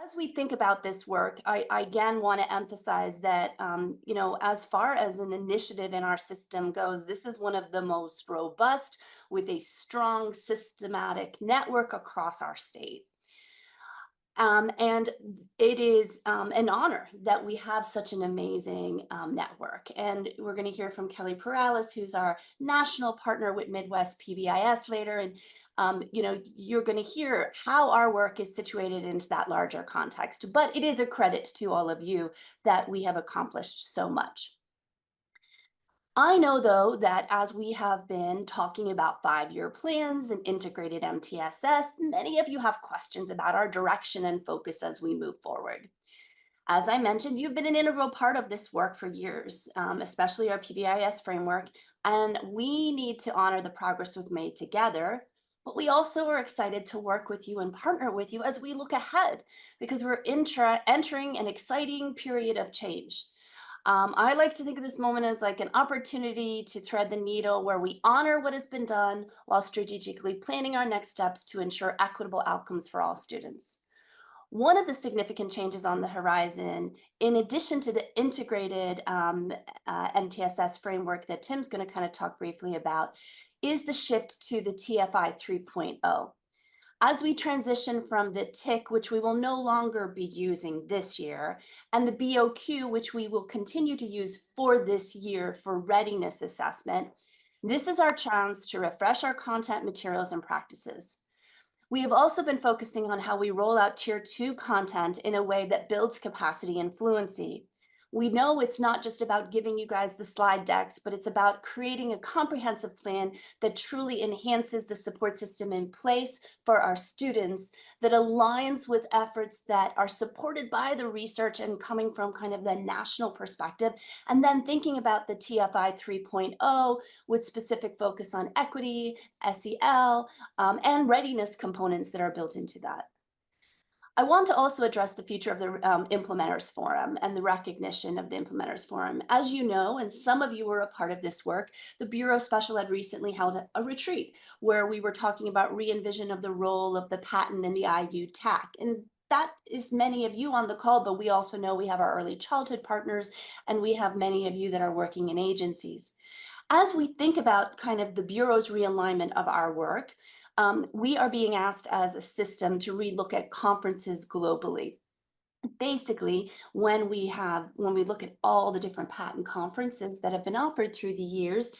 As we think about this work, I again want to emphasize that, as far as an initiative in our system goes, this is one of the most robust with a strong systematic network across our state. And it is an honor that we have such an amazing network. And we're going to hear from Kelly Perales, who's our national partner with Midwest PBIS later. And you're going to hear how our work is situated into that larger context. But it is a credit to all of you that we have accomplished so much. I know, though, that as we have been talking about 5-year plans and integrated MTSS, many of you have questions about our direction and focus as we move forward. As I mentioned, you've been an integral part of this work for years, especially our PBIS framework, and we need to honor the progress we've made together. But we also are excited to work with you and partner with you as we look ahead because we're entering an exciting period of change. I like to think of this moment as like an opportunity to thread the needle where we honor what has been done while strategically planning our next steps to ensure equitable outcomes for all students. One of the significant changes on the horizon, in addition to the integrated MTSS framework that Tim's going to kind of talk briefly about, is the shift to the TFI 3.0. As we transition from the TIC, which we will no longer be using this year, and the BOQ, which we will continue to use for this year for readiness assessment, this is our chance to refresh our content, materials, and practices. We have also been focusing on how we roll out Tier 2 content in a way that builds capacity and fluency. We know it's not just about giving you guys the slide decks, but it's about creating a comprehensive plan that truly enhances the support system in place for our students, that aligns with efforts that are supported by the research and coming from kind of the national perspective, and then thinking about the TFI 3.0 with specific focus on equity, SEL, and readiness components that are built into that. I want to also address the future of the Implementers Forum and the recognition of the Implementers Forum. As you know, and some of you were a part of this work, the Bureau of Special Ed recently held a retreat where we were talking about re-envision of the role of the patent and the IU TAC. And that is many of you on the call, but we also know we have our early childhood partners, and we have many of you that are working in agencies. As we think about kind of the Bureau's realignment of our work, we are being asked as a system to relook at conferences globally. Basically, when we look at all the different patent conferences that have been offered through the years,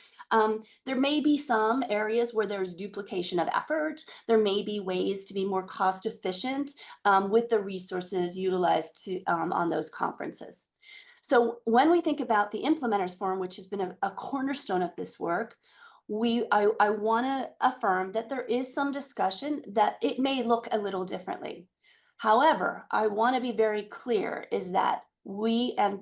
there may be some areas where there's duplication of effort. There may be ways to be more cost efficient with the resources utilized on those conferences. So when we think about the Implementers Forum, which has been a cornerstone of this work, I want to affirm that there is some discussion that it may look a little differently. However, I want to be very clear is that we and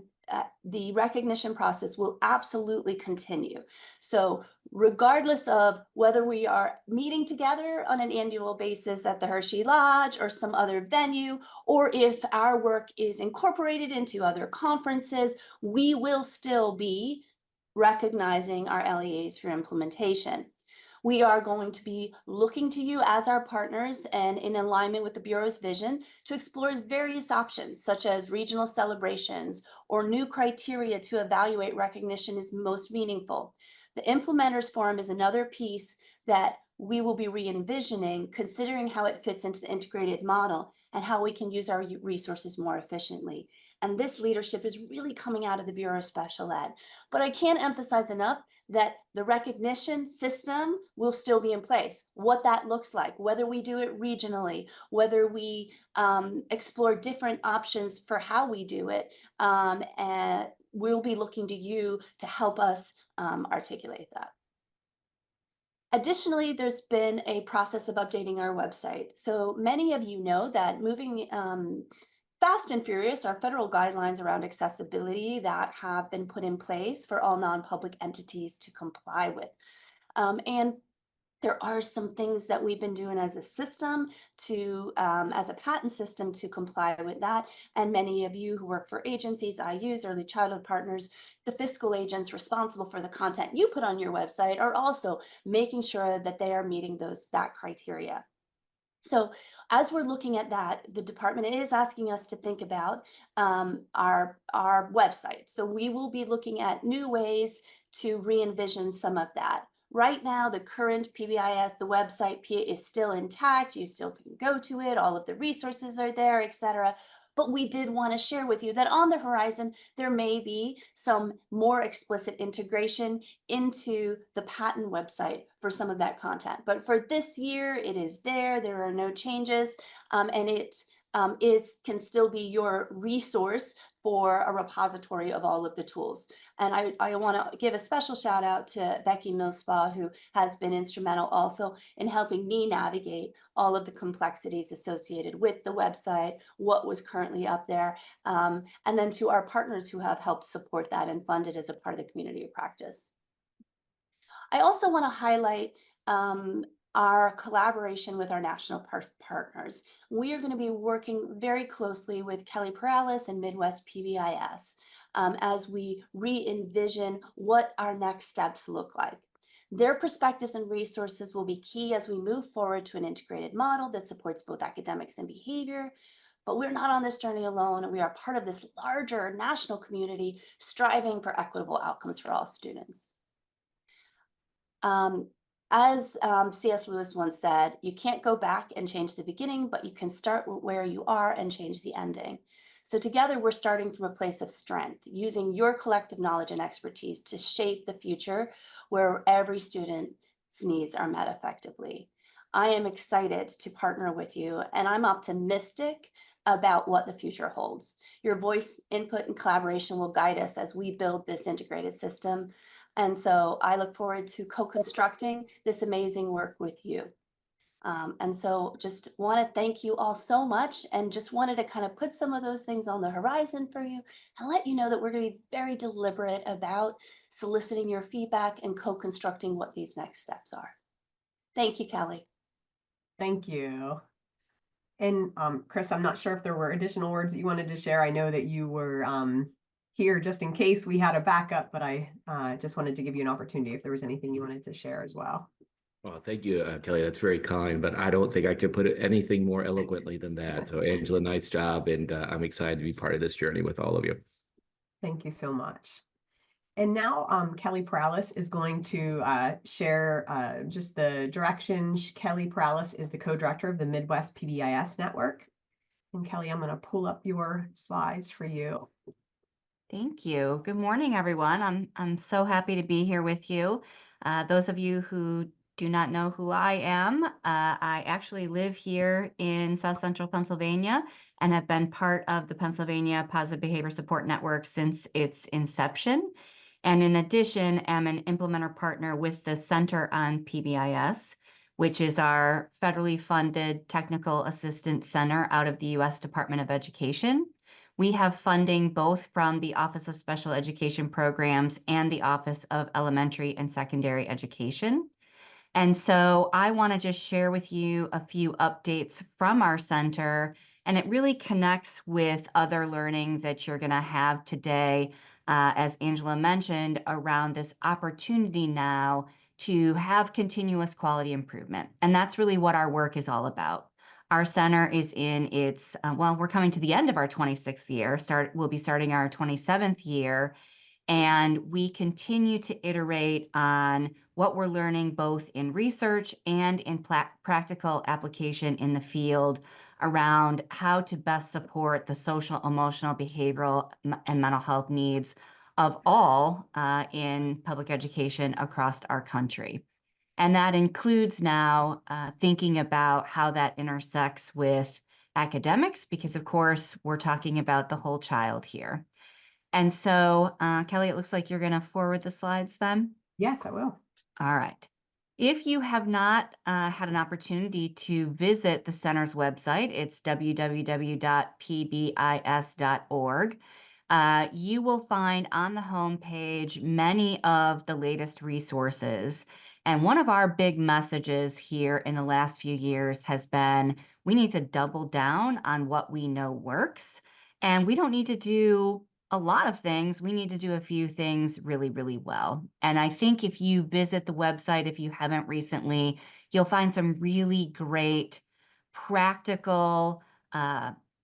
the recognition process will absolutely continue. So regardless of whether we are meeting together on an annual basis at the Hershey Lodge or some other venue, or if our work is incorporated into other conferences, we will still be recognizing our LEAs for implementation. We are going to be looking to you as our partners and in alignment with the Bureau's vision to explore various options, such as regional celebrations or new criteria to evaluate recognition is most meaningful. The Implementers Forum is another piece that we will be re-envisioning, considering how it fits into the integrated model and how we can use our resources more efficiently. And this leadership is really coming out of the Bureau of Special Ed. But I can't emphasize enough that the recognition system will still be in place. What that looks like, whether we do it regionally, whether we explore different options for how we do it, and we'll be looking to you to help us articulate that. Additionally, there's been a process of updating our website. So many of you know that moving fast and furious are federal guidelines around accessibility that have been put in place for all non-public entities to comply with. And there are some things that we've been doing as a system to, as a patent system to comply with that. And many of you who work for agencies, IUs, early childhood partners, the fiscal agents responsible for the content you put on your website are also making sure that they are meeting that criteria. So as we're looking at that, the department is asking us to think about our website. So we will be looking at new ways to re-envision some of that. Right now, the current PBIS, the website is still intact. You still can go to it. All of the resources are there, etc. But we did want to share with you that on the horizon, there may be some more explicit integration into the patent website for some of that content. But for this year, it is there. There are no changes, and it is can still be your resource for a repository of all of the tools. And I want to give a special shout out to Becky Millspaugh, who has been instrumental also in helping me navigate all of the complexities associated with the website, what was currently up there, and then to our partners who have helped support that and fund it as a part of the community of practice. I also want to highlight our collaboration with our national partners. We are going to be working very closely with Kelly Perales and Midwest PBIS as we re-envision what our next steps look like. Their perspectives and resources will be key as we move forward to an integrated model that supports both academics and behavior. But we're not on this journey alone. We are part of this larger national community striving for equitable outcomes for all students. Um, as C.S. Lewis once said, you can't go back and change the beginning, but you can start where you are and change the ending. So together we're starting from a place of strength, using your collective knowledge and expertise to shape the future where every student's needs are met effectively. I am excited to partner with you, and I'm optimistic about what the future holds. Your voice, input, and collaboration will guide us as we build this integrated system. And so I look forward to co-constructing this amazing work with you. And so just want to thank you all so much, and just wanted to kind of put some of those things on the horizon for you and let you know that we're going to be very deliberate about soliciting your feedback and co-constructing what these next steps are. Thank you, Kelly. Thank you. And Chris, I'm not sure if there were additional words that you wanted to share. I know that you were here just in case we had a backup, but I just wanted to give you an opportunity if there was anything you wanted to share as well. Well, thank you, Kelly. That's very kind, but I don't think I could put it anything more eloquently than that. So, Angela, nice job, and I'm excited to be part of this journey with all of you. Thank you so much. And now Kelly Perales is going to share just the direction. Kelly Perales is the co-director of the Midwest PBIS network. And Kelly, I'm going to pull up your slides for you. Thank you. Good morning, everyone. I'm so happy to be here with you. Those of you who do not know who I am, I actually live here in South Central Pennsylvania and have been part of the Pennsylvania Positive Behavior Support Network since its inception. And in addition, am an implementer partner with the Center on PBIS, which is our federally funded technical assistance center out of the U.S. Department of Education. We have funding both from the Office of Special Education Programs and the Office of Elementary and Secondary Education. And so I want to just share with you a few updates from our center, and it really connects with other learning that you're going to have today, as Angela mentioned, around this opportunity now to have continuous quality improvement. And that's really what our work is all about. Our center is in its, well, we're coming to the end of our 26th year. We'll be starting our 27th year. And we continue to iterate on what we're learning both in research and in practical application in the field around how to best support the social, emotional, behavioral, and mental health needs of all in public education across our country. And that includes now thinking about how that intersects with academics, because of course, we're talking about the whole child here. And so, Kelly, it looks like you're going to forward the slides then? Yes, I will. All right. If you have not had an opportunity to visit the center's website, it's www.pbis.org. You will find on the homepage many of the latest resources. And one of our big messages here in the last few years has been, we need to double down on what we know works. And we don't need to do a lot of things. We need to do a few things really, really well. And I think if you visit the website, if you haven't recently, you'll find some really great practical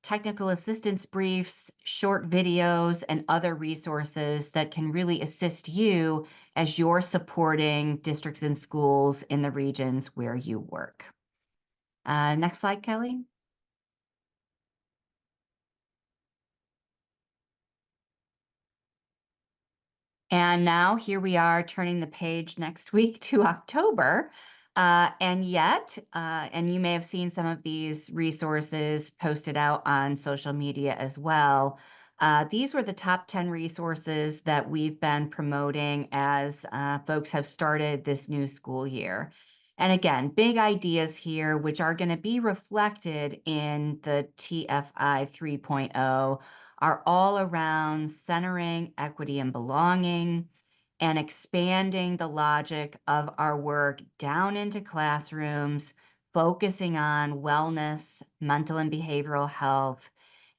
technical assistance briefs, short videos, and other resources that can really assist you as you're supporting districts and schools in the regions where you work. Next slide, Kelly. And now here we are turning the page next week to October. And you may have seen some of these resources posted out on social media as well. These were the top 10 resources that we've been promoting as folks have started this new school year. And again, big ideas here, which are going to be reflected in the TFI 3.0, are all around centering equity and belonging and expanding the logic of our work down into classrooms, focusing on wellness, mental and behavioral health,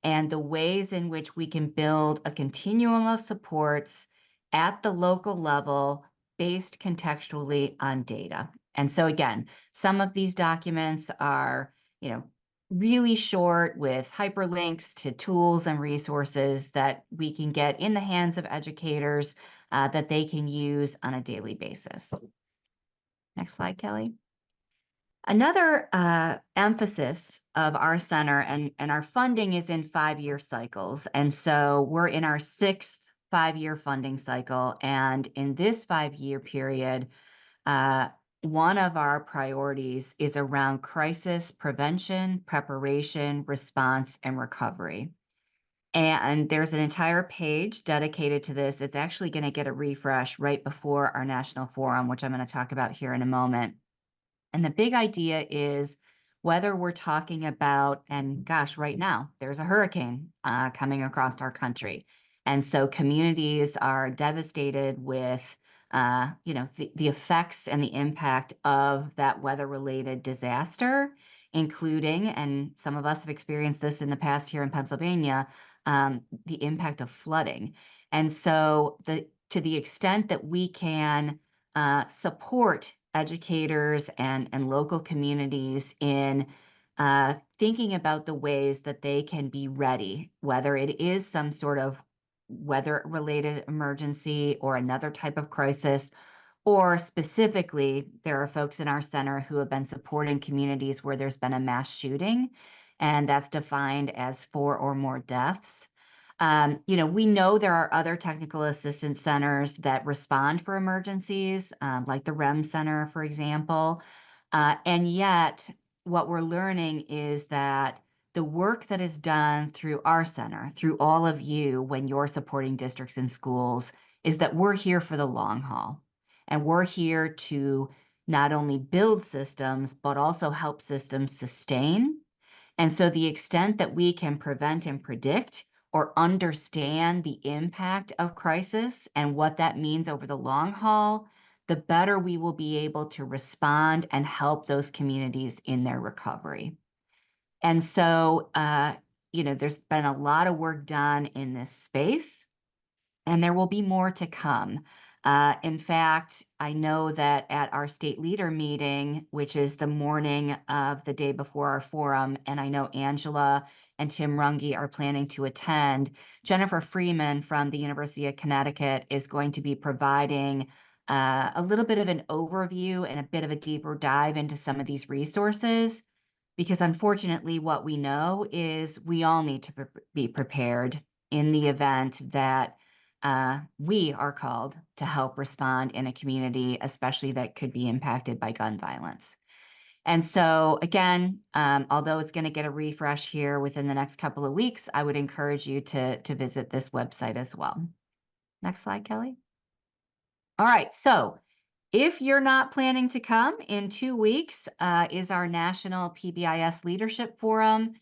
and the ways in which we can build a continuum of supports at the local level based contextually on data. And so again, some of these documents are, really short with hyperlinks to tools and resources that we can get in the hands of educators that they can use on a daily basis. Next slide, Kelly. Another emphasis of our center, and our funding is in 5-year cycles. And so we're in our 6th 5-year funding cycle. And in this 5-year period, one of our priorities is around crisis prevention, preparation, response, and recovery. And there's an entire page dedicated to this. It's actually going to get a refresh right before our national forum, which I'm going to talk about here in a moment. And the big idea is whether we're talking about, and gosh, right now, there's a hurricane coming across our country. And so communities are devastated with the effects and the impact of that weather-related disaster, including, and some of us have experienced this in the past here in Pennsylvania, the impact of flooding. And so to the extent that we can support educators and local communities in thinking about the ways that they can be ready, whether it is some sort of weather-related emergency or another type of crisis, or specifically, there are folks in our center who have been supporting communities where there's been a mass shooting, and that's defined as 4 or more deaths. We know there are other technical assistance centers that respond for emergencies, like the REM Center, for example. And yet, what we're learning is that the work that is done through our center, through all of you when you're supporting districts and schools, is that we're here for the long haul. And we're here to not only build systems, but also help systems sustain. And so the extent that we can prevent and predict or understand the impact of crisis and what that means over the long haul, the better we will be able to respond and help those communities in their recovery. And so, there's been a lot of work done in this space, and there will be more to come. In fact, I know that at our state leader meeting, which is the morning of the day before our forum, and I know Angela and Tim Runge are planning to attend, Jennifer Freeman from the University of Connecticut is going to be providing a little bit of an overview and a bit of a deeper dive into some of these resources. Because unfortunately, what we know is we all need to be prepared in the event that we are called to help respond in a community, especially that could be impacted by gun violence. And so again, although it's going to get a refresh here within the next couple of weeks, I would encourage you to visit this website as well. Next slide, Kelly. All right, so if you're not planning to come, in 2 weeks is our National PBIS Leadership Forum.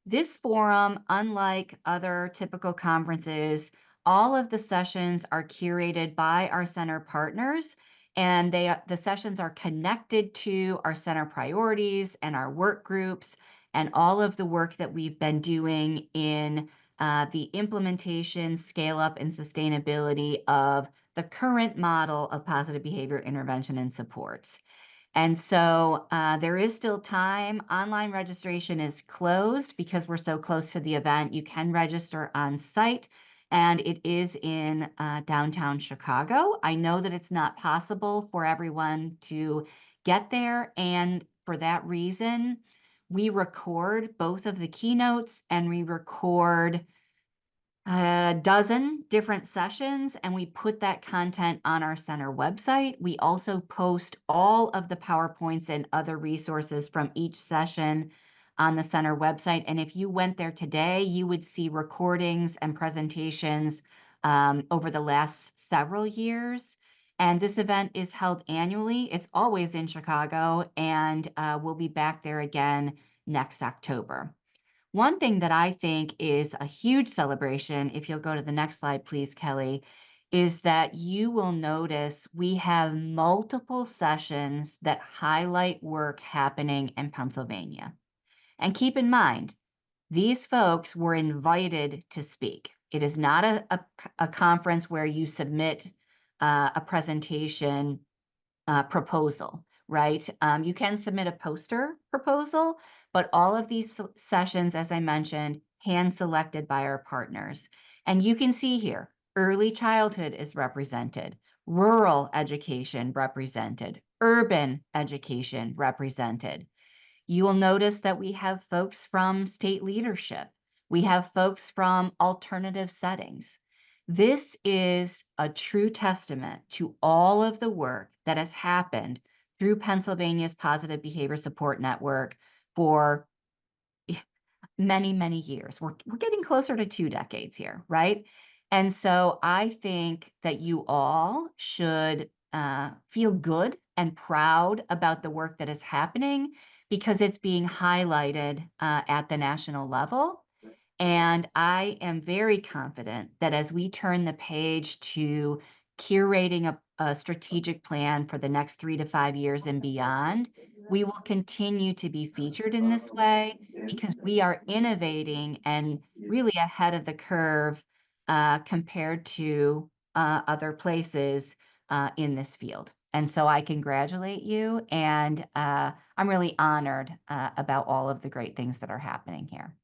This forum, unlike other typical conferences, all of the sessions are curated by our center partners, and the sessions are connected to our center priorities and our work groups and all of the work that we've been doing in the implementation, scale up, and sustainability of the current model of positive behavior intervention and supports. And so there is still time. Online registration is closed because we're so close to the event. You can register on site, and it is in downtown Chicago. I know that it's not possible for everyone to get there, and for that reason, we record both of the keynotes and we record a dozen different sessions, and we put that content on our center website. We also post all of the PowerPoints and other resources from each session on the center website. And if you went there today, you would see recordings and presentations over the last several years. And this event is held annually. It's always in Chicago, and we'll be back there again next October. One thing that I think is a huge celebration, if you'll go to the next slide, please, Kelly, is that you will notice we have multiple sessions that highlight work happening in Pennsylvania. And keep in mind, these folks were invited to speak. It is not a conference where you submit a presentation proposal, right? You can submit a poster proposal, but all of these sessions, as I mentioned, hand selected by our partners. And you can see here, early childhood is represented, rural education represented, urban education represented. You will notice that we have folks from state leadership. We have folks from alternative settings. This is a true testament to all of the work that has happened through Pennsylvania's Positive Behavior Support Network for many, many years. We're getting closer to 2 decades here, right? And so I think that you all should feel good and proud about the work that is happening because it's being highlighted at the national level. And I am very confident that as we turn the page to curating a strategic plan for the next 3 to 5 years and beyond, we will continue to be featured in this way because we are innovating and really ahead of the curve compared to other places in this field. And so I congratulate you, and I'm really honored about all of the great things that are happening here.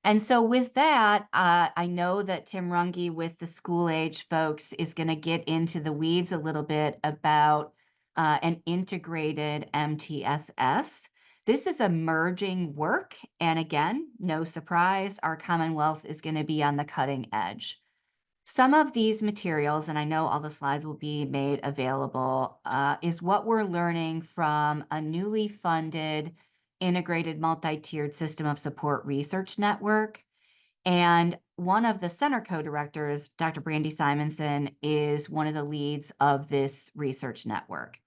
And so with that, I know that Tim Runge with the school age folks is going to get into the weeds a little bit about an integrated MTSS. This is emerging work. And again, no surprise, our Commonwealth is going to be on the cutting edge. Some of these materials, and I know all the slides will be made available, is what we're learning from a newly funded integrated multi-tiered system of support research network. And one of the center co-directors, Dr. Brandy Simonson, is one of the leads of this research network.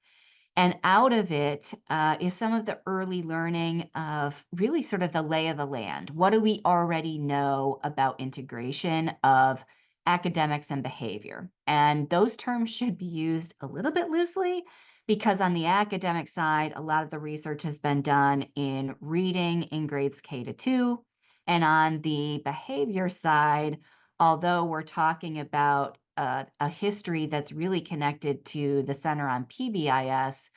And out of it is some of the early learning of really sort of the lay of the land. What do we already know about integration of academics and behavior? And those terms should be used a little bit loosely because on the academic side, a lot of the research has been done in reading in grades K to 2. And on the behavior side, although we're talking about a history that's really connected to the Center on PBIS,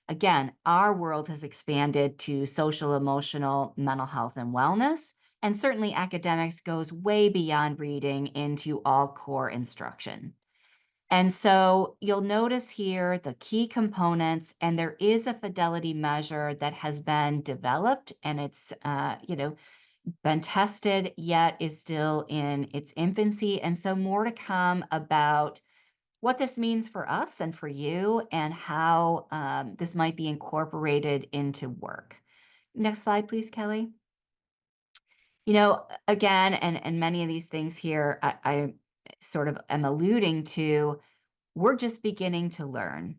again, our world has expanded to social, emotional, mental health, and wellness. And certainly academics goes way beyond reading into all core instruction. And so you'll notice here the key components, and there is a fidelity measure that has been developed, and it's been tested, yet is still in its infancy. And so more to come about what this means for us and for you and how this might be incorporated into work. Next slide, please, Kelly. Again, and many of these things here, I sort of am alluding to, we're just beginning to learn.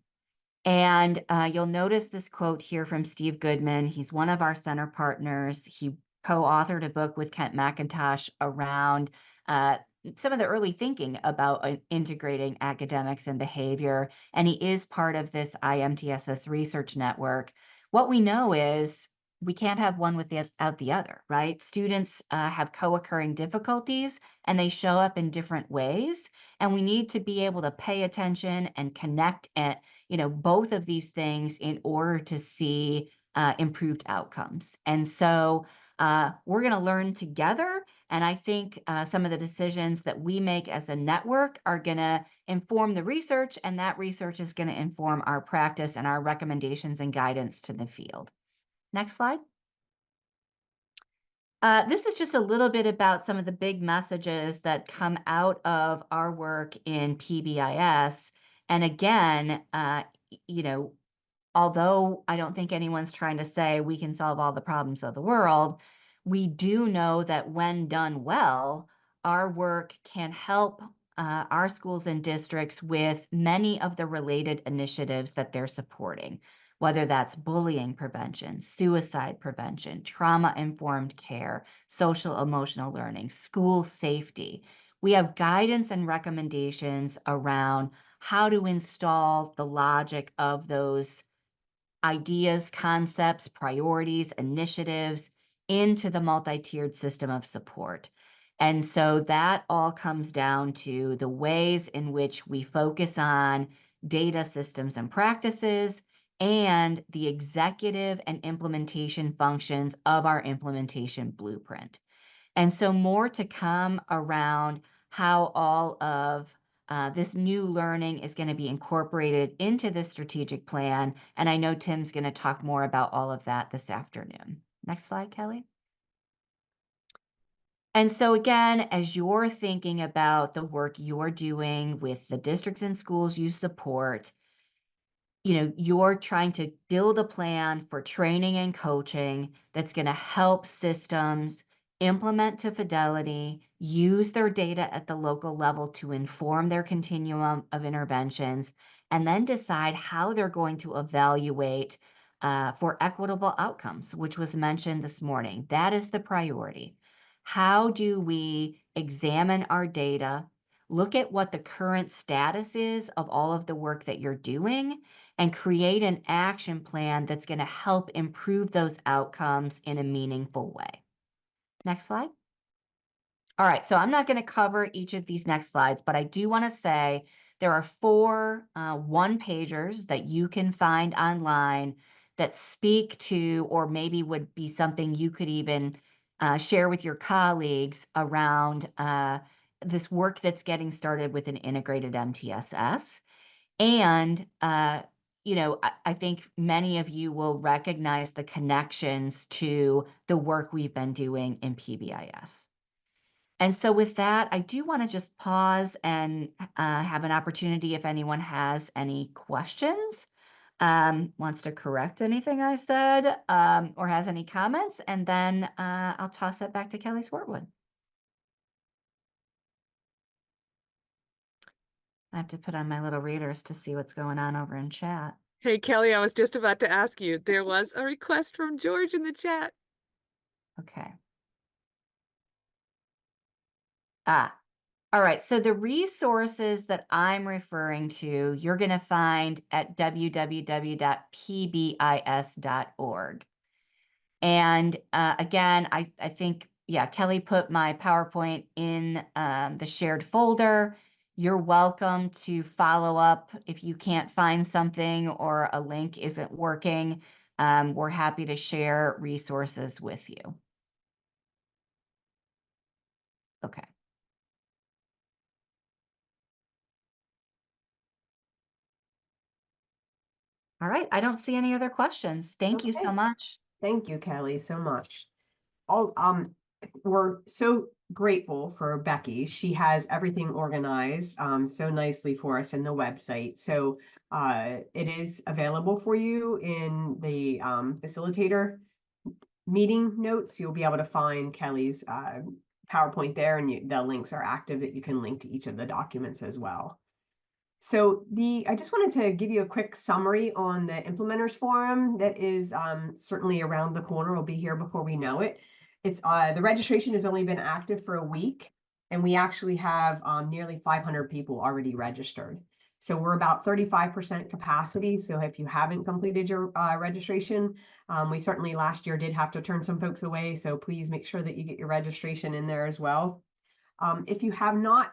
And you'll notice this quote here from Steve Goodman. He's one of our center partners. He co-authored a book with Kent McIntosh around some of the early thinking about integrating academics and behavior. And he is part of this IMTSS research network. What we know is we can't have one without the other, right? Students have co-occurring difficulties and they show up in different ways. And we need to be able to pay attention and connect both of these things in order to see improved outcomes. And so we're going to learn together. And I think some of the decisions that we make as a network are going to inform the research, and that research is going to inform our practice and our recommendations and guidance to the field. Next slide. This is just a little bit about some of the big messages that come out of our work in PBIS. And again, although I don't think anyone's trying to say we can solve all the problems of the world, we do know that when done well, our work can help our schools and districts with many of the related initiatives that they're supporting, whether that's bullying prevention, suicide prevention, trauma-informed care, social emotional learning, school safety. We have guidance and recommendations around how to install the logic of those ideas, concepts, priorities, initiatives into the multi-tiered system of support. And so that all comes down to the ways in which we focus on data systems and practices and the executive and implementation functions of our implementation blueprint. And so more to come around how all of this new learning is going to be incorporated into the strategic plan. And I know Tim's going to talk more about all of that this afternoon. Next slide, Kelly. And so again, as you're thinking about the work you're doing with the districts and schools you support, you're trying to build a plan for training and coaching that's going to help systems implement to fidelity, use their data at the local level to inform their continuum of interventions, and then decide how they're going to evaluate for equitable outcomes, which was mentioned this morning. That is the priority. How do we examine our data, look at what the current status is of all of the work that you're doing, and create an action plan that's going to help improve those outcomes in a meaningful way. Next slide. All right, so I'm not going to cover each of these next slides, but I do want to say there are 4 one-pagers that you can find online that speak to, or maybe would be something you could even share with your colleagues around this work that's getting started with an integrated MTSS. And I think many of you will recognize the connections to the work we've been doing in PBIS. And so with that, I do want to just pause and have an opportunity if anyone has any questions, wants to correct anything I said, or has any comments, and then I'll toss it back to Kelly Swartwood. I have to put on my little readers to see what's going on over in chat. Hey, Kelly, I was just about to ask you. There was a request from George in the chat. Okay. All right. So the resources that I'm referring to, you're going to find at www.pbis.org. And again, I think, yeah, Kelly put my PowerPoint in the shared folder. You're welcome to follow up if you can't find something or a link isn't working. We're happy to share resources with you. Okay. All right. I don't see any other questions. Thank you so much. Thank you, Kelly, so much. We're so grateful for Becky. She has everything organized so nicely for us in the website. So it is available for you in the Facilitator meeting notes. You'll be able to find Kelly's PowerPoint there, and the links are active that you can link to each of the documents as well. So I just wanted to give you a quick summary on the Implementers Forum that is certainly around the corner. We'll be here before we know it. It's the registration has only been active for a week, and we actually have nearly 500 people already registered. So we're about 35% capacity. So if you haven't completed your registration, we certainly last year did have to turn some folks away. So please make sure that you get your registration in there as well. If you have not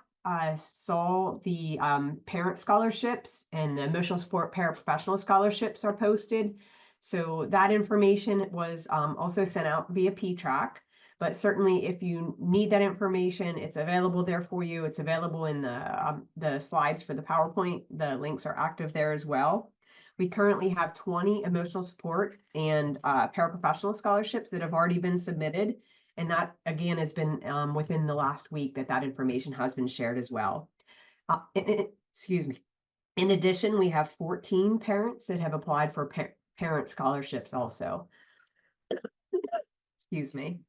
saw the parent scholarships and the emotional support paraprofessional scholarships are posted. So that information was also sent out via P-Track. But certainly if you need that information, it's available there for you. It's available in the slides for the PowerPoint. The links are active there as well. We currently have 20 emotional support and paraprofessional scholarships that have already been submitted. And that, again, has been within the last week that information has been shared as well. Excuse me. In addition, we have 14 parents that have applied for parent scholarships also. Excuse me.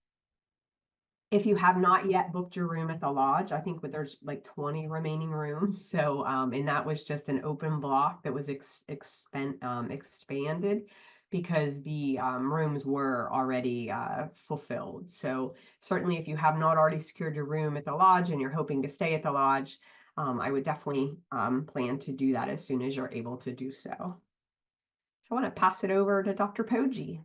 If you have not yet booked your room at the lodge, I think there's like 20 remaining rooms. So, and that was just an open block that was expanded because the rooms were already fulfilled. So certainly if you have not already secured your room at the lodge and you're hoping to stay at the lodge, I would definitely plan to do that as soon as you're able to do so. So I want to pass it over to Dr. Poggi.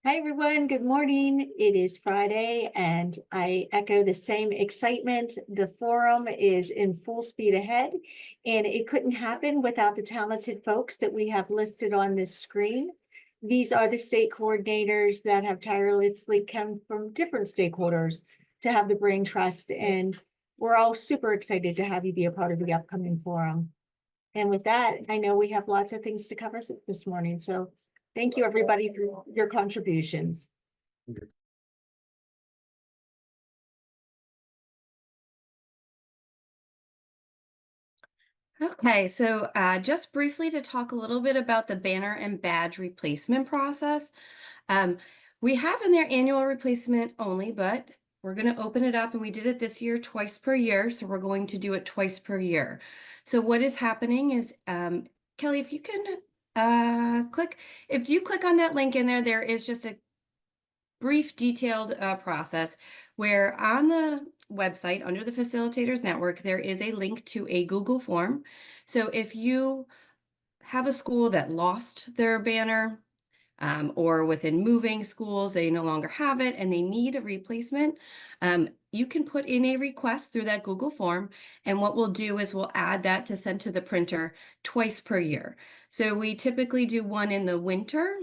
Hi, everyone. Good morning. It is Friday, and I echo the same excitement. The forum is in full speed ahead, and it couldn't happen without the talented folks that we have listed on this screen. These are the state coordinators that have tirelessly come from different stakeholders to have the brain trust, and we're all super excited to have you be a part of the upcoming forum. And with that, I know we have lots of things to cover this morning, so thank you, everybody, for your contributions. Okay, so just briefly to talk a little bit about the banner and badge replacement process. We have in there annual replacement only, but we're going to open it up, and we did it this year twice per year, so we're going to do it twice per year. So what is happening is, Kelly, if you can if you click on that link in there, there is just a brief detailed process where on the website under the Facilitators Network, there is a link to a Google form. So if you have a school that lost their banner, or within moving schools, they no longer have it and they need a replacement, you can put in a request through that Google form. And what we'll do is we'll add that to send to the printer twice per year. So we typically do one in the winter,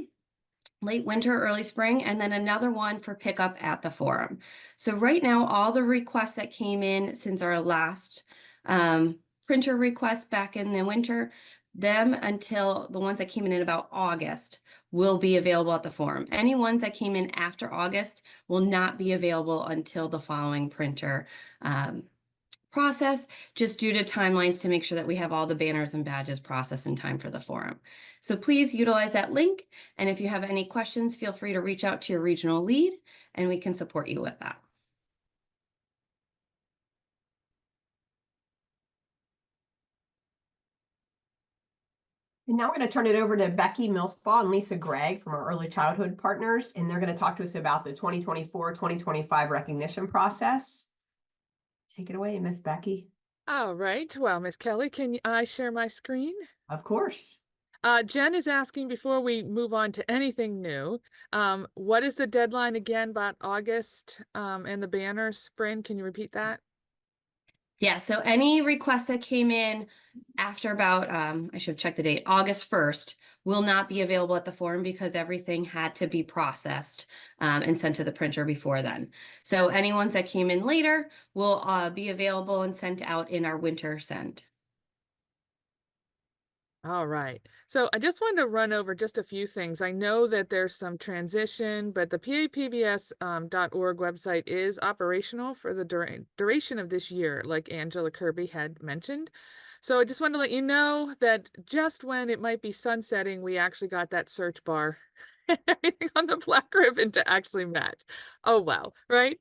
late winter, early spring, and then another one for pickup at the forum. So right now, all the requests that came in since our last printer request back in the winter, them until the ones that came in about August will be available at the forum. Any ones that came in after August will not be available until the following printer process, just due to timelines to make sure that we have all the banners and badges processed in time for the forum. So please utilize that link. And if you have any questions, feel free to reach out to your regional lead and we can support you with that. And now we're going to turn it over to Becky Millspaw and Lisa Gregg from our early childhood partners, and they're going to talk to us about the 2024-2025 recognition process. Take it away, Miss Becky. All right. Well, Miss Kelly, can I share my screen? Of course. Jen is asking, before we move on to anything new, what is the deadline again about August and the banners, Bryn? Can you repeat that? Yeah, so any request that came in after about, I should have checked the date, August 1st, will not be available at the forum because everything had to be processed and sent to the printer before then. So any ones that came in later will be available and sent out in our winter send. All right. So I just wanted to run over just a few things. I know that there's some transition, but the PAPBS.org website is operational for the duration of this year, like Angela Kirby had mentioned. So I just wanted to let you know that just when it might be sunsetting, we actually got that search bar and everything on the black ribbon to actually match. Oh, wow, right?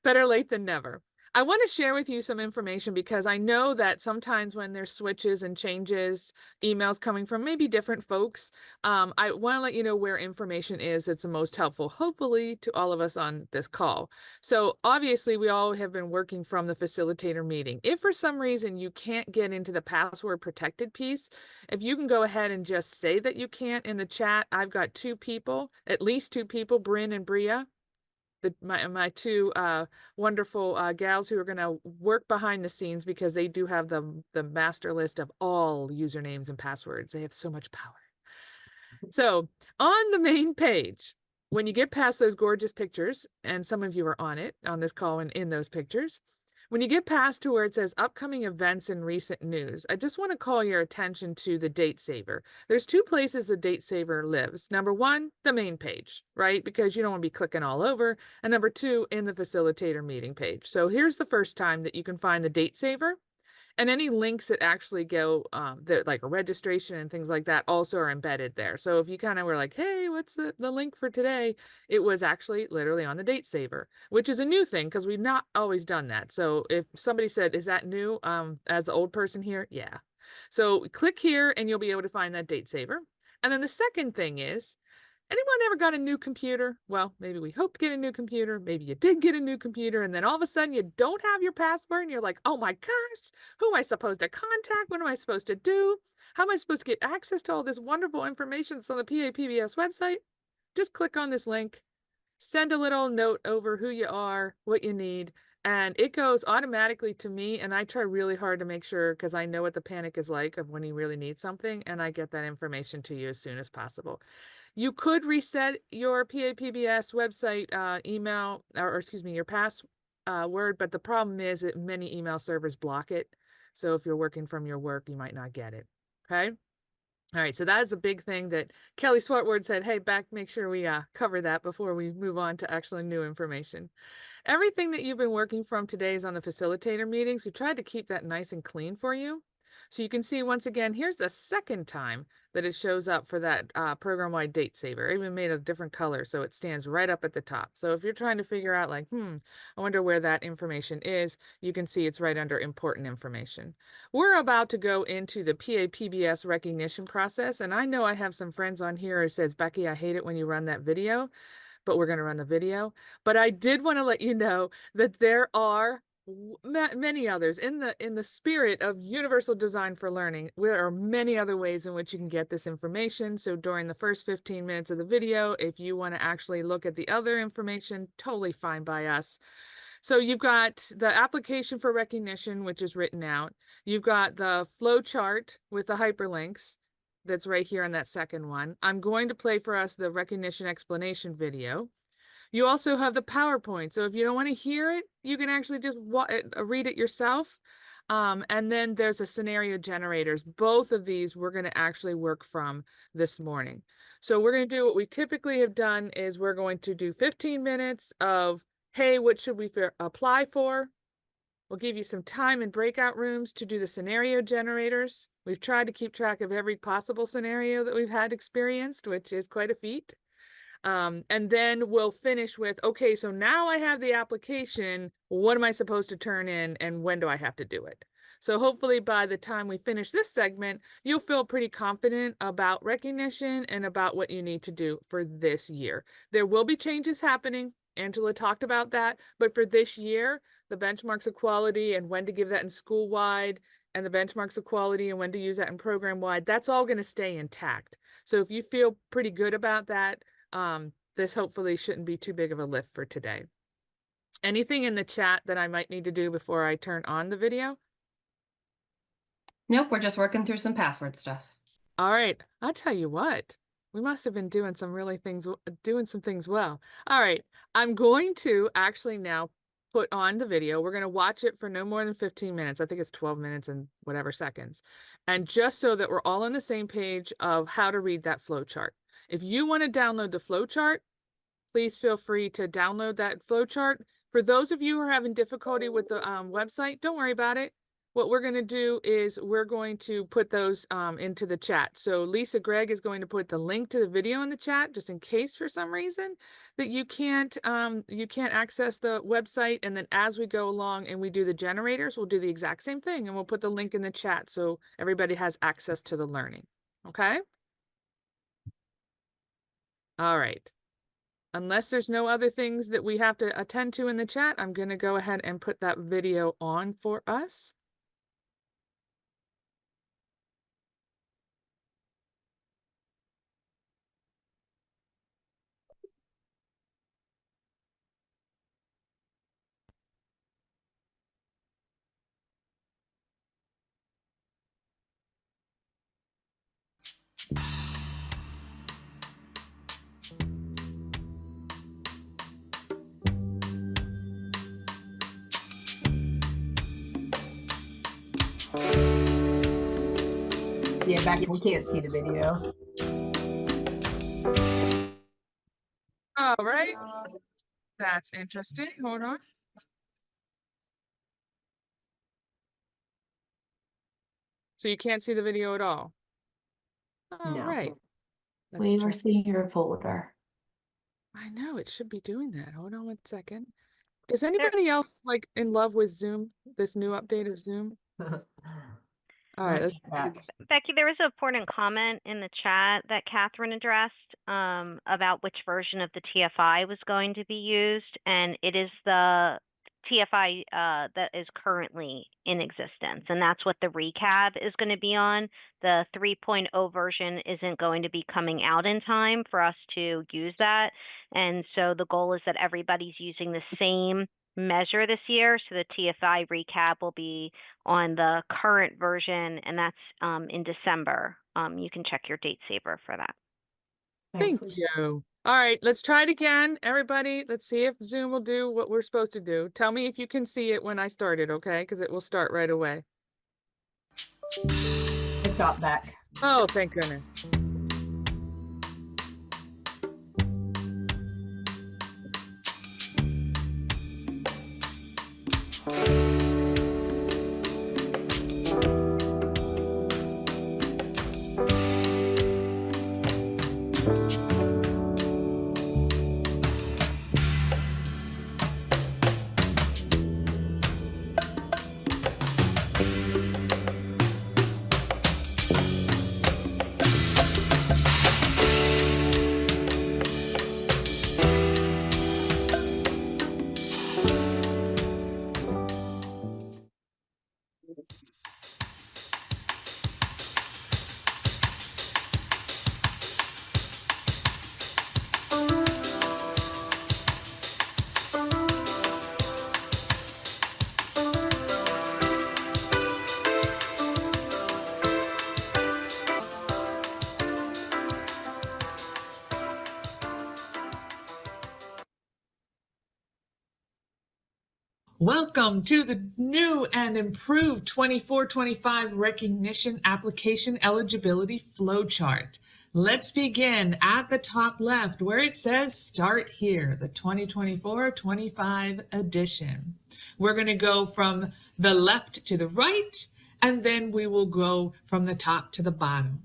Better late than never. I want to share with you some information because I know that sometimes when there's switches and changes, emails coming from maybe different folks, I want to let you know where information is that's the most helpful, hopefully, to all of us on this call. So obviously, we all have been working from the facilitator meeting. If for some reason you can't get into the password protected piece, if you can go ahead and just say that you can't in the chat, I've got two people, at least two people, Bryn and Bria, my two wonderful gals who are going to work behind the scenes, because they do have the master list of all usernames and passwords. They have so much power. So on the main page, when you get past those gorgeous pictures, and some of you are on it on this call and in those pictures, when you get past to where it says upcoming events and recent news, I just want to call your attention to the date saver. There's two places the date saver lives. Number one, the main page, right? Because you don't want to be clicking all over. And number two, in the facilitator meeting page. So here's the first time that you can find the date saver. And any links that actually go, that like a registration and things like that also are embedded there. So if you kind of were like, hey, what's the link for today? It was actually literally on the date saver, which is a new thing because we've not always done that. So if somebody said, is that new? As the old person here? Yeah. So click here and you'll be able to find that date saver. And then the second thing is, anyone ever got a new computer? Well, maybe we hope to get a new computer. Maybe you did get a new computer, and then all of a sudden you don't have your password, and you're like, oh my gosh, who am I supposed to contact? What am I supposed to do? How am I supposed to get access to all this wonderful information that's on the PAPBS website? Just click on this link, send a little note over who you are, what you need, and it goes automatically to me. And I try really hard to make sure, because I know what the panic is like of when you really need something, and I get that information to you as soon as possible. You could reset your PAPBS website email, or excuse me, your password, but the problem is that many email servers block it. So if you're working from your work, you might not get it. Okay. All right, so that is a big thing that Kelly Swartward said, hey, make sure we cover that before we move on to actually new information. Everything that you've been working from today is on the facilitator meetings. We tried to keep that nice and clean for you. So you can see, once again, here's the second time that it shows up for that program-wide date saver. I even made a different color so it stands right up at the top. So if you're trying to figure out like, I wonder where that information is, you can see it's right under important information. We're about to go into the PAPBS recognition process. And I know I have some friends on here who says, Becky, I hate it when you run that video, but we're going to run the video. But I did want to let you know that there are many others in the spirit of universal design for learning. There are many other ways in which you can get this information. So during the first 15 minutes of the video, if you want to actually look at the other information, totally fine by us. So you've got the application for recognition, which is written out. You've got the flow chart with the hyperlinks. That's right here on that second one. I'm going to play for us the recognition explanation video. You also have the PowerPoint. So if you don't want to hear it, you can actually just read it yourself. And then there's a scenario generators. Both of these we're going to actually work from this morning. So we're going to do what we typically have done is we're going to do 15 minutes of, hey, what should we apply for? We'll give you some time in breakout rooms to do the scenario generators. We've tried to keep track of every possible scenario that we've had experienced, which is quite a feat. And then we'll finish with, okay, so now I have the application. What am I supposed to turn in and when do I have to do it? So hopefully by the time we finish this segment, you'll feel pretty confident about recognition and about what you need to do for this year. There will be changes happening. Angela talked about that, but for this year, the benchmarks of quality and when to give that in school-wide and the benchmarks of quality and when to use that in program-wide, that's all going to stay intact. So if you feel pretty good about that, this hopefully shouldn't be too big of a lift for today. Anything in the chat that I might need to do before I turn on the video? Nope, we're just working through some password stuff. All right, I'll tell you what, we must have been doing some things well. All right, I'm going to actually now put on the video. We're going to watch it for no more than 15 minutes. I think it's 12 minutes and whatever seconds. And just so that we're all on the same page of how to read that flow chart. If you want to download the flow chart, please feel free to download that flow chart. For those of you who are having difficulty with the website, don't worry about it. What we're going to do is we're going to put those into the chat. So Lisa Gregg is going to put the link to the video in the chat, just in case for some reason that you can't access the website. And then as we go along and we do the generators, we'll do the exact same thing and we'll put the link in the chat so everybody has access to the learning. Okay? All right. Unless there's no other things that we have to attend to in the chat, I'm going to go ahead and put that video on for us. Yeah, Becky, we can't see the video. All right. That's interesting. Hold on. So you can't see the video at all. All No. right. Let's We try. were seeing your folder. I know it should be doing that. Hold on one second. Is anybody else like in love with Zoom? This new update of Zoom? All right, let's Becky, there was an important comment in the chat that Catherine addressed about which version of the TFI was going to be used, and it is the TFI that is currently in existence, and that's what the recap is going to be on. The 3.0 version isn't going to be coming out in time for us to use that, and so the goal is that everybody's using the same measure this year, so the TFI recap will be on the current version, and that's in December. You can check your date saver for that. Thank you. All right, let's try it again. Everybody, let's see if Zoom will do what we're supposed to do. Tell me if you can see it when I start it, okay? Because it will start right away. It's up back. Oh, thank goodness. Welcome to the new and improved 24-25 recognition application eligibility flowchart. Let's begin at the top left where it says start here, the 2024-25 edition. We're going to go from the left to the right, and then we will go from the top to the bottom.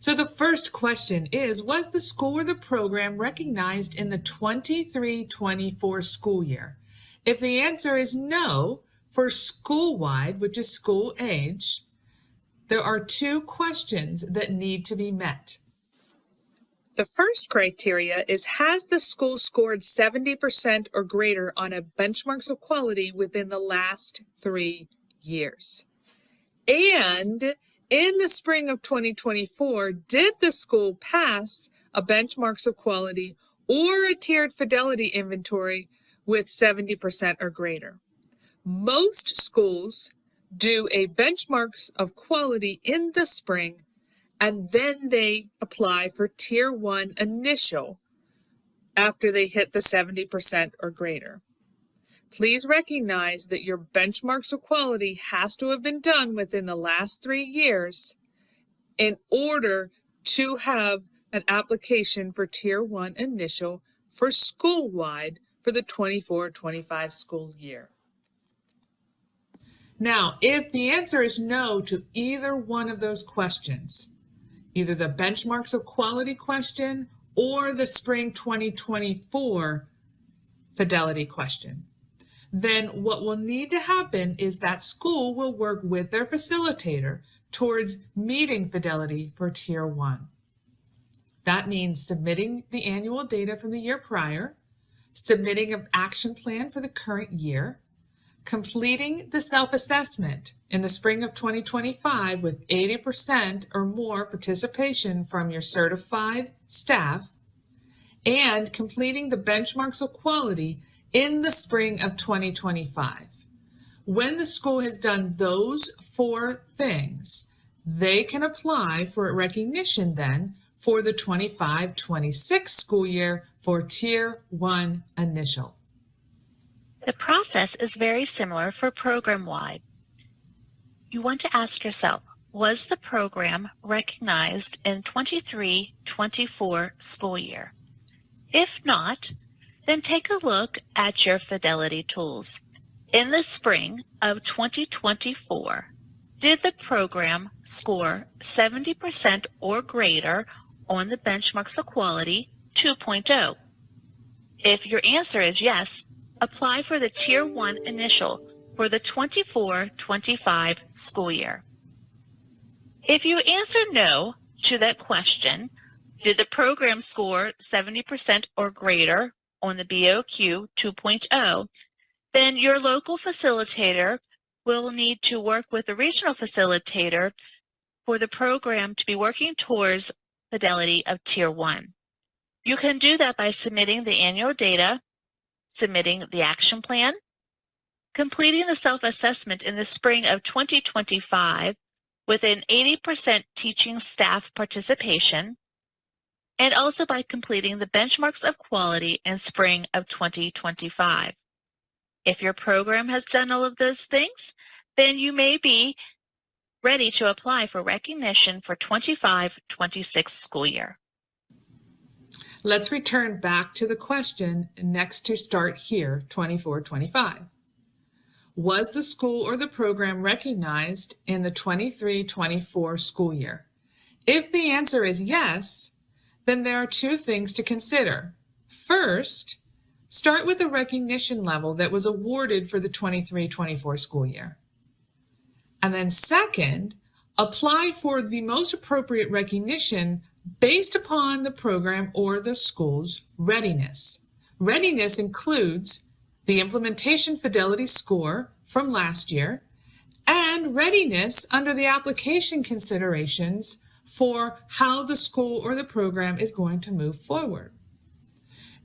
So the first question is, was the school or the program recognized in the 23-24 school year? If the answer is no, for school-wide, which is school age, there are two questions that need to be met. The first criteria is, has the school scored 70% or greater on a benchmarks of quality within the last 3 years? And in the spring of 2024, did the school pass a benchmarks of quality or a tiered fidelity inventory with 70% or greater? Most schools do a benchmarks of quality in the spring, and then they apply for tier 1 initial after they hit the 70% or greater. Please recognize that your benchmarks of quality has to have been done within the last 3 years in order to have an application for tier 1 initial for school-wide for the 24-25 school year. Now, if the answer is no to either one of those questions, either the benchmarks of quality question or the spring 2024 fidelity question, then what will need to happen is that school will work with their facilitator towards meeting fidelity for tier 1. That means submitting the annual data from the year prior, submitting an action plan for the current year, completing the self-assessment in the spring of 2025 with 80% or more participation from your certified staff, and completing the benchmarks of quality in the spring of 2025. When the school has done those 4 things, they can apply for recognition then for the 25-26 school year for tier 1 initial. The process is very similar for program-wide. You want to ask yourself, was the program recognized in 23-24 school year? If not, then take a look at your Fidelity tools. In the spring of 2024, did the program score 70% or greater on the benchmarks of quality 2.0? If your answer is yes, apply for the Tier 1 initial for the 24-25 school year. If you answer no to that question, did the program score 70% or greater on the BOQ 2.0, then your local facilitator will need to work with the regional facilitator for the program to be working towards fidelity of Tier 1. You can do that by submitting the annual data, submitting the action plan, completing the self-assessment in the spring of 2025 with an 80% teaching staff participation, and also by completing the benchmarks of quality in spring of 2025. If your program has done all of those things, then you may be ready to apply for recognition for 25-26 school year. Let's return back to the question next to start here, 24-25. Was the school or the program recognized in the 23-24 school year? If the answer is yes, then there are two things to consider. First, start with the recognition level that was awarded for the 23-24 school year. And then second, apply for the most appropriate recognition based upon the program or the school's readiness. Readiness includes the implementation fidelity score from last year and readiness under the application considerations for how the school or the program is going to move forward.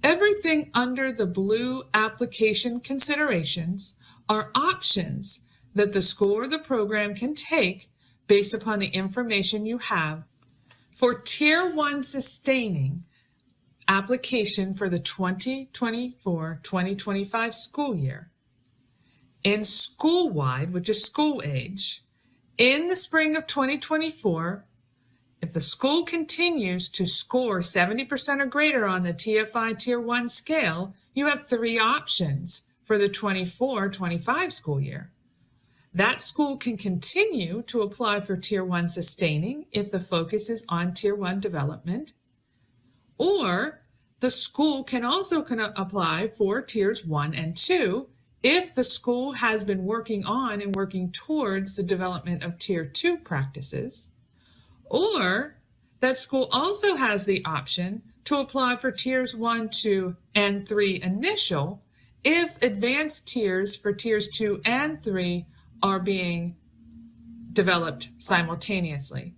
Everything under the blue application considerations are options that the school or the program can take based upon the information you have for Tier 1 sustaining application for the 2024-2025 school year. In school-wide, which is school age, in the spring of 2024, if the school continues to score 70% or greater on the TFI Tier 1 scale, you have three options for the 24-25 school year. That school can continue to apply for Tier 1 sustaining if the focus is on Tier 1 development, or the school can also apply for Tiers 1 and 2 if the school has been working on and working towards the development of Tier 2 practices, or that school also has the option to apply for Tiers 1, 2, and 3 initial if advanced tiers for Tiers 2 and 3 are being developed simultaneously.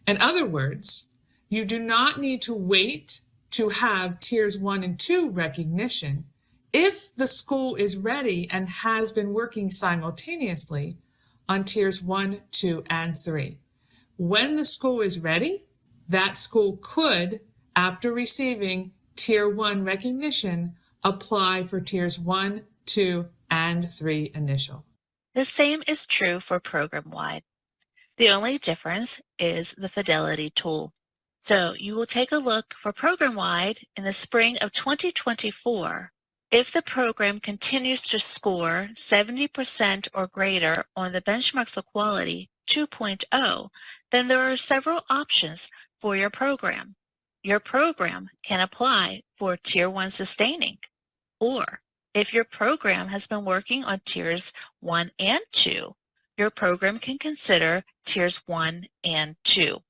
In other words, you do not need to wait to have Tiers 1 and 2 recognition if the school is ready and has been working simultaneously on Tiers 1, 2, and 3. When the school is ready, that school could, after receiving Tier 1 recognition, apply for Tiers 1, 2, and 3 initial. The same is true for program-wide. The only difference is the fidelity tool. So you will take a look for program-wide in the spring of 2024. If the program continues to score 70% or greater on the benchmarks of quality 2.0, then there are several options for your program. Your program can apply for Tier 1 sustaining, or if your program has been working on Tiers 1 and 2, your program can consider Tiers 1 and 2.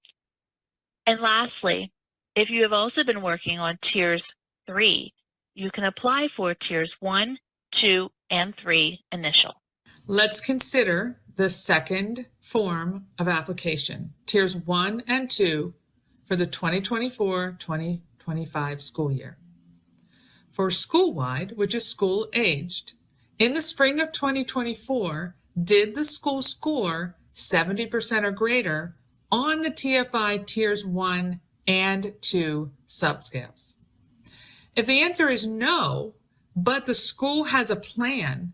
And lastly, if you have also been working on Tiers 3, you can apply for Tiers 1, 2, and 3 initial. Let's consider the second form of application, Tiers 1 and 2 for the 2024-2025 school year. For school-wide, which is school-aged, in the spring of 2024, did the school score 70% or greater on the TFI Tiers 1 and 2 subscales? If the answer is no, but the school has a plan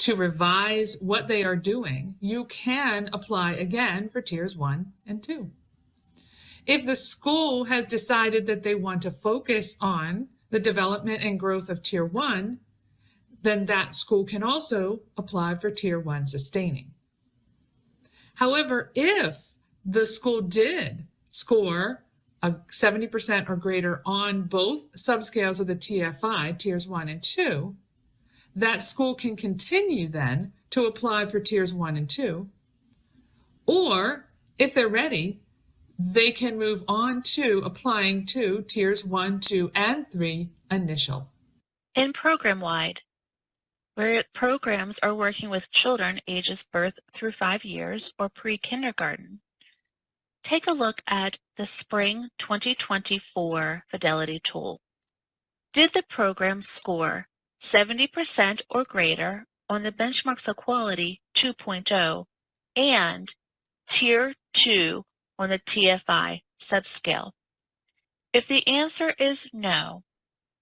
to revise what they are doing, you can apply again for tiers 1 and 2. If the school has decided that they want to focus on the development and growth of tier 1, then that school can also apply for tier 1 sustaining. However, if the school did score a 70% or greater on both subscales of the TFI, tiers 1 and 2, that school can continue then to apply for tiers 1 and 2. Or if they're ready, they can move on to applying to tiers 1, 2, and 3 initial. In program-wide, where programs are working with children ages birth through 5 years or pre-kindergarten, take a look at the Spring 2024 Fidelity Tool. Did the program score 70% or greater on the Benchmarks of Quality 2.0 and Tier 2 on the TFI subscale? If the answer is no,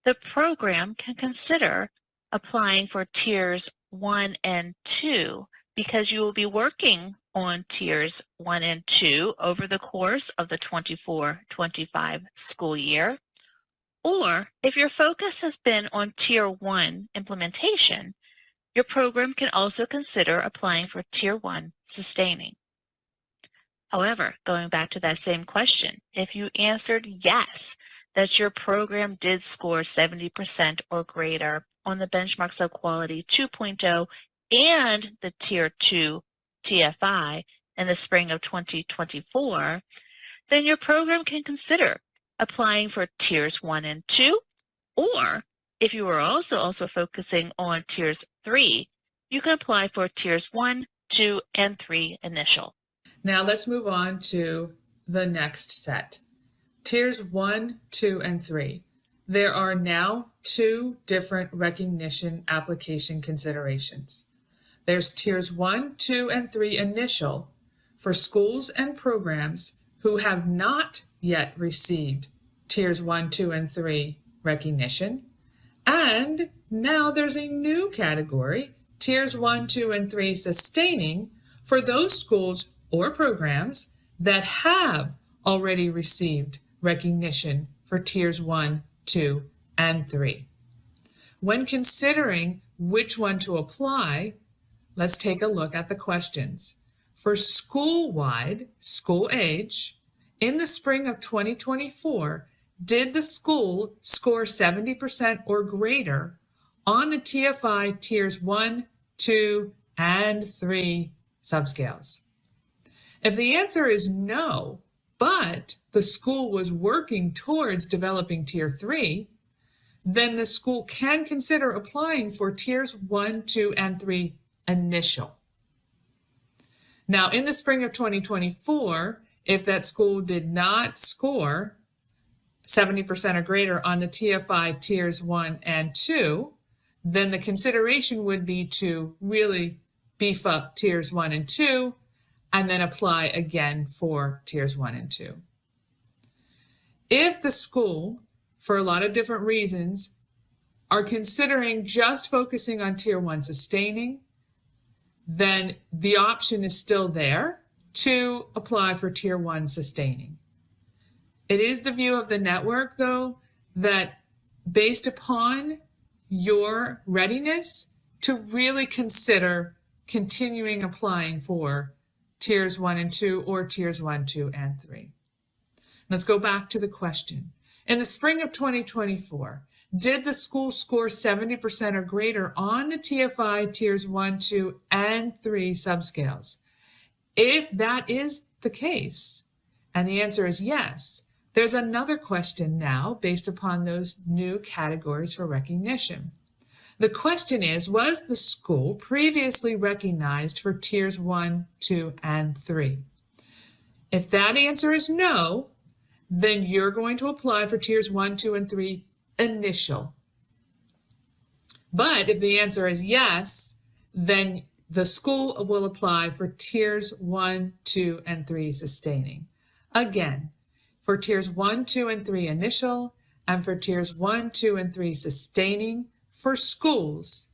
the program can consider applying for Tiers 1 and 2 because you will be working on Tiers 1 and 2 over the course of the 24-25 school year. Or if your focus has been on Tier 1 implementation, your program can also consider applying for Tier 1 sustaining. However, going back to that same question, if you answered yes, that your program did score 70% or greater on the Benchmarks of Quality 2.0 and the Tier 2 TFI in the spring of 2024, then your program can consider applying for Tiers 1 and 2, or if you are also focusing on Tiers 3, you can apply for Tiers 1, 2, and 3 initial. Now let's move on to the next set. Tiers 1, 2, and 3. There are now 2 different recognition application considerations. There's Tiers 1, 2, and 3 initial for schools and programs who have not yet received Tiers 1, 2, and 3 recognition. And now there's a new category, Tiers 1, 2, and 3 sustaining for those schools or programs that have already received recognition for Tiers 1, 2, and 3. When considering which one to apply, let's take a look at the questions. For school-wide, school age, in the spring of 2024, did the school score 70% or greater on the TFI Tiers 1, 2, and 3 subscales? If the answer is no, but the school was working towards developing Tier 3, then the school can consider applying for Tiers 1, 2, and 3 initial. Now, in the spring of 2024, if that school did not score 70% or greater on the TFI Tiers 1 and 2, then the consideration would be to really beef up Tiers 1 and 2 and then apply again for Tiers 1 and 2. If the school, for a lot of different reasons, are considering just focusing on Tier 1 sustaining, then the option is still there to apply for Tier 1 sustaining. It is the view of the network, though, that based upon your readiness to really consider continuing applying for Tiers 1 and 2 or Tiers 1, 2, and 3. Let's go back to the question. In the spring of 2024, did the school score 70% or greater on the TFI Tiers 1, 2, and 3 subscales? If that is the case, and the answer is yes, there's another question now based upon those new categories for recognition. The question is, was the school previously recognized for Tiers 1, 2, and 3? If that answer is no, then you're going to apply for Tiers 1, 2, and 3 initial. But if the answer is yes, then the school will apply for Tiers 1, 2, and 3 sustaining. Again, for Tiers 1, 2, and 3 initial, and for Tiers 1, 2, and 3 sustaining for schools,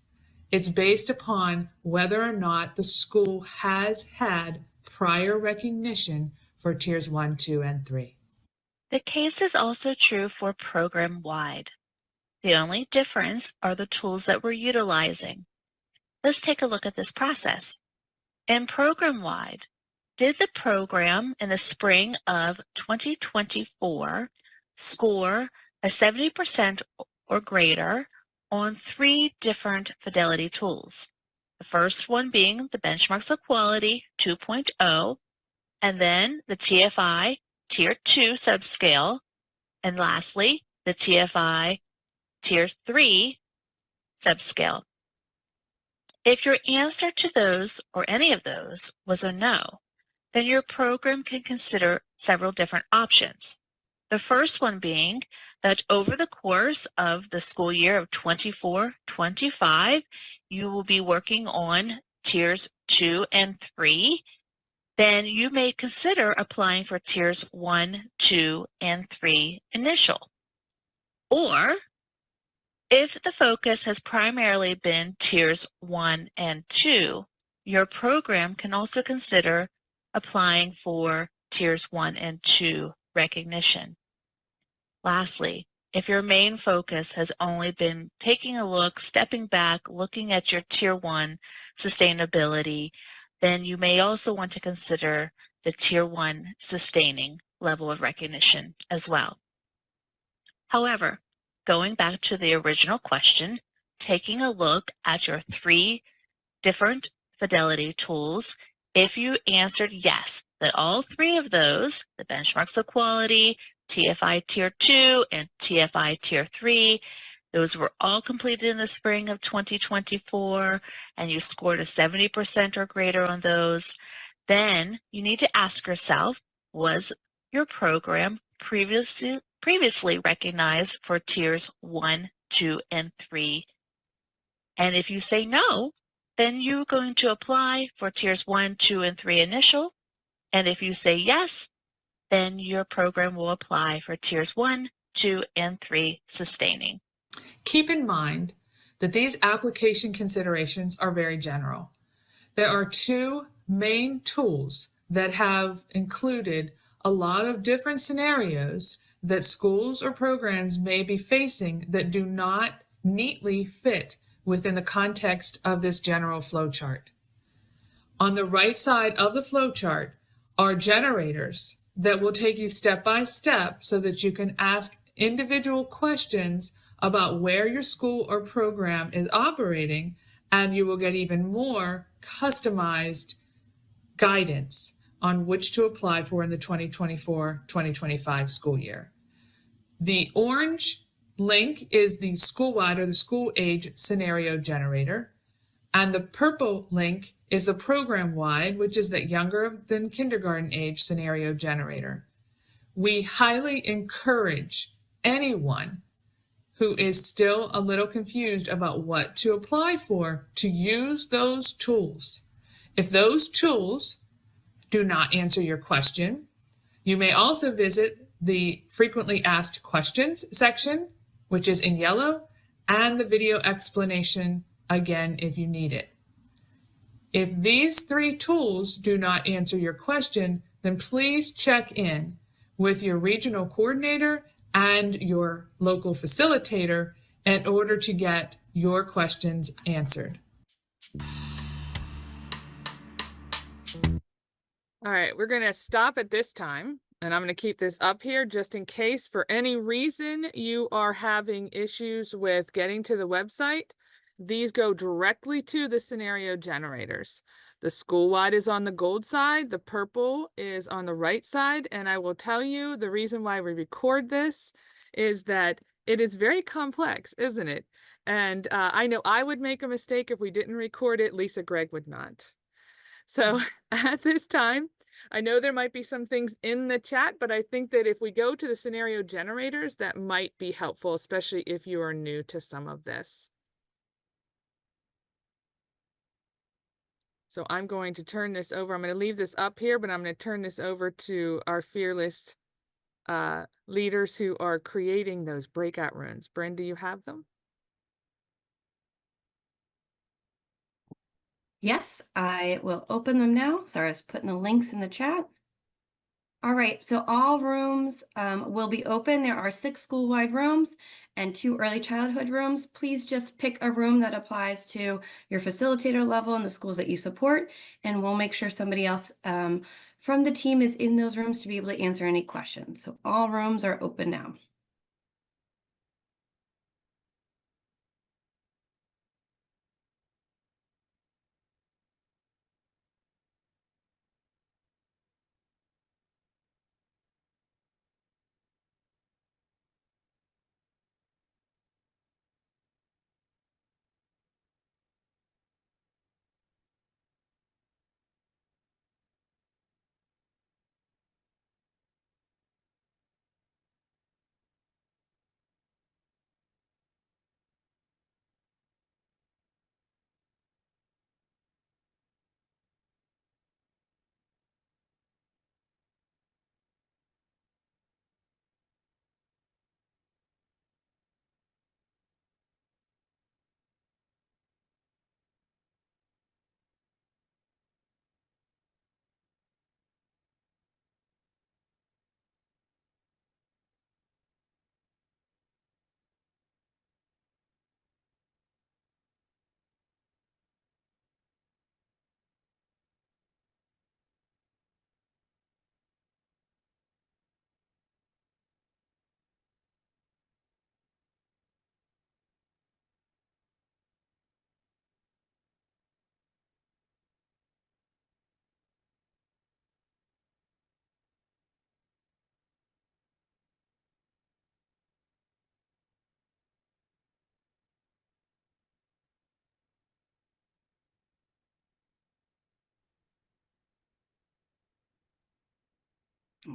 It's based upon whether or not the school has had prior recognition for tiers 1, 2, and 3. The case is also true for program-wide. The only difference are the tools that we're utilizing. Let's take a look at this process. In program-wide, did the program in the spring of 2024 score a 70% or greater on 3 different fidelity tools? The first one being the Benchmarks of Quality 2.0, and then the TFI Tier 2 subscale, and lastly, the TFI Tier 3 subscale. If your answer to those or any of those was a no, then your program can consider several different options. The first one being that over the course of the school year of 24-25, you will be working on tiers 2 and 3. Then you may consider applying for tiers 1, 2, and 3 initial. Or if the focus has primarily been tiers 1 and 2, your program can also consider applying for tiers 1 and 2 recognition. Lastly, if your main focus has only been taking a look, stepping back, looking at your tier 1 sustainability, then you may also want to consider the tier 1 sustaining level of recognition as well. However, going back to the original question, taking a look at your 3 different fidelity tools, if you answered yes, that all 3 of those, the Benchmarks of Quality, TFI Tier 2, and TFI Tier 3, those were all completed in the spring of 2024, and you scored a 70% or greater on those, then you need to ask yourself, was your program previously recognized for tiers 1, 2, and 3? And if you say no, then you're going to apply for tiers 1, 2, and 3 initial. And if you say yes, then your program will apply for tiers 1, 2, and 3 sustaining. Keep in mind that these application considerations are very general. There are 2 main tools that have included a lot of different scenarios that schools or programs may be facing that do not neatly fit within the context of this general flowchart. On the right side of the flowchart are generators that will take you step by step so that you can ask individual questions about where your school or program is operating, and you will get even more customized guidance on which to apply for in the 2024-2025 school year. The orange link is the school-wide or the school age scenario generator, and the purple link is a program-wide, which is the younger than kindergarten age scenario generator. We highly encourage anyone who is still a little confused about what to apply for to use those tools. If those tools do not answer your question, you may also visit the frequently asked questions section, which is in yellow, and the video explanation again if you need it. If these 3 tools do not answer your question, then please check in with your regional coordinator and your local facilitator in order to get your questions answered. All right, we're going to stop at this time, and I'm going to keep this up here just in case for any reason you are having issues with getting to the website. These go directly to the scenario generators. The school-wide is on the gold side, the purple is on the right side, and I will tell you the reason why we record this is that it is very complex, isn't it? And I know I would make a mistake if we didn't record it. Lisa Gregg would not. So at this time, I know there might be some things in the chat, but I think that if we go to the scenario generators, that might be helpful, especially if you are new to some of this. So I'm going to turn this over. I'm going to leave this up here, but I'm going to turn this over to our fearless leaders who are creating those breakout rooms. Bryn, do you have them? Yes, I will open them now. Sorry, I was putting the links in the chat. All right, so all rooms will be open. There are 6 school-wide rooms and 2 early childhood rooms. Please just pick a room that applies to your facilitator level and the schools that you support, and we'll make sure somebody else from the team is in those rooms to be able to answer any questions. So all rooms are open now.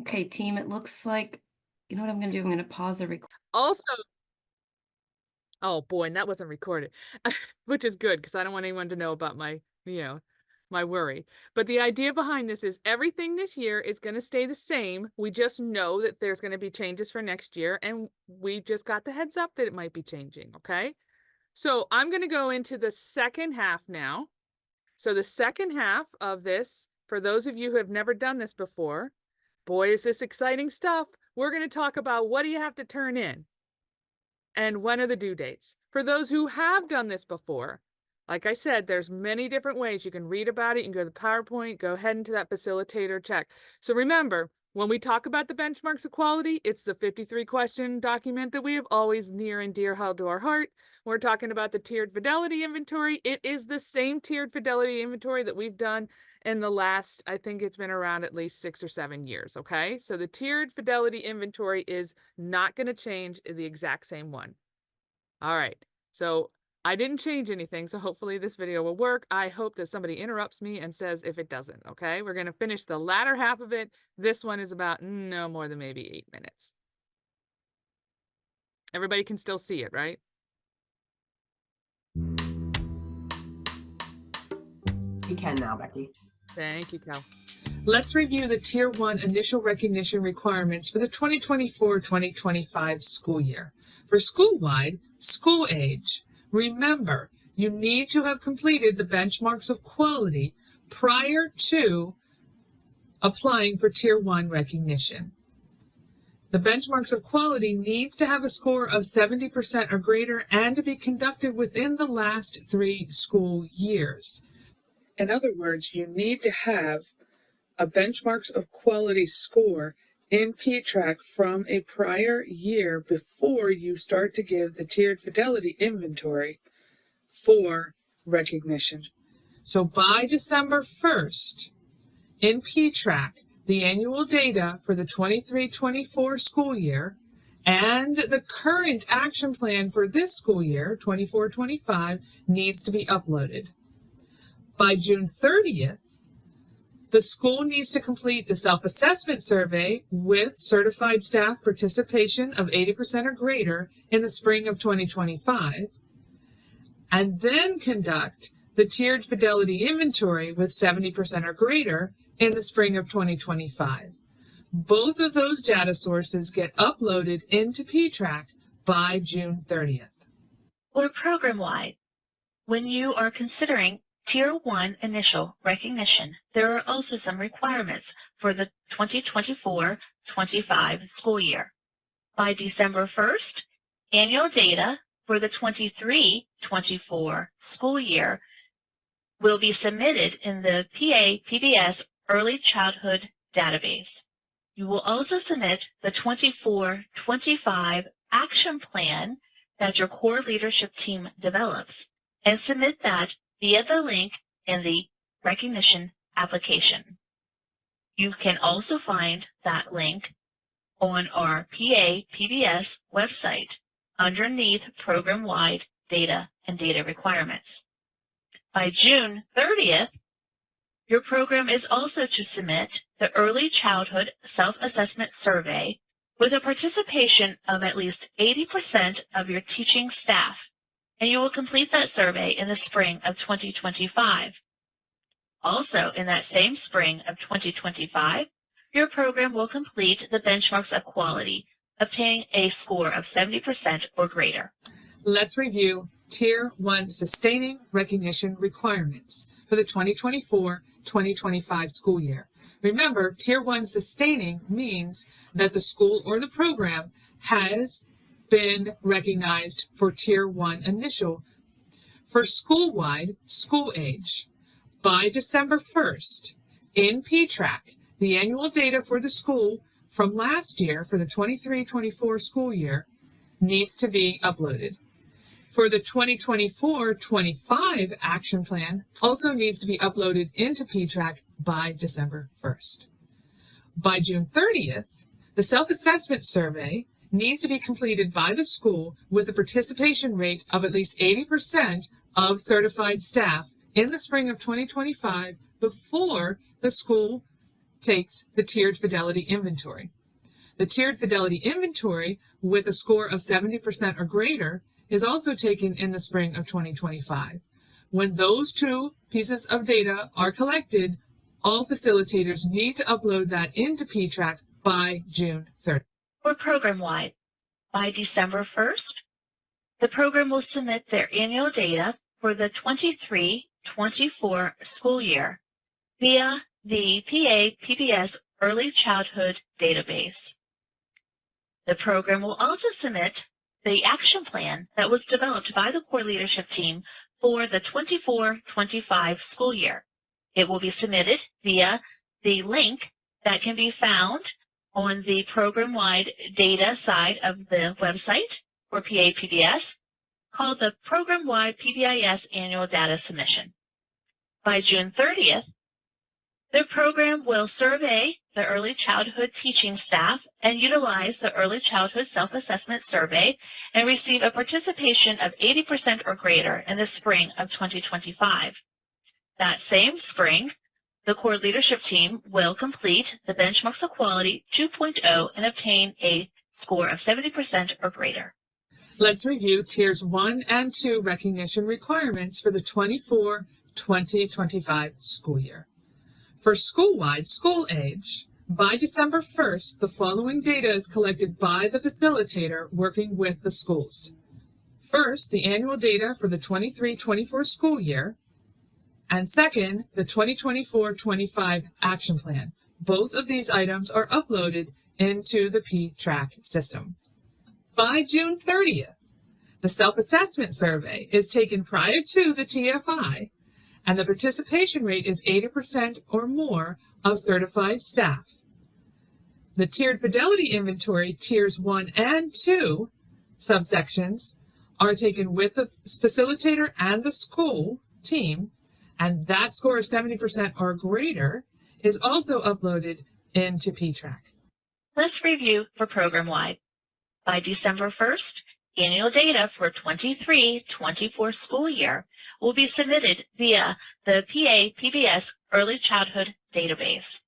Okay, team, it looks like, you know what I'm going to do? I'm going to pause the recording. Also, oh boy, and that wasn't recorded, which is good because I don't want anyone to know about my, my worry. But the idea behind this is everything this year is going to stay the same. We just know that there's going to be changes for next year, and we just got the heads up that it might be changing, okay? So I'm going to go into the second half now. So the second half of this, for those of you who have never done this before, boy, is this exciting stuff. We're going to talk about what do you have to turn in and when are the due dates. For those who have done this before, like I said, there's many different ways. You can read about it. You can go to the PowerPoint, go ahead into that facilitator, check. So remember, when we talk about the benchmarks of quality, it's the 53-question document that we have always near and dear held to our heart. We're talking about the tiered fidelity inventory. It is the same tiered fidelity inventory that we've done in the last, I think it's been around at least 6 or 7 years, okay? So the tiered fidelity inventory is not going to change, the exact same one. All right, so I didn't change anything, so hopefully this video will work. I hope that somebody interrupts me and says if it doesn't, okay? We're going to finish the latter half of it. This one is about no more than maybe 8 minutes. Everybody can still see it, right? You can now, Becky. Thank you, Cal. Let's review the Tier 1 initial recognition requirements for the 2024-2025 school year. For school-wide, school age, remember, you need to have completed the benchmarks of quality prior to applying for Tier 1 recognition. The benchmarks of quality needs to have a score of 70% or greater and to be conducted within the last 3 school years. In other words, you need to have a benchmarks of quality score in PTRAC from a prior year before you start to give the tiered fidelity inventory for recognition. So by December 1st, in PTRAC, the annual data for the 23-24 school year and the current action plan for this school year, 24-25, needs to be uploaded. By June 30th, the school needs to complete the self-assessment survey with certified staff participation of 80% or greater in the spring of 2025, and then conduct the tiered fidelity inventory with 70% or greater in the spring of 2025. Both of those data sources get uploaded into PTRAC by June 30th. Or program-wide, when you are considering Tier 1 initial recognition, there are also some requirements for the 2024-25 school year. By December 1st, annual data for the 23-24 school year will be submitted in the PA-PBS Early Childhood Database. You will also submit the 24-25 action plan that your core leadership team develops and submit that via the link in the recognition application. You can also find that link on our PA-PBS website underneath program-wide data and data requirements. By June 30th, your program is also to submit the Early Childhood Self-Assessment Survey with a participation of at least 80% of your teaching staff, and you will complete that survey in the spring of 2025. Also, in that same spring of 2025, your program will complete the benchmarks of quality, obtaining a score of 70% or greater. Let's review Tier 1 sustaining recognition requirements for the 2024-2025 school year. Remember, Tier 1 sustaining means that the school or the program has been recognized for Tier 1 initial for school-wide school age. By December 1st, in PTRAC, the annual data for the school from last year for the 23-24 school year needs to be uploaded. For the 2024-25 action plan also needs to be uploaded into PTRAC by December 1st. By June 30th, the self-assessment survey needs to be completed by the school with a participation rate of at least 80% of certified staff in the spring of 2025 before the school takes the tiered fidelity inventory. The tiered fidelity inventory with a score of 70% or greater is also taken in the spring of 2025. When those two pieces of data are collected, all facilitators need to upload that into PTRAC by June 30th. For program-wide, by December 1st, the program will submit their annual data for the 23-24 school year via the PA-PBS Early Childhood Database. The program will also submit the action plan that was developed by the core leadership team for the 24-25 school year. It will be submitted via the link that can be found on the program-wide data side of the website for PA-PBS called the Program-Wide PBIS Annual Data Submission. By June 30th, the program will survey the early childhood teaching staff and utilize the Early Childhood Self-Assessment Survey and receive a participation of 80% or greater in the spring of 2025. That same spring, the core leadership team will complete the Benchmarks of Quality 2.0 and obtain a score of 70% or greater. Let's review Tiers 1 and 2 recognition requirements for the 24-2025 school year. For school-wide school age, by December 1st, the following data is collected by the facilitator working with the schools. First, the annual data for the 23-24 school year, and second, the 2024-25 action plan. Both of these items are uploaded into the PTRAC system. By June 30th, the self-assessment survey is taken prior to the TFI, and the participation rate is 80% or more of certified staff. The tiered fidelity inventory, Tiers 1 and 2 subsections, are taken with the facilitator and the school team, and that score of 70% or greater is also uploaded into PTRAC. Let's review for program-wide. By December 1st, annual data for 23-24 school year will be submitted via the PA-PBS Early Childhood Database.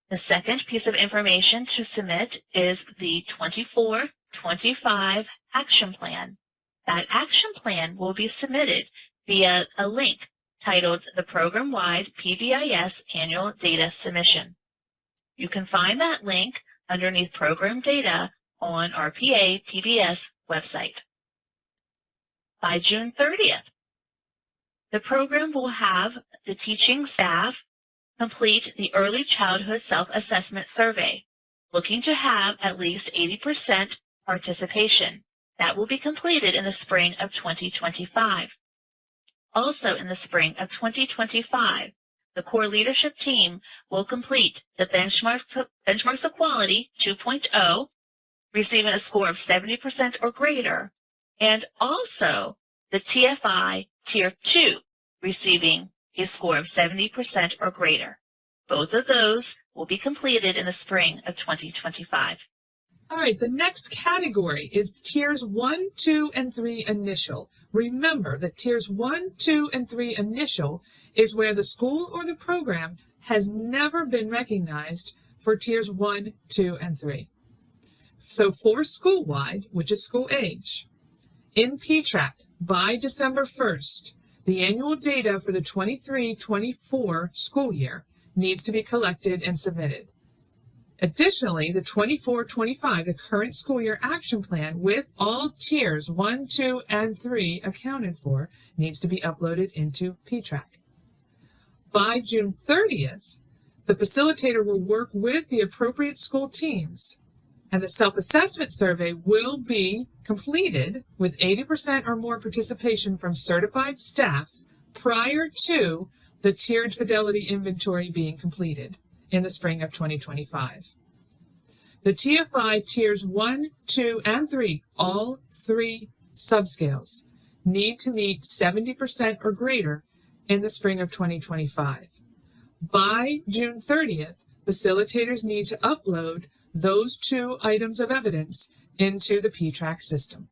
The second piece of information to submit is the 24-25 action plan. That action plan will be submitted via a link titled the Program-Wide PBIS Annual Data Submission. You can find that link underneath Program Data on our PA-PBS website. By June 30th, The program will have the teaching staff complete the early childhood self-assessment survey, looking to have at least 80% participation. That will be completed in the spring of 2025. Also in the spring of 2025, the core leadership team will complete the Benchmarks of Quality 2.0, receiving a score of 70% or greater, and also the TFI Tier 2, receiving a score of 70% or greater. Both of those will be completed in the spring of 2025. All right, the next category is Tiers 1, 2, and 3 Initial. Remember that Tiers 1, 2, and 3 Initial is where the school or the program has never been recognized for Tiers 1, 2, and 3. So for school-wide, which is school age, in PTRAC by December 1st, the annual data for the 23-24 school year needs to be collected and submitted. Additionally, the 24-25, the current school year action plan with all tiers 1, 2, and 3 accounted for, needs to be uploaded into PTRAC. By June 30th, the facilitator will work with the appropriate school teams, and the self-assessment survey will be completed with 80% or more participation from certified staff prior to the tiered fidelity inventory being completed in the spring of 2025. The TFI Tiers 1, 2, and 3, all three subscales, need to meet 70% or greater in the spring of 2025. By June 30th, facilitators need to upload those two items of evidence into the PTRAC system.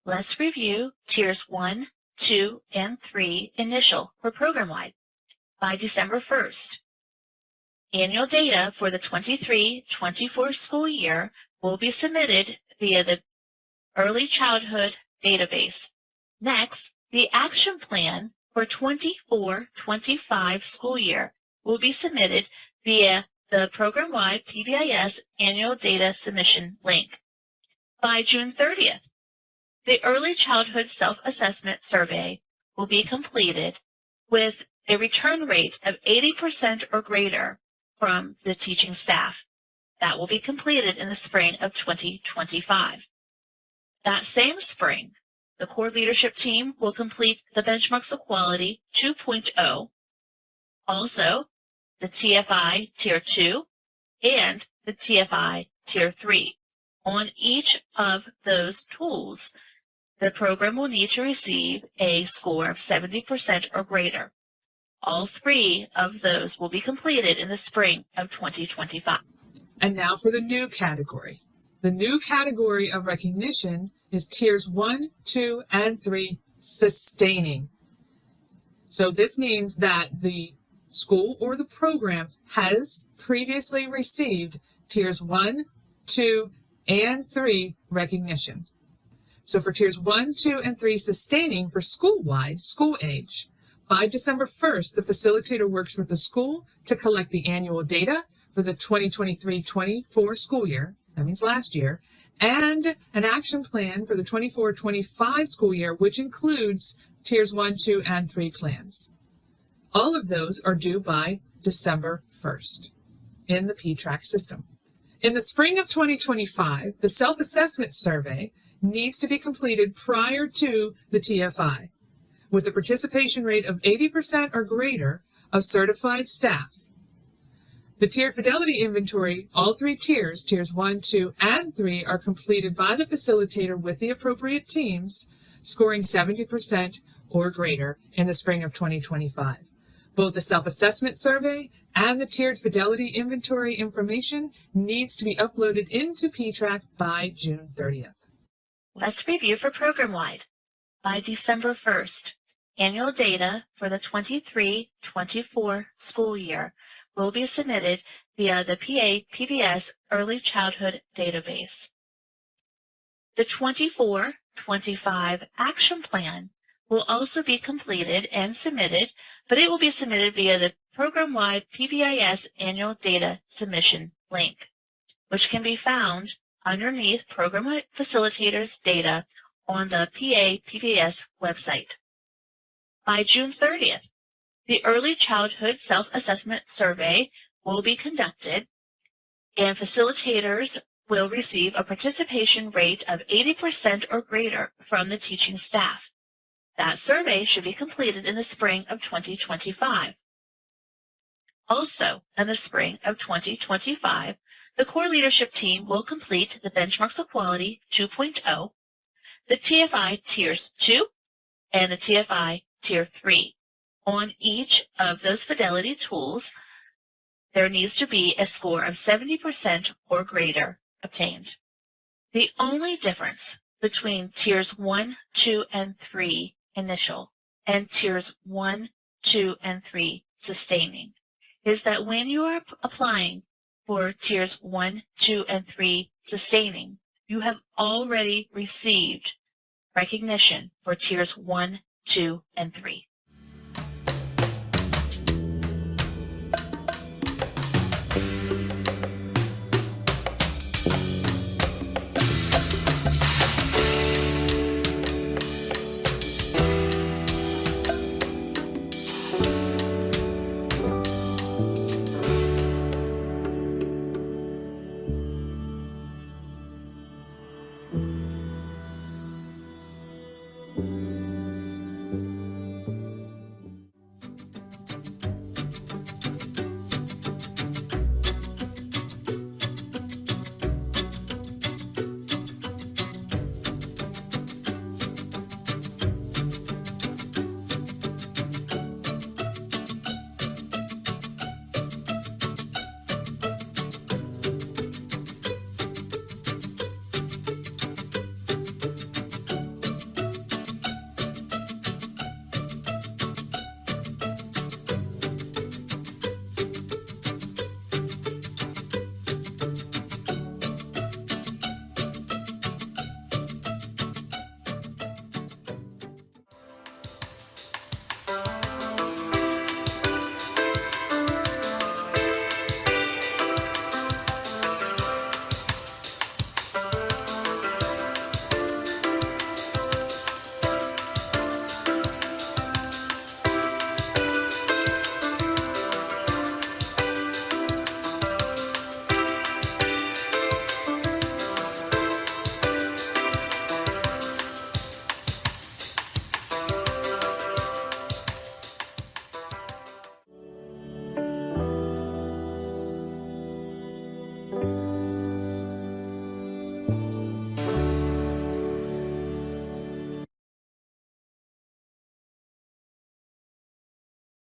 Let's review Tiers 1, 2, and 3 Initial for program-wide. By December 1st, annual data for the 23-24 school year will be submitted via the Early Childhood Database. Next, the action plan for 24-25 school year will be submitted via the program-wide PBIS annual data submission link. By June 30th, the Early Childhood Self-Assessment Survey will be completed with a return rate of 80% or greater from the teaching staff. That will be completed in the spring of 2025. That same spring, the core leadership team will complete the Benchmarks of Quality 2.0, also the TFI Tier 2 and the TFI Tier 3. On each of those tools, the program will need to receive a score of 70% or greater. All three of those will be completed in the spring of 2025. And now for the new category. The new category of recognition is Tiers 1, 2, and 3 Sustaining. So this means that the school or the program has previously received Tiers 1, 2, and 3 recognition. So for Tiers 1, 2, and 3 Sustaining for school-wide, school age, by December 1st, the facilitator works with the school to collect the annual data for the 2023-24 school year, that means last year, and an action plan for the 24-25 school year, which includes Tiers 1, 2, and 3 plans. All of those are due by December 1st in the PTRAC system. In the spring of 2025, the self-assessment survey needs to be completed prior to the TFI, with a participation rate of 80% or greater of certified staff. The tiered fidelity inventory, all three tiers, Tiers 1, 2, and 3, are completed by the facilitator with the appropriate teams, scoring 70% or greater in the spring of 2025. Both the self-assessment survey and the tiered fidelity inventory information needs to be uploaded into PTRAC by June 30th. Let's review for program-wide. By December 1st, annual data for the 23-24 school year will be submitted via the PBS Early Childhood Database. The 24-25 action plan will also be completed and submitted, but it will be submitted via the program-wide PBIS annual data submission link, which can be found underneath Program Facilitators data on the PBS website. by June 30th. The Early Childhood Self-Assessment Survey will be conducted, and facilitators will receive a participation rate of 80% or greater from the teaching staff. That survey should be completed in the spring of 2025. Also, in the spring of 2025, the core leadership team will complete the Benchmarks of Quality 2.0, the TFI Tiers 2, and the TFI Tier 3. On each of those fidelity tools, there needs to be a score of 70% or greater obtained. The only difference between Tiers 1, 2, and 3 initial and Tiers 1, 2, and 3 sustaining is that when you are applying for Tiers 1, 2, and 3 sustaining, you have already received recognition for Tiers 1, 2, and 3.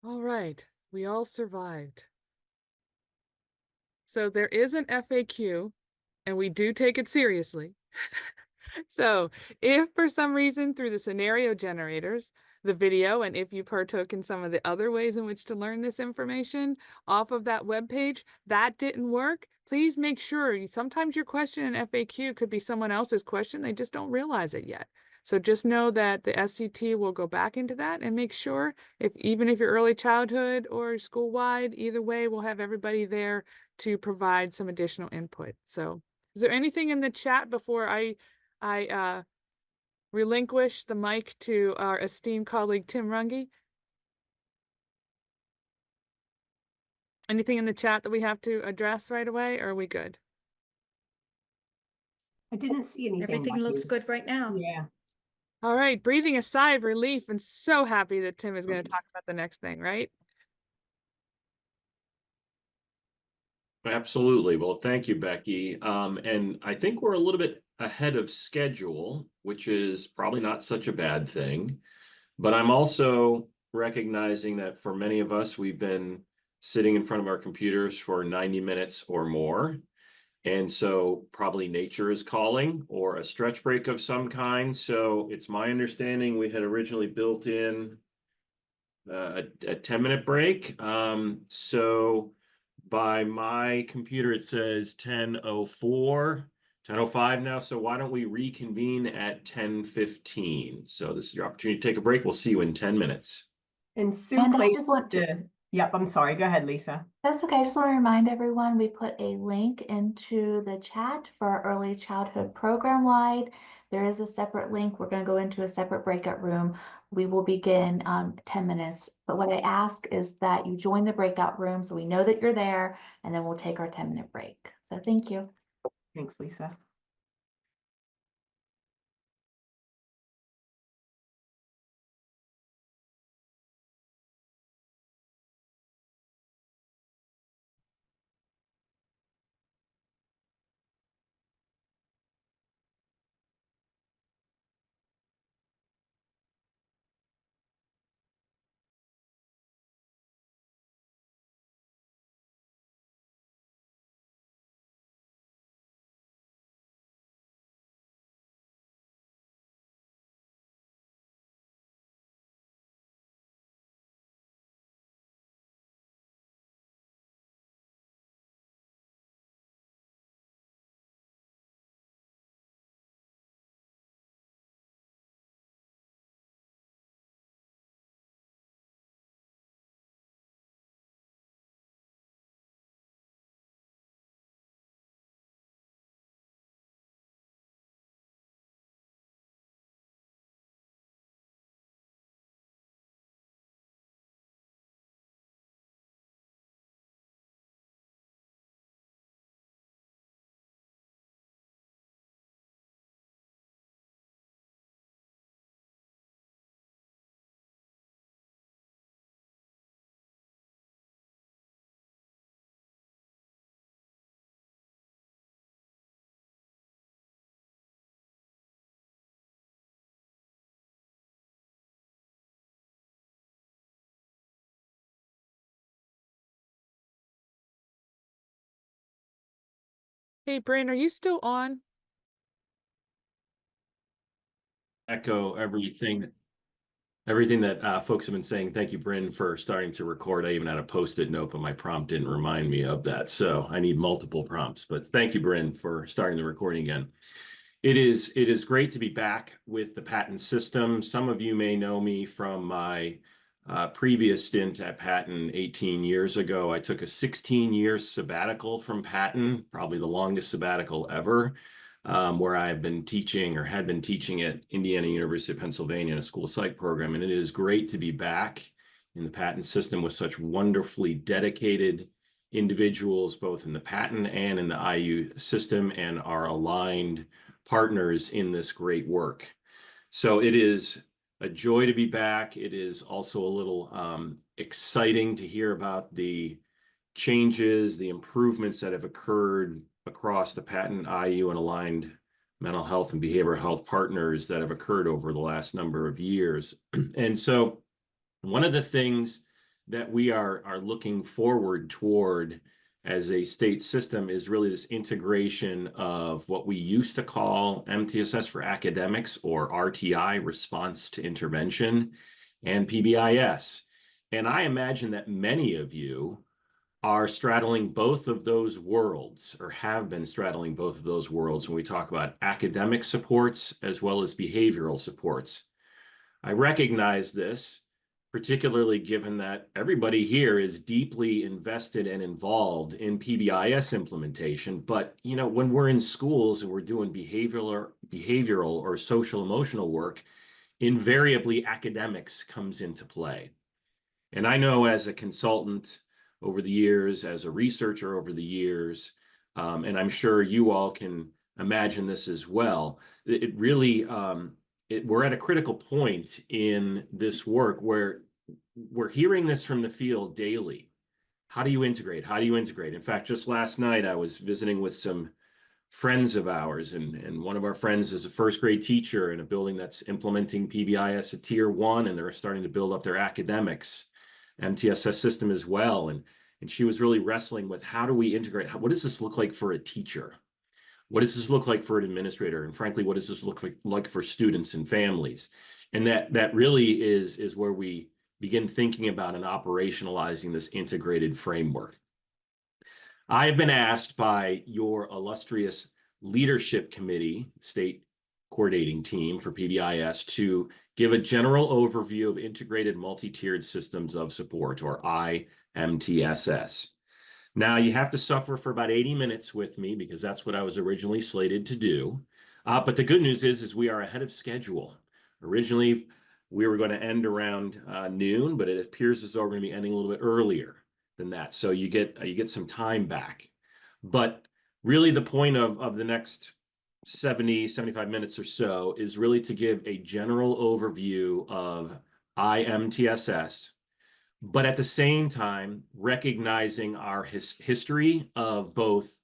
All right, we all survived. So there is an FAQ, and we do take it seriously. So if for some reason through the scenario generators, the video, and if you partook in some of the other ways in which to learn this information off of that webpage, that didn't work, please make sure, sometimes your question in FAQ could be someone else's question, they just don't realize it yet. So just know that the SCT will go back into that and make sure, even if you're early childhood or school-wide, either way, we'll have everybody there to provide some additional input. So is there anything in the chat before I relinquish the mic to our esteemed colleague, Tim Runge? Anything in the chat that we have to address right away, or are we good? I didn't see anything. Everything looks good right now. Yeah. All right, breathing a sigh of relief, and so happy that Tim is going to talk about the next thing, right? Absolutely. Well, thank you, Becky. And I think we're a little bit ahead of schedule, which is probably not such a bad thing. But I'm also recognizing that for many of us, we've been sitting in front of our computers for 90 minutes or more. And so probably nature is calling or a stretch break of some kind. So it's my understanding we had originally built in a 10-minute break. So by my computer, it says 10:04, 10:05 now. So why don't we reconvene at 10:15? So this is your opportunity to take a break. We'll see you in 10 minutes. And Sue And I placed just want to, Yep, I'm sorry. Go ahead, Lisa. that's okay. I just want to remind everyone we put a link into the chat for our early childhood program wide. There is a separate link. We're going to go into a separate breakout room. We will begin 10 minutes. But what I ask is that you join the breakout room so we know that you're there, and then we'll take our 10-minute break. So thank you. Thanks, Lisa. Hey, Bryn, are you still on? Echo everything that folks have been saying. Thank you, Bryn, for starting to record. I even had a post-it note, but my prompt didn't remind me of that. So I need multiple prompts. But thank you, Bryn, for starting the recording again. It is great to be back with the Patent system. Some of you may know me from my previous stint at Patent 18 years ago. I took a 16-year sabbatical from Patent, probably the longest sabbatical ever, where I've been teaching or had been teaching at Indiana University of Pennsylvania in a school psych program. And it is great to be back in the Patent system with such wonderfully dedicated individuals, both in the Patent and in the IU system, and our aligned partners in this great work. So it is a joy to be back. It is also a little exciting to hear about the changes, the improvements that have occurred across the Patent, IU, and aligned mental health and behavioral health partners that have occurred over the last number of years. And so one of the things that we are looking forward toward as a state system is really this integration of what we used to call MTSS for academics, or RTI, response to intervention, and PBIS. And I imagine that many of you are straddling both of those worlds, or have been straddling both of those worlds when we talk about academic supports as well as behavioral supports. I recognize this, particularly given that everybody here is deeply invested and involved in PBIS implementation. But, you know, when we're in schools and we're doing behavioral or social emotional work, invariably academics comes into play. And I know as a consultant over the years, as a researcher over the years, and I'm sure you all can imagine this as well, it really, we're at a critical point in this work where we're hearing this from the field daily. How do you integrate? How do you integrate? In fact, just last night, I was visiting with some friends of ours, and one of our friends is a first grade teacher in a building that's implementing PBIS at Tier 1, and they're starting to build up their academics MTSS system as well. And she was really wrestling with, how do we integrate? What does this look like for a teacher? What does this look like for an administrator? And frankly, what does this look like for students and families? And that really is where we begin thinking about and operationalizing this integrated framework. I have been asked by your illustrious leadership committee, state coordinating team for PBIS, to give a general overview of integrated multi-tiered systems of support, or IMTSS. Now, you have to suffer for about 80 minutes with me, because that's what I was originally slated to do. But the good news is we are ahead of schedule. Originally, we were going to end around noon, but it appears as though we're going to be ending a little bit earlier than that. So you get some time back. But really the point of the next 70, 75 minutes or so is really to give a general overview of IMTSS, but at the same time, recognizing our history of both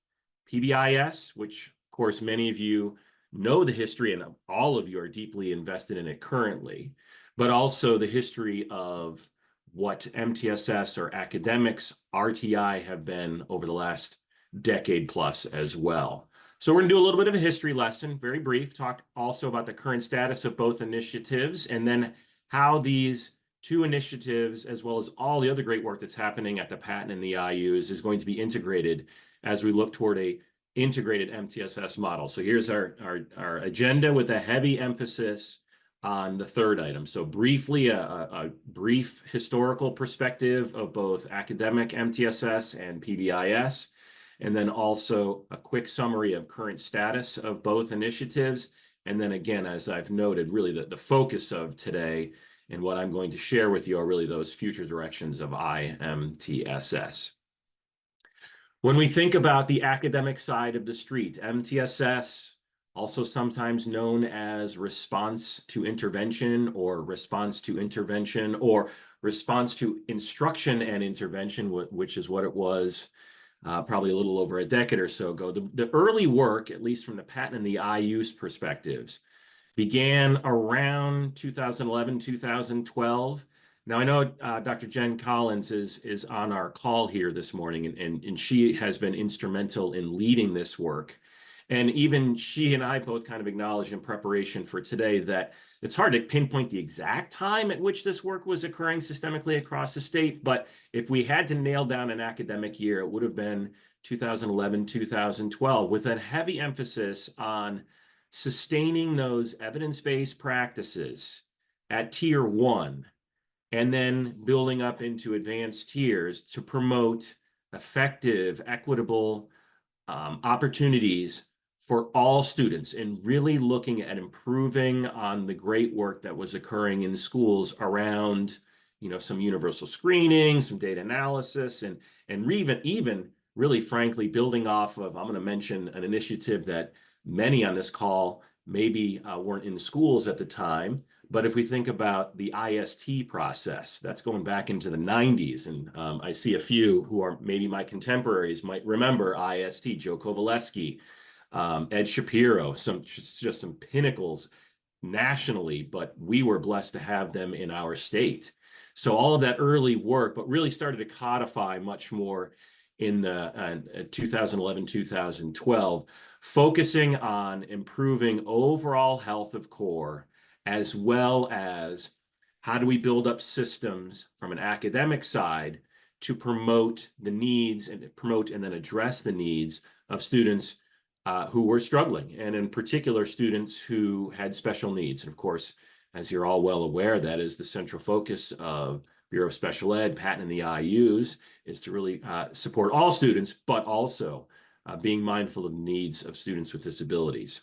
PBIS, which of course many of you know the history and all of you are deeply invested in it currently, but also the history of what MTSS or academics, RTI have been over the last decade plus as well. So we're going to do a little bit of a history lesson, very brief, talk also about the current status of both initiatives, and then how these two initiatives, as well as all the other great work that's happening at the Patent and the IUs, is going to be integrated as we look toward a integrated MTSS model. So here's our agenda with a heavy emphasis on the third item. So briefly, a brief historical perspective of both academic MTSS and PBIS, and then also a quick summary of current status of both initiatives. And then again, as I've noted, really the focus of today and what I'm going to share with you are really those future directions of IMTSS. When we think about the academic side of the street, MTSS, also sometimes known as response to intervention or response to intervention or response to instruction and intervention, which is what it was probably a little over a decade or so ago. The early work, at least from the patent and the IU's perspectives, began around 2011, 2012. Now, I know Dr. Jen Collins is on our call here this morning, and she has been instrumental in leading this work. And even she and I both kind of acknowledged in preparation for today that it's hard to pinpoint the exact time at which this work was occurring systemically across the state. But if we had to nail down an academic year, it would have been 2011, 2012, with a heavy emphasis on sustaining those evidence-based practices at tier 1, and then building up into advanced tiers to promote effective, equitable opportunities for all students, and really looking at improving on the great work that was occurring in schools around, some universal screening, some data analysis, and even really frankly building off of, I'm going to mention an initiative that many on this call maybe weren't in schools at the time, but if we think about the IST process, that's going back into the 90s, and I see a few who are maybe my contemporaries might remember IST, Joe Kovaleski, Ed Shapiro, just some pinnacles nationally, but we were blessed to have them in our state. So all of that early work, but really started to codify much more in the 2011, 2012, focusing on improving overall health of core, as well as how do we build up systems from an academic side to promote the needs and then address the needs of students who were struggling, and in particular, students who had special needs. And of course, as you're all well aware, that is the central focus of Bureau of Special Ed, Patent and the IUs, is to really support all students, but also being mindful of the needs of students with disabilities.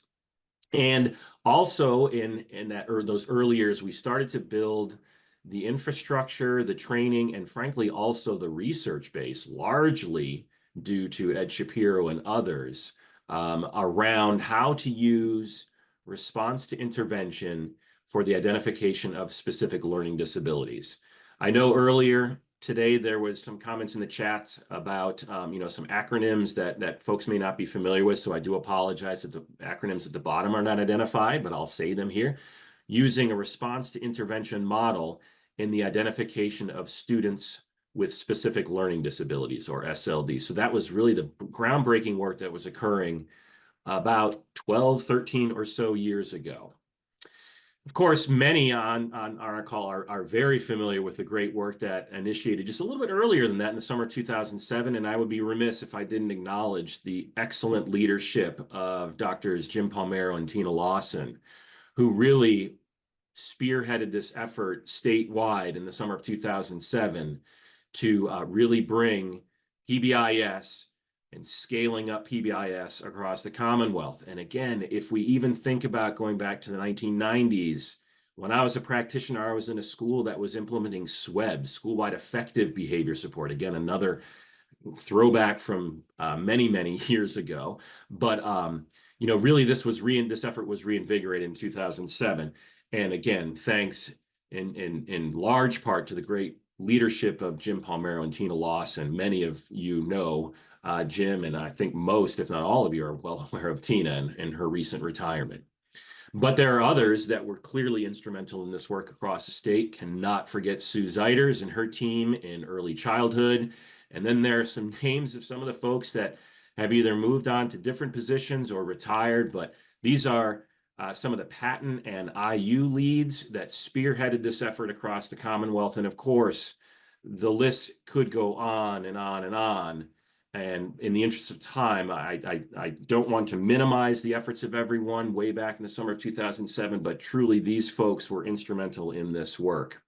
And also in those early years, we started to build the infrastructure, the training, and frankly, also the research base, largely due to Ed Shapiro and others, around how to use response to intervention for the identification of specific learning disabilities. I know earlier today there was some comments in the chats about some acronyms that folks may not be familiar with, so I do apologize that the acronyms at the bottom are not identified, but I'll say them here. Using a response to intervention model in the identification of students with specific learning disabilities, or SLD. So that was really the groundbreaking work that was occurring about 12, 13 or so years ago. Of course, many on our call are very familiar with the great work that initiated just a little bit earlier than that in the summer of 2007, and I would be remiss if I didn't acknowledge the excellent leadership of Drs. Jim Palmero and Tina Lawson, who really spearheaded this effort statewide in the summer of 2007 to really bring PBIS and scaling up PBIS across the Commonwealth. And again, if we even think about going back to the 1990s, when I was a practitioner, I was in a school that was implementing SWEB, School-Wide Effective Behavior Support. Again, another throwback from many, many years ago. But you know, really, this effort was reinvigorated in 2007. And again, thanks in large part to the great leadership of Jim Palmero and Tina Lawson. Many of you know Jim, and I think most, if not all of you, are well aware of Tina and her recent retirement. But there are others that were clearly instrumental in this work across the state. Cannot forget Sue Zeiters and her team in early childhood. And then there are some names of some of the folks that have either moved on to different positions or retired, but these are some of the patent and IU leads that spearheaded this effort across the Commonwealth. And of course, the list could go on and on and on. And in the interest of time, I don't want to minimize the efforts of everyone way back in the summer of 2007, but truly these folks were instrumental in this work.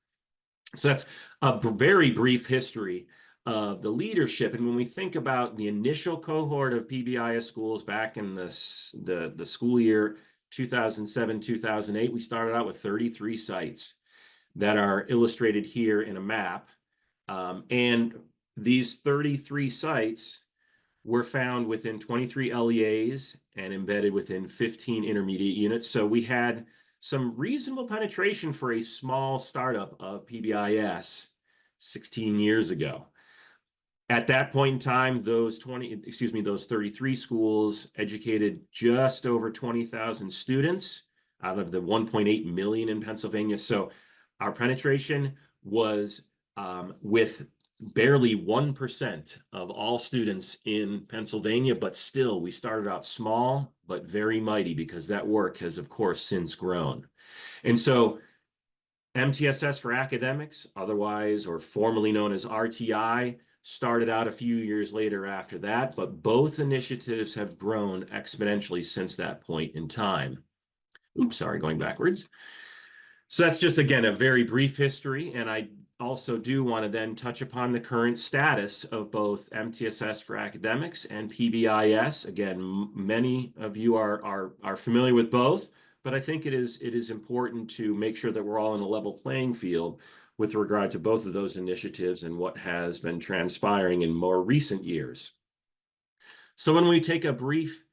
So that's a very brief history of the leadership. And when we think about the initial cohort of PBIS schools back in the school year 2007-2008, we started out with 33 sites that are illustrated here in a map. And these 33 sites were found within 23 LEAs and embedded within 15 intermediate units. So we had some reasonable penetration for a small startup of PBIS 16 years ago. At that point in time, those 33 schools educated just over 20,000 students out of the 1.8 million in Pennsylvania. So our penetration was with barely 1% of all students in Pennsylvania, but still we started out small, but very mighty, because that work has, of course, since grown. And so MTSS for Academics, otherwise or formerly known as RTI, started out a few years later after that, but both initiatives have grown exponentially since that point in time. Oops, sorry, going backwards. So that's just, again, a very brief history, and I also do want to then touch upon the current status of both MTSS for Academics and PBIS. Again, many of you are familiar with both, but I think it is important to make sure that we're all in a level playing field with regard to both of those initiatives and what has been transpiring in more recent years. So when we take a brief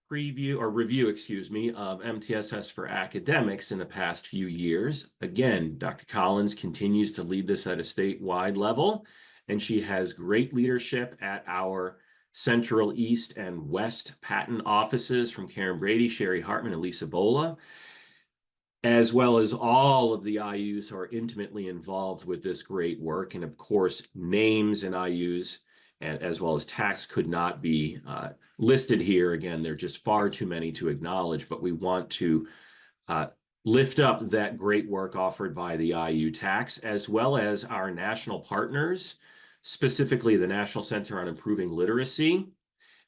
review of MTSS for Academics in the past few years, again, Dr. Collins continues to lead this at a statewide level, and she has great leadership at our Central, East, and West patent offices from Karen Brady, Sherry Hartman, and Lisa Bola, as well as all of the IUs who are intimately involved with this great work. And of course, names and IUs, and as well as tax, could not be listed here. Again, there are just far too many to acknowledge, but we want to lift up that great work offered by the IU tax, as well as our national partners, specifically the National Center on Improving Literacy,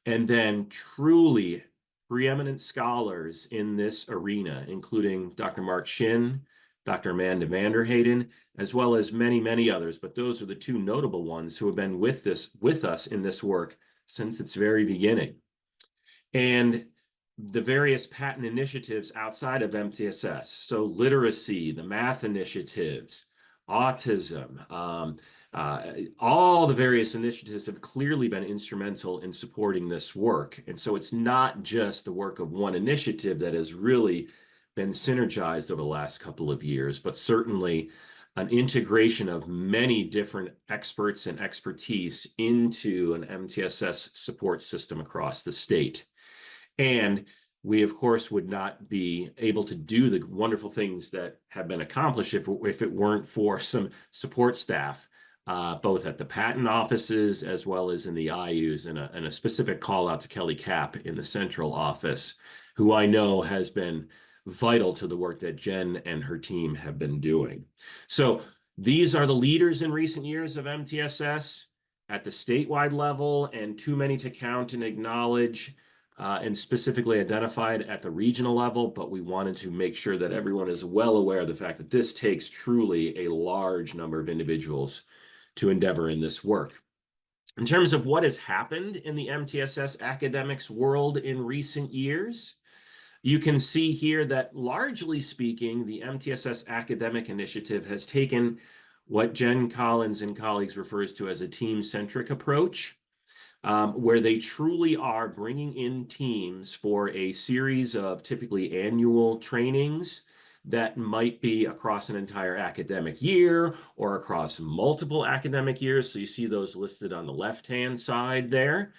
and then truly preeminent scholars in this arena, including Dr. Mark Shin, Dr. Amanda Vanderhayden, as well as many, many others. But those are the two notable ones who have been with us in this work since its very beginning. And the various patent initiatives outside of MTSS, so literacy, the math initiatives, autism, all the various initiatives have clearly been instrumental in supporting this work. And so it's not just the work of one initiative that has really been synergized over the last couple of years, but certainly an integration of many different experts and expertise into an MTSS support system across the state. And we, of course, would not be able to do the wonderful things that have been accomplished if it weren't for some support staff, both at the patent offices as well as in the IUs, and a specific call out to Kelly Kapp in the central office, who I know has been vital to the work that Jen and her team have been doing. So these are the leaders in recent years of MTSS at the statewide level, and too many to count and acknowledge, and specifically identified at the regional level, but we wanted to make sure that everyone is well aware of the fact that this takes truly a large number of individuals to endeavor in this work. In terms of what has happened in the MTSS academics world in recent years, you can see here that largely speaking, the MTSS academic initiative has taken what Jen Collins and colleagues refers to as a team-centric approach, where they truly are bringing in teams for a series of typically annual trainings that might be across an entire academic year or across multiple academic years. So you see those listed on the left-hand side there.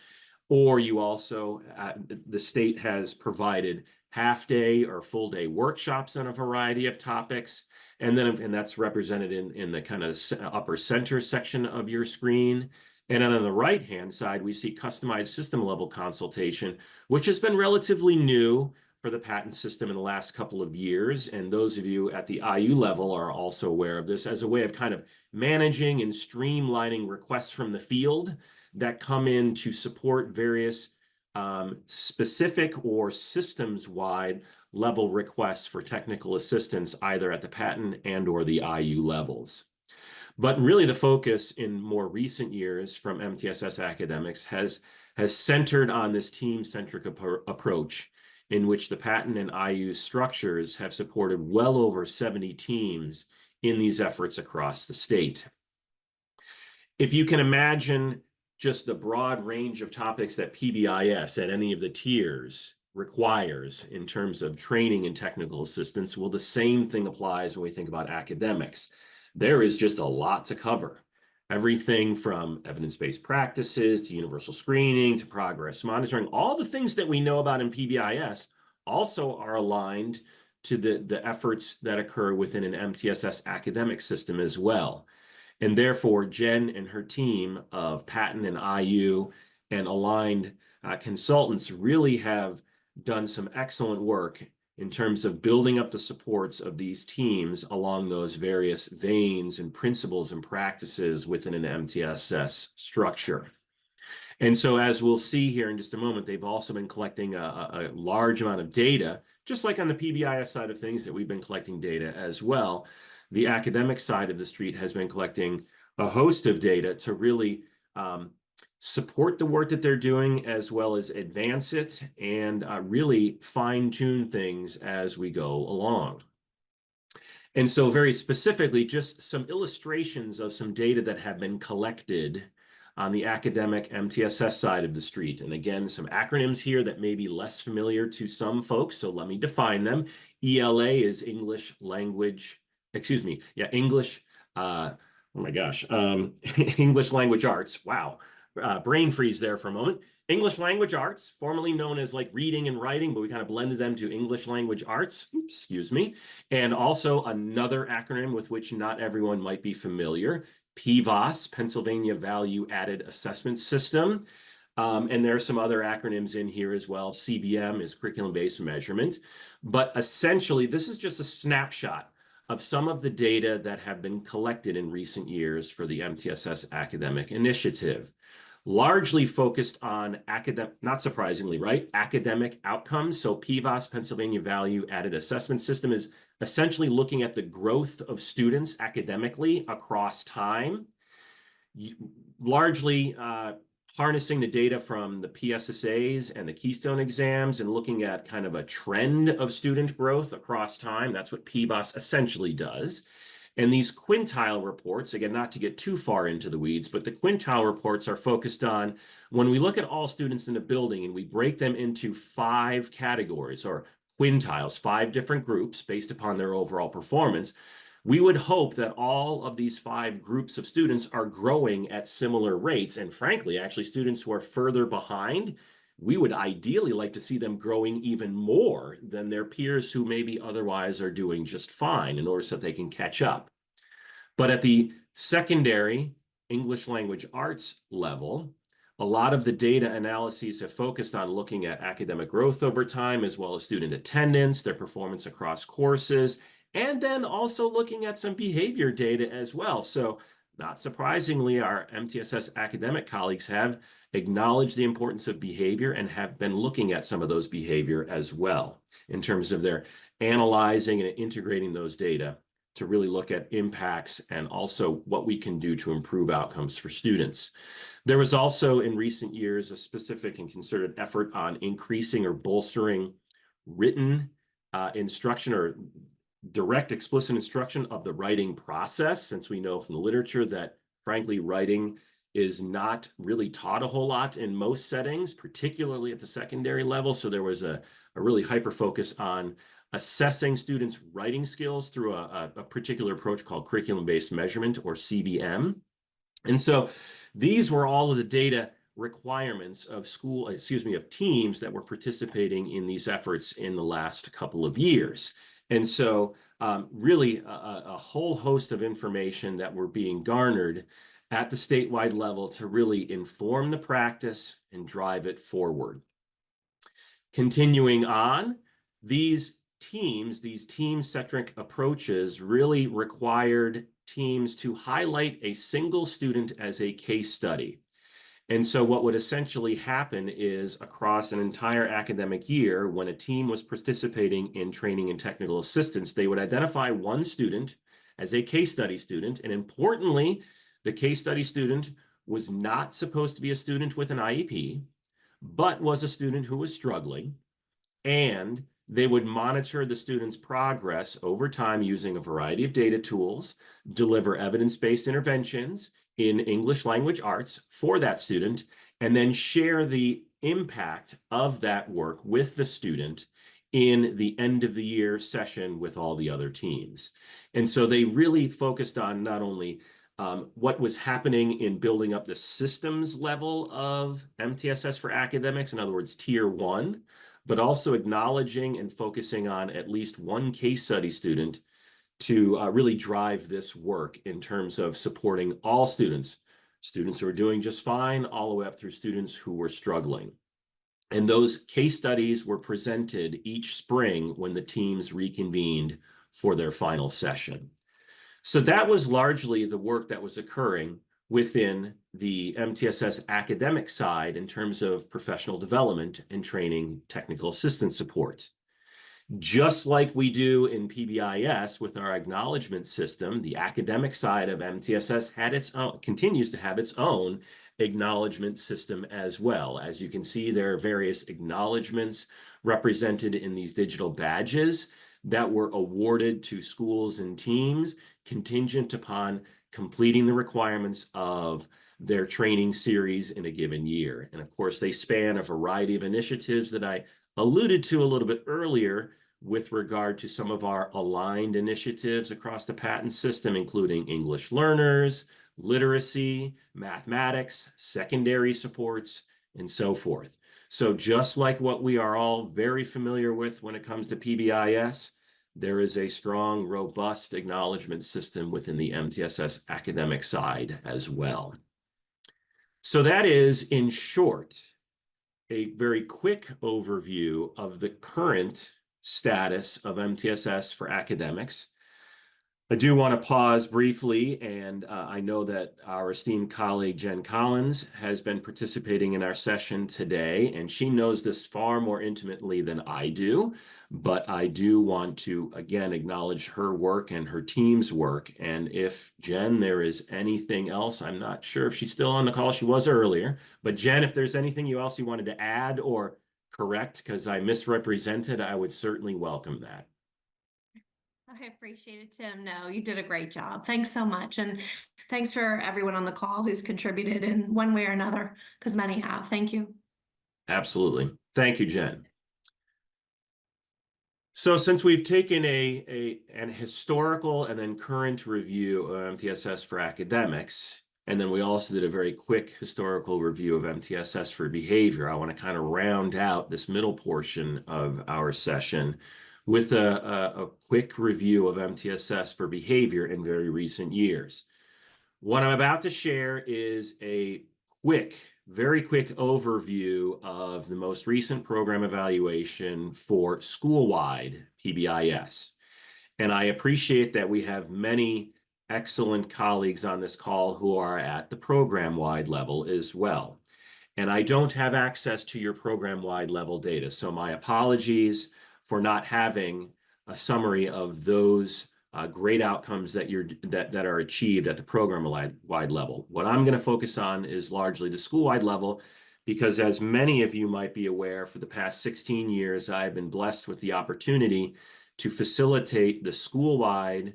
Or you also, the state has provided half-day or full-day workshops on a variety of topics. And that's represented in the kind of upper center section of your screen. And then on the right-hand side, we see customized system level consultation, which has been relatively new for the patent system in the last couple of years. And those of you at the IU level are also aware of this as a way of kind of managing and streamlining requests from the field that come in to support various specific or systems-wide level requests for technical assistance, either at the patent and or the IU levels. But really the focus in more recent years from MTSS academics has centered on this team-centric approach in which the patent and IU structures have supported well over 70 teams in these efforts across the state. If you can imagine just the broad range of topics that PBIS at any of the tiers requires in terms of training and technical assistance, well, the same thing applies when we think about academics. There is just a lot to cover. Everything from evidence-based practices to universal screening to progress monitoring, all the things that we know about in PBIS also are aligned to the efforts that occur within an MTSS academic system as well. And therefore, Jen and her team of patent and IU and aligned consultants really have done some excellent work in terms of building up the supports of these teams along those various veins and principles and practices within an MTSS structure. And so as we'll see here in just a moment, they've also been collecting a large amount of data, just like on the PBIS side of things that we've been collecting data as well. The academic side of the street has been collecting a host of data to really support the work that they're doing, as well as advance it and really fine-tune things as we go along. And so very specifically, just some illustrations of some data that have been collected on the academic MTSS side of the street. And again, some acronyms here that may be less familiar to some folks, so let me define them. ELA is English language, English, oh my gosh, English language arts, wow. Brain freeze there for a moment. English language arts, formerly known as like reading and writing, but we kind of blended them to English language arts, excuse me. And also another acronym with which not everyone might be familiar, PVAS, Pennsylvania Value Added Assessment System. And there are some other acronyms in here as well. CBM is curriculum-based measurement. But essentially, this is just a snapshot of some of the data that have been collected in recent years for the MTSS academic initiative. Largely focused on academic, not surprisingly, right? Academic outcomes. So PVAS, Pennsylvania Value Added Assessment System, is essentially looking at the growth of students academically across time, largely harnessing the data from the PSSAs and the Keystone exams and looking at kind of a trend of student growth across time. That's what PBOS essentially does. And these quintile reports, again, not to get too far into the weeds, but the quintile reports are focused on when we look at all students in a building and we break them into 5 categories or quintiles, 5 different groups based upon their overall performance. We would hope that all of these 5 groups of students are growing at similar rates. And frankly, actually, students who are further behind, we would ideally like to see them growing even more than their peers who maybe otherwise are doing just fine in order so that they can catch up. But at the secondary English language arts level, a lot of the data analyses have focused on looking at academic growth over time, as well as student attendance, their performance across courses, and then also looking at some behavior data as well. So not surprisingly, our MTSS academic colleagues have acknowledged the importance of behavior and have been looking at some of those behavior as well in terms of their analyzing and integrating those data to really look at impacts and also what we can do to improve outcomes for students. There was also in recent years a specific and concerted effort on increasing or bolstering written instruction or direct explicit instruction of the writing process, since we know from the literature that frankly writing is not really taught a whole lot in most settings, particularly at the secondary level. So there was a really hyper focus on assessing students' writing skills through a particular approach called curriculum-based measurement, or CBM. And so these were all of the data requirements of teams that were participating in these efforts in the last couple of years. And so really a whole host of information that were being garnered at the statewide level to really inform the practice and drive it forward. Continuing on, these team-centric approaches really required teams to highlight a single student as a case study. And so what would essentially happen is across an entire academic year, when a team was participating in training and technical assistance, they would identify one student as a case study student. And importantly, the case study student was not supposed to be a student with an IEP, but was a student who was struggling. And they would monitor the student's progress over time using a variety of data tools, deliver evidence-based interventions in English language arts for that student, and then share the impact of that work with the student in the end of the year session with all the other teams. And so they really focused on not only what was happening in building up the systems level of MTSS for academics, in other words, tier 1, but also acknowledging and focusing on at least one case study student to really drive this work in terms of supporting all students who are doing just fine, all the way up through students who were struggling. And those case studies were presented each spring when the teams reconvened for their final session. So that was largely the work that was occurring within the MTSS academic side in terms of professional development and training technical assistance support. Just like we do in PBIS with our acknowledgement system, the academic side of MTSS had its own, continues to have its own acknowledgement system as well. As you can see, there are various acknowledgements represented in these digital badges that were awarded to schools and teams contingent upon completing the requirements of their training series in a given year. And of course, they span a variety of initiatives that I alluded to a little bit earlier with regard to some of our aligned initiatives across the patent system, including English learners, literacy, mathematics, secondary supports, and so forth. So just like what we are all very familiar with when it comes to PBIS, there is a strong, robust acknowledgement system within the MTSS academic side as well. So that is, in short, a very quick overview of the current status of MTSS for academics. I do want to pause briefly, and I know that our esteemed colleague Jen Collins has been participating in our session today, and she knows this far more intimately than I do, but I do want to again acknowledge her work and her team's work. And if Jen, there is anything else, I'm not sure if she's still on the call, she was earlier, but Jen, if there's anything else you wanted to add or correct because I misrepresented, I would certainly welcome that. I appreciate it, Tim. No, you did a great job. Thanks so much. And thanks for everyone on the call who's contributed in one way or another, because many have. Thank you. Absolutely. Thank you, Jen. So since we've taken an historical and then current review of MTSS for academics, and then we also did a very quick historical review of MTSS for behavior, I want to kind of round out this middle portion of our session with a quick review of MTSS for behavior in very recent years. What I'm about to share is a very quick overview of the most recent program evaluation for school-wide PBIS. And I appreciate that we have many excellent colleagues on this call who are at the program-wide level as well. And I don't have access to your program-wide level data, so my apologies for not having a summary of those great outcomes that that are achieved at the program-wide level. What I'm going to focus on is largely the school-wide level, because as many of you might be aware, for the past 16 years, I've been blessed with the opportunity to facilitate the school-wide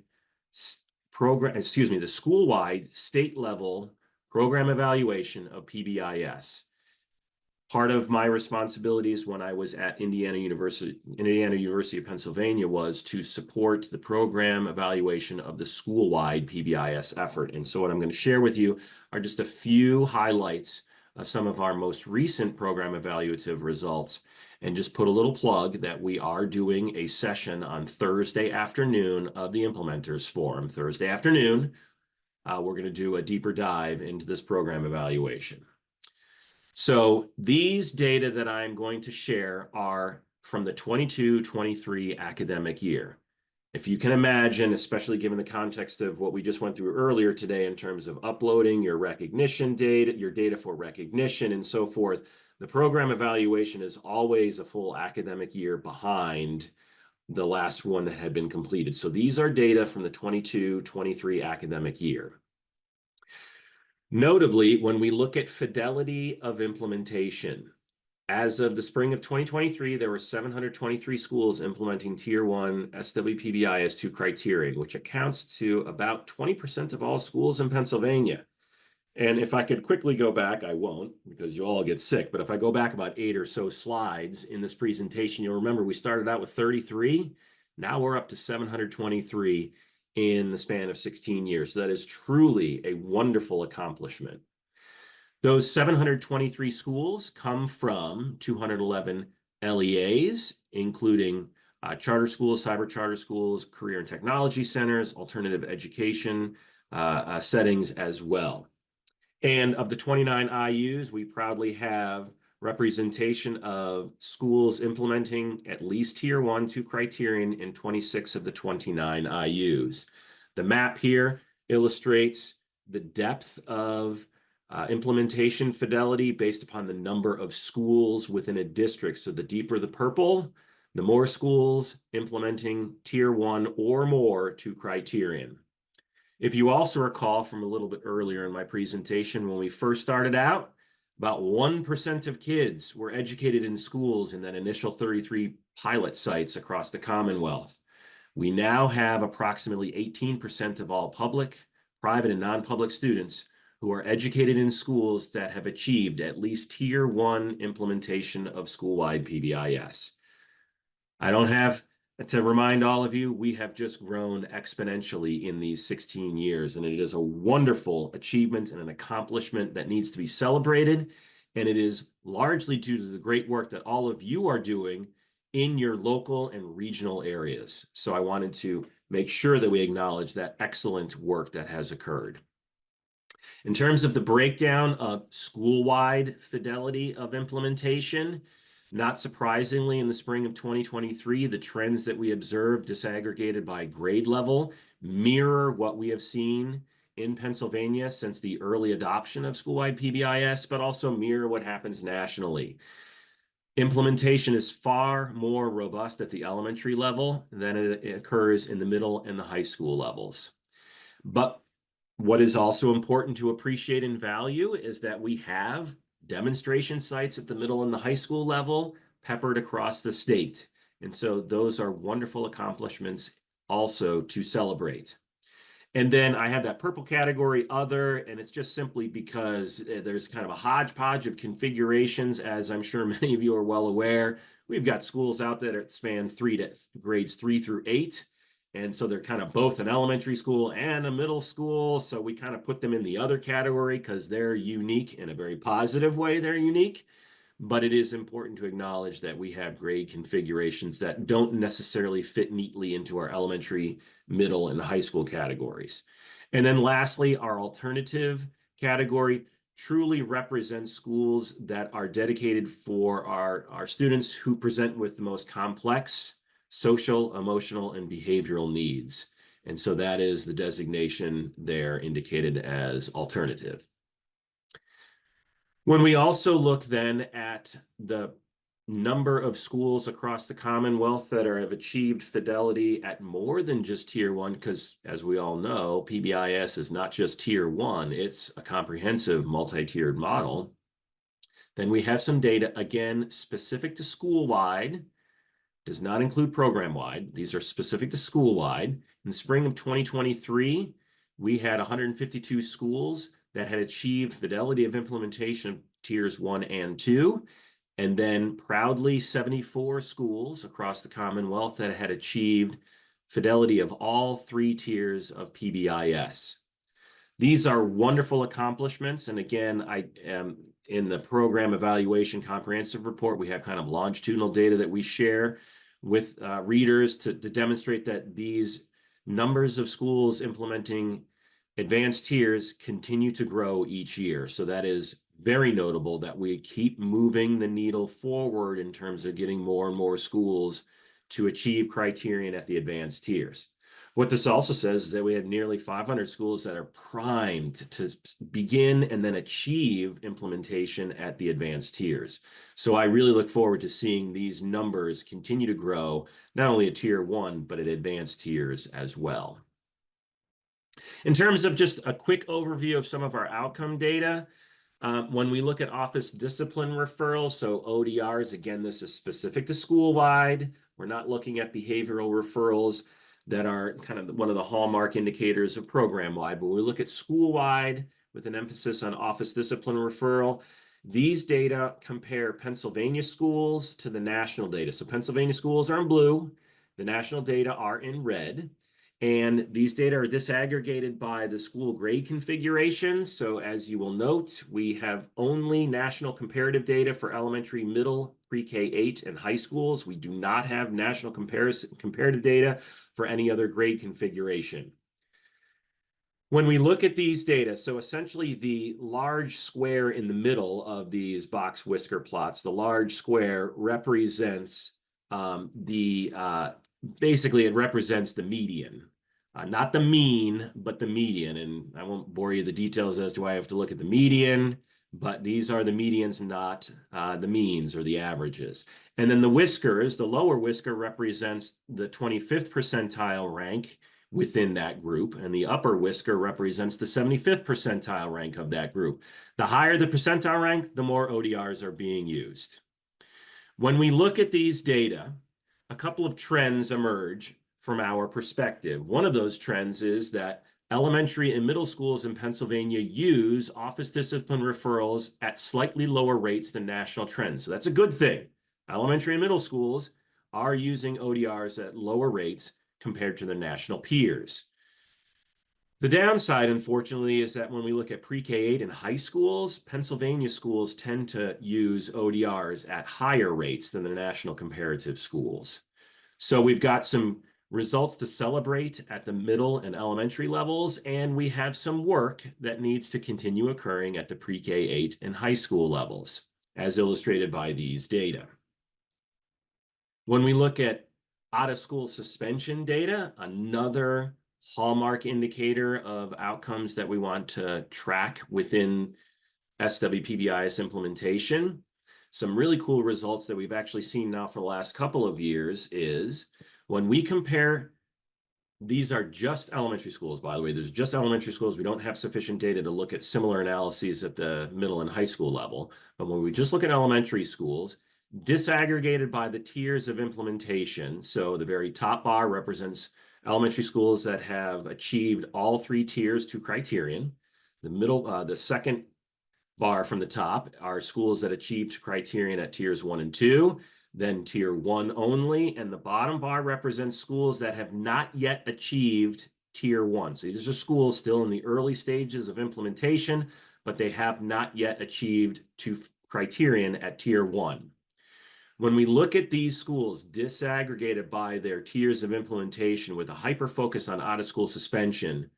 the school-wide state-level program evaluation of PBIS. Part of my responsibilities when I was at Indiana University of Pennsylvania was to support the program evaluation of the school-wide PBIS effort. And so what I'm going to share with you are just a few highlights of some of our most recent program evaluative results, and just put a little plug that we are doing a session on Thursday afternoon of the Implementers Forum. Thursday afternoon, we're going to do a deeper dive into this program evaluation. So these data that I'm going to share are from the 22-23 academic year. If you can imagine, especially given the context of what we just went through earlier today in terms of uploading your recognition data, your data for recognition and so forth, the program evaluation is always a full academic year behind the last one that had been completed. So these are data from the 22-23 academic year. Notably, when we look at fidelity of implementation, as of the spring of 2023, there were 723 schools implementing Tier 1 SWPBIS2 criteria, which accounts to about 20% of all schools in Pennsylvania. And if I could quickly go back, I won't because you'll all get sick, but if I go back about 8 or so slides in this presentation, you'll remember we started out with 33. Now we're up to 723 in the span of 16 years. So that is truly a wonderful accomplishment. Those 723 schools come from 211 LEAs, including charter schools, cyber charter schools, career and technology centers, alternative education settings as well. And of the 29 IUs, we proudly have representation of schools implementing at least Tier 1, 2 criterion in 26 of the 29 IUs. The map here illustrates the depth of implementation fidelity based upon the number of schools within a district. So the deeper the purple, the more schools implementing Tier 1 or more 2 criterion. If you also recall from a little bit earlier in my presentation, when we first started out, about 1% of kids were educated in schools in that initial 33 pilot sites across the Commonwealth. We now have approximately 18% of all public, private, and non-public students who are educated in schools that have achieved at least Tier 1 implementation of school-wide PBIS. I don't have to remind all of you, we have just grown exponentially in these 16 years, and it is a wonderful achievement and an accomplishment that needs to be celebrated, and it is largely due to the great work that all of you are doing in your local and regional areas. So I wanted to make sure that we acknowledge that excellent work that has occurred. In terms of the breakdown of school-wide fidelity of implementation, not surprisingly, in the spring of 2023, the trends that we observed disaggregated by grade level mirror what we have seen in Pennsylvania since the early adoption of school-wide PBIS, but also mirror what happens nationally. Implementation is far more robust at the elementary level than it occurs in the middle and the high school levels. But what is also important to appreciate and value is that we have demonstration sites at the middle and the high school level peppered across the state. And so those are wonderful accomplishments also to celebrate. And then I have that purple category, other, and it's just simply because there's kind of a hodgepodge of configurations, as I'm sure many of you are well aware. We've got schools out there that span grades 3 through 8. And so they're kind of both an elementary school and a middle school. So we kind of put them in the other category because they're unique in a very positive way. They're unique. But it is important to acknowledge that we have grade configurations that don't necessarily fit neatly into our elementary, middle, and high school categories. And then lastly, our alternative category truly represents schools that are dedicated for our students who present with the most complex social, emotional, and behavioral needs. And so that is the designation there indicated as alternative. When we also look then at the number of schools across the Commonwealth that have achieved fidelity at more than just tier 1, because as we all know, PBIS is not just tier 1, it's a comprehensive multi-tiered model. Then we have some data, again, specific to school-wide, does not include program-wide. These are specific to school-wide. In the spring of 2023, we had 152 schools that had achieved fidelity of implementation of tiers 1 and 2. And then proudly 74 schools across the Commonwealth that had achieved fidelity of all 3 tiers of PBIS. These are wonderful accomplishments. And again, I am in the program evaluation comprehensive report, we have kind of longitudinal data that we share with readers to demonstrate that these numbers of schools implementing advanced tiers continue to grow each year. So that is very notable that we keep moving the needle forward in terms of getting more and more schools to achieve criterion at the advanced tiers. What this also says is that we had nearly 500 schools that are primed to begin and then achieve implementation at the advanced tiers. So I really look forward to seeing these numbers continue to grow, not only at tier 1, but at advanced tiers as well. In terms of just a quick overview of some of our outcome data, when we look at office discipline referrals, so ODRs, again, this is specific to school-wide. We're not looking at behavioral referrals that are kind of one of the hallmark indicators of program-wide, but we look at school-wide with an emphasis on office discipline referral. These data compare Pennsylvania schools to the national data. So Pennsylvania schools are in blue, the national data are in red. And these data are disaggregated by the school grade configuration. So as you will note, we have only national comparative data for elementary, middle, pre-K-8, and high schools. We do not have national comparative data for any other grade configuration. When we look at these data, so essentially the large square in the middle of these box whisker plots, the large square represents basically it represents the median. Not the mean, but the median. And I won't bore you the details as to why I have to look at the median, but these are the medians, not the means or the averages. And then the whiskers, the lower whisker represents the 25th percentile rank within that group, and the upper whisker represents the 75th percentile rank of that group. The higher the percentile rank, the more ODRs are being used. When we look at these data, a couple of trends emerge from our perspective. One of those trends is that elementary and middle schools in Pennsylvania use office discipline referrals at slightly lower rates than national trends. So that's a good thing. Elementary and middle schools are using ODRs at lower rates compared to their national peers. The downside, unfortunately, is that when we look at pre-K-8 and high schools, Pennsylvania schools tend to use ODRs at higher rates than the national comparative schools. So we've got some results to celebrate at the middle and elementary levels, and we have some work that needs to continue occurring at the pre-K-8 and high school levels, as illustrated by these data. When we look at out-of-school suspension data, another hallmark indicator of outcomes that we want to track within SWPBIS implementation, some really cool results that we've actually seen now for the last couple of years is when we compare, these are just elementary schools, by the way, there's just elementary schools. We don't have sufficient data to look at similar analyses at the middle and high school level. But when we just look at elementary schools, disaggregated by the tiers of implementation, so the very top bar represents elementary schools that have achieved all 3 tiers to criterion. The middle, the second bar from the top are schools that achieved criterion at tiers 1 and 2. Then tier 1 only, and the bottom bar represents schools that have not yet achieved tier 1. So these are schools still in the early stages of implementation, but they have not yet achieved to criterion at tier 1. When we look at these schools disaggregated by their tiers of implementation with a hyper focus on out-of-school suspension,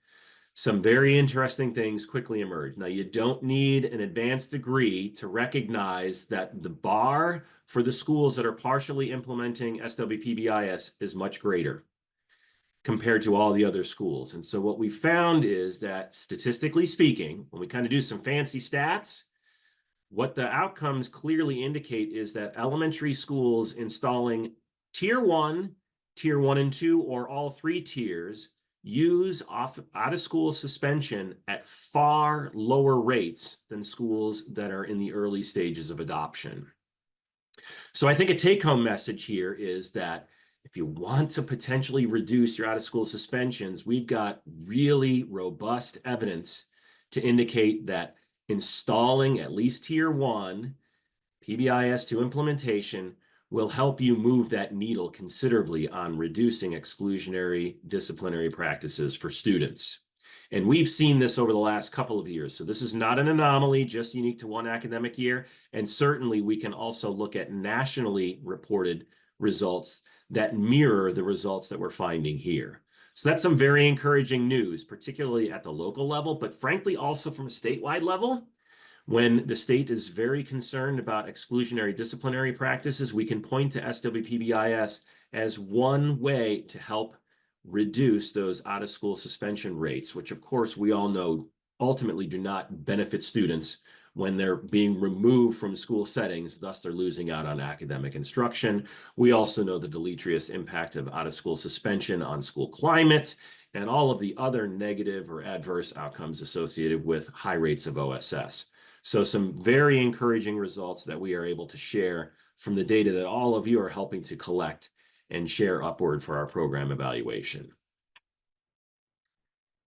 some very interesting things quickly emerge. Now, you don't need an advanced degree to recognize that the bar for the schools that are partially implementing SWPBIS is much greater compared to all the other schools. And so what we found is that statistically speaking, when we kind of do some fancy stats, what the outcomes clearly indicate is that elementary schools installing tier 1 and 2, or all 3 tiers, use out-of-school suspension at far lower rates than schools that are in the early stages of adoption. So I think a take-home message here is that if you want to potentially reduce your out-of-school suspensions, we've got really robust evidence to indicate that installing at least tier 1 PBIS2 implementation will help you move that needle considerably on reducing exclusionary disciplinary practices for students. And we've seen this over the last couple of years. So this is not an anomaly just unique to one academic year. And certainly we can also look at nationally reported results that mirror the results that we're finding here. So that's some very encouraging news, particularly at the local level, but frankly also from a statewide level. When the state is very concerned about exclusionary disciplinary practices, we can point to SWPBIS as one way to help reduce those out-of-school suspension rates, which of course we all know ultimately do not benefit students when they're being removed from school settings, thus they're losing out on academic instruction. We also know the deleterious impact of out-of-school suspension on school climate and all of the other negative or adverse outcomes associated with high rates of OSS. So some very encouraging results that we are able to share from the data that all of you are helping to collect and share upward for our program evaluation.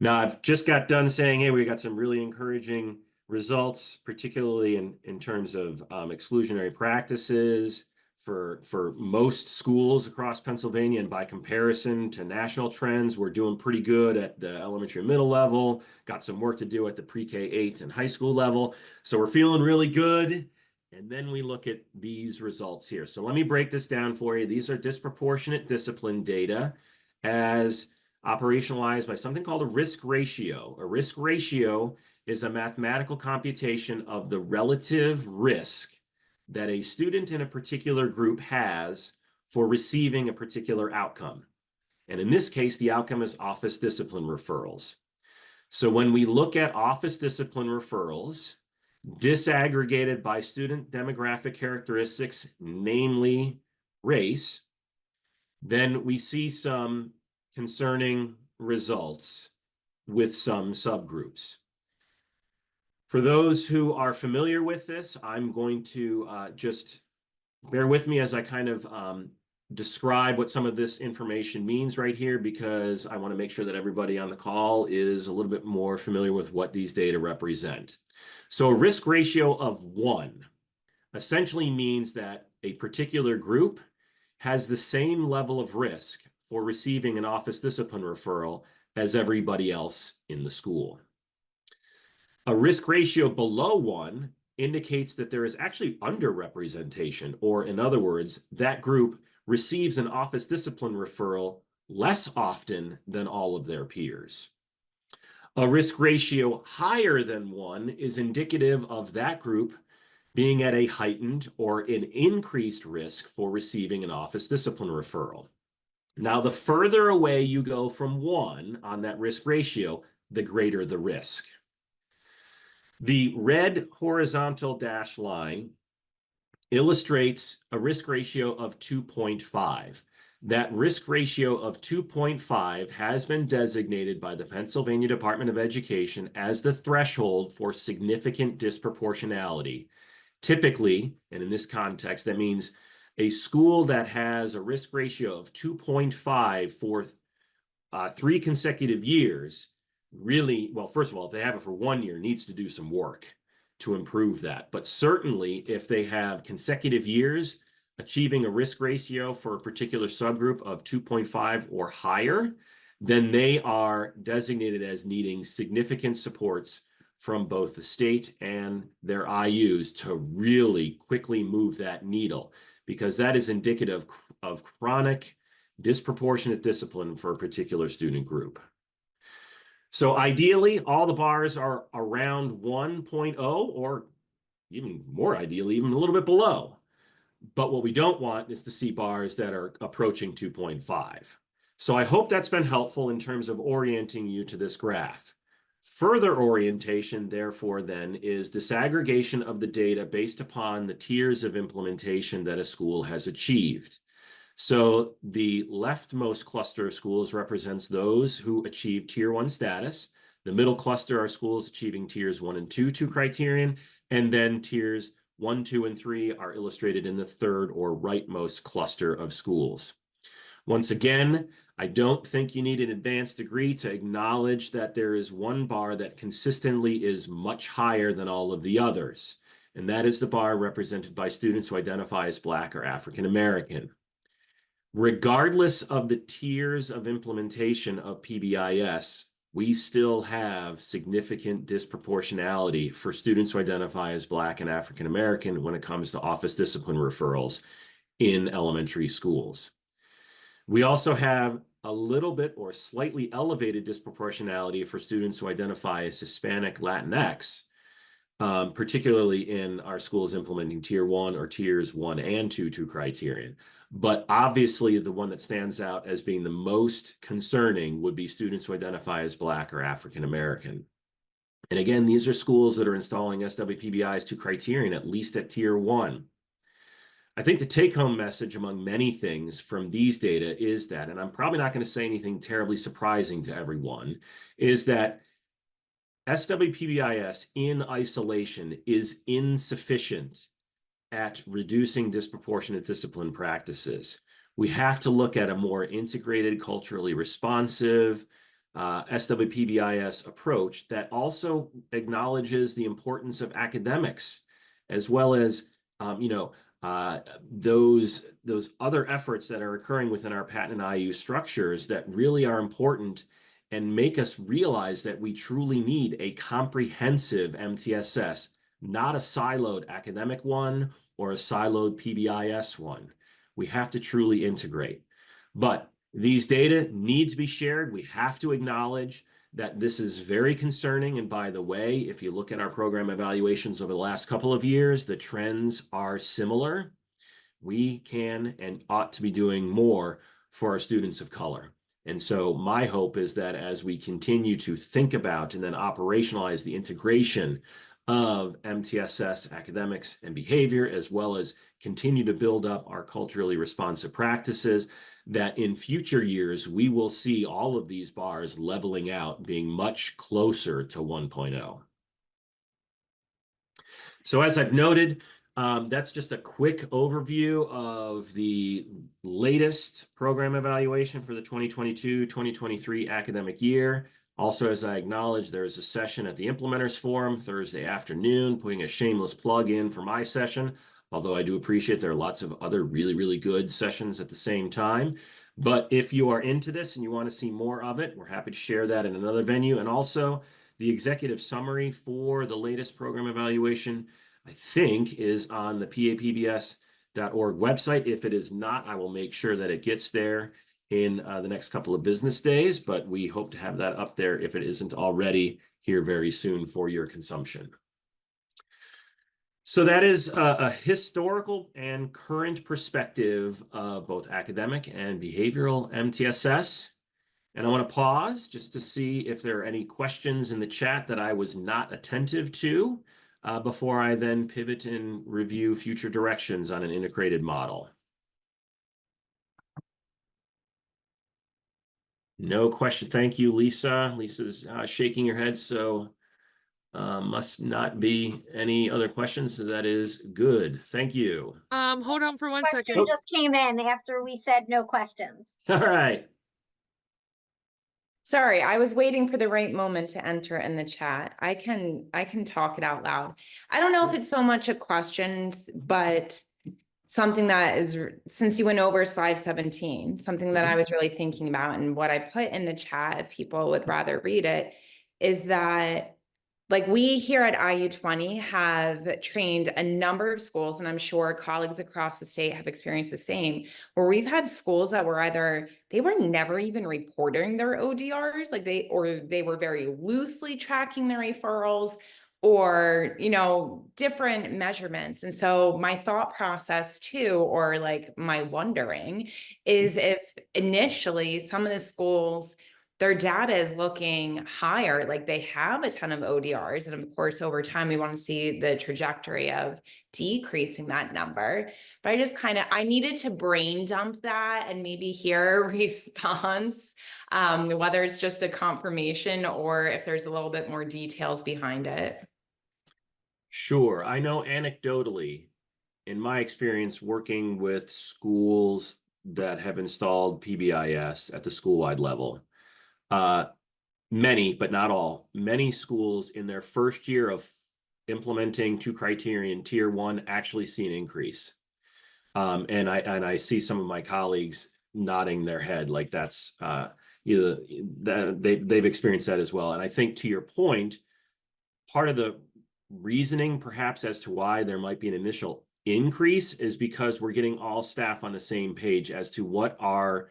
Now, I've just got done saying, hey, we got some really encouraging results, particularly in terms of exclusionary practices for most schools across Pennsylvania. And by comparison to national trends, we're doing pretty good at the elementary and middle level, got some work to do at the pre-K-8 and high school level. So we're feeling really good. And then we look at these results here. So let me break this down for you. These are disproportionate discipline data as operationalized by something called a risk ratio. A risk ratio is a mathematical computation of the relative risk that a student in a particular group has for receiving a particular outcome. And in this case, the outcome is office discipline referrals. So when we look at office discipline referrals, disaggregated by student demographic characteristics, namely race, then we see some concerning results with some subgroups. For those who are familiar with this, I'm going to just bear with me as I kind of describe what some of this information means right here, because I want to make sure that everybody on the call is a little bit more familiar with what these data represent. So a risk ratio of 1 essentially means that a particular group has the same level of risk for receiving an office discipline referral as everybody else in the school. A risk ratio below 1 indicates that there is actually underrepresentation, or in other words, that group receives an office discipline referral less often than all of their peers. A risk ratio higher than 1 is indicative of that group being at a heightened or an increased risk for receiving an office discipline referral. Now, the further away you go from 1 on that risk ratio, the greater the risk. The red horizontal dashed line illustrates a risk ratio of 2.5. That risk ratio of 2.5 has been designated by the Pennsylvania Department of Education as the threshold for significant disproportionality. Typically, and in this context, that means a school that has a risk ratio of 2.5 for 3 consecutive years really, well, first of all, if they have it for 1 year, needs to do some work to improve that. But certainly if they have consecutive years achieving a risk ratio for a particular subgroup of 2.5 or higher, then they are designated as needing significant supports from both the state and their IUs to really quickly move that needle, because that is indicative of chronic disproportionate discipline for a particular student group. So ideally, all the bars are around 1.0, or even more ideally, even a little bit below. But what we don't want is to see bars that are approaching 2.5. So I hope that's been helpful in terms of orienting you to this graph. Further orientation, therefore, then, is disaggregation of the data based upon the tiers of implementation that a school has achieved. So the leftmost cluster of schools represents those who achieve Tier 1 status. The middle cluster are schools achieving Tiers 1 and 2 criterion, and then Tiers 1, 2, and 3 are illustrated in the third or rightmost cluster of schools. Once again, I don't think you need an advanced degree to acknowledge that there is one bar that consistently is much higher than all of the others, and that is the bar represented by students who identify as Black or African American. Regardless of the tiers of implementation of PBIS, we still have significant disproportionality for students who identify as Black and African American when it comes to office discipline referrals in elementary schools. We also have a little bit or slightly elevated disproportionality for students who identify as Hispanic Latinx, particularly in our schools implementing Tier 1 or Tiers 1 and 2 criterion. But obviously, the one that stands out as being the most concerning would be students who identify as Black or African American. And again, these are schools that are installing SWPBI's 2 criterion, at least at Tier 1. I think the take-home message among many things from these data is that, and I'm probably not going to say anything terribly surprising to everyone, is that SWPBIS in isolation is insufficient at reducing disproportionate discipline practices. We have to look at a more integrated, culturally responsive SWPBIS approach that also acknowledges the importance of academics, as well as those other efforts that are occurring within our patent and IU structures that really are important and make us realize that we truly need a comprehensive MTSS, not a siloed academic one or a siloed PBIS one. We have to truly integrate. But these data need to be shared. We have to acknowledge that this is very concerning. And by the way, if you look at our program evaluations over the last couple of years, the trends are similar. We can and ought to be doing more for our students of color. And so my hope is that as we continue to think about and then operationalize the integration of MTSS academics and behavior, as well as continue to build up our culturally responsive practices, that in future years, we will see all of these bars leveling out, being much closer to 1.0. So as I've noted, that's just a quick overview of the latest program evaluation for the 2022-2023 academic year. Also, as I acknowledged, there is a session at the Implementers Forum Thursday afternoon, putting a shameless plug in for my session, although I do appreciate there are lots of other really, really good sessions at the same time. But if you are into this and you want to see more of it, we're happy to share that in another venue. And also, the executive summary for the latest program evaluation, I think, is on the papbs.org website. If it is not, I will make sure that it gets there in the next couple of business days, but we hope to have that up there if it isn't already here very soon for your consumption. So that is a historical and current perspective of both academic and behavioral MTSS. And I want to pause just to see if there are any questions in the chat that I was not attentive to before I then pivot and review future directions on an integrated model. No question. Thank you, Lisa. Lisa's shaking her head, so must not be any other questions. So that is good. Thank you. Hold on for one second. Question just came in after we said no questions. All right. Sorry, I was waiting for the right moment to enter in the chat. I can talk it out loud. I don't know if it's so much a question, but something that is, since you went over slide 17, something that I was really thinking about, and what I put in the chat, if people would rather read it, is that like we here at IU20 have trained a number of schools, and I'm sure colleagues across the state have experienced the same, where we've had schools that were either, they were never even reporting their ODRs, like they were very loosely tracking their referrals, or, you know, different measurements. And so my thought process too, or like my wondering, is if initially some of the schools their data is looking higher. Like they have a ton of ODRs. And of course, over time, we want to see the trajectory of decreasing that number. But I just I needed to brain dump that and maybe hear a response, whether it's just a confirmation or if there's a little bit more details behind it. Sure. I know anecdotally, in my experience working with schools that have installed PBIS at the school-wide level, many, but not all, many schools in their first year of implementing 2 criterion tier 1 actually see an increase. And I see some of my colleagues nodding their head like that's either that they've experienced that as well. And I think to your point, part of the reasoning perhaps as to why there might be an initial increase is because we're getting all staff on the same page as to what are,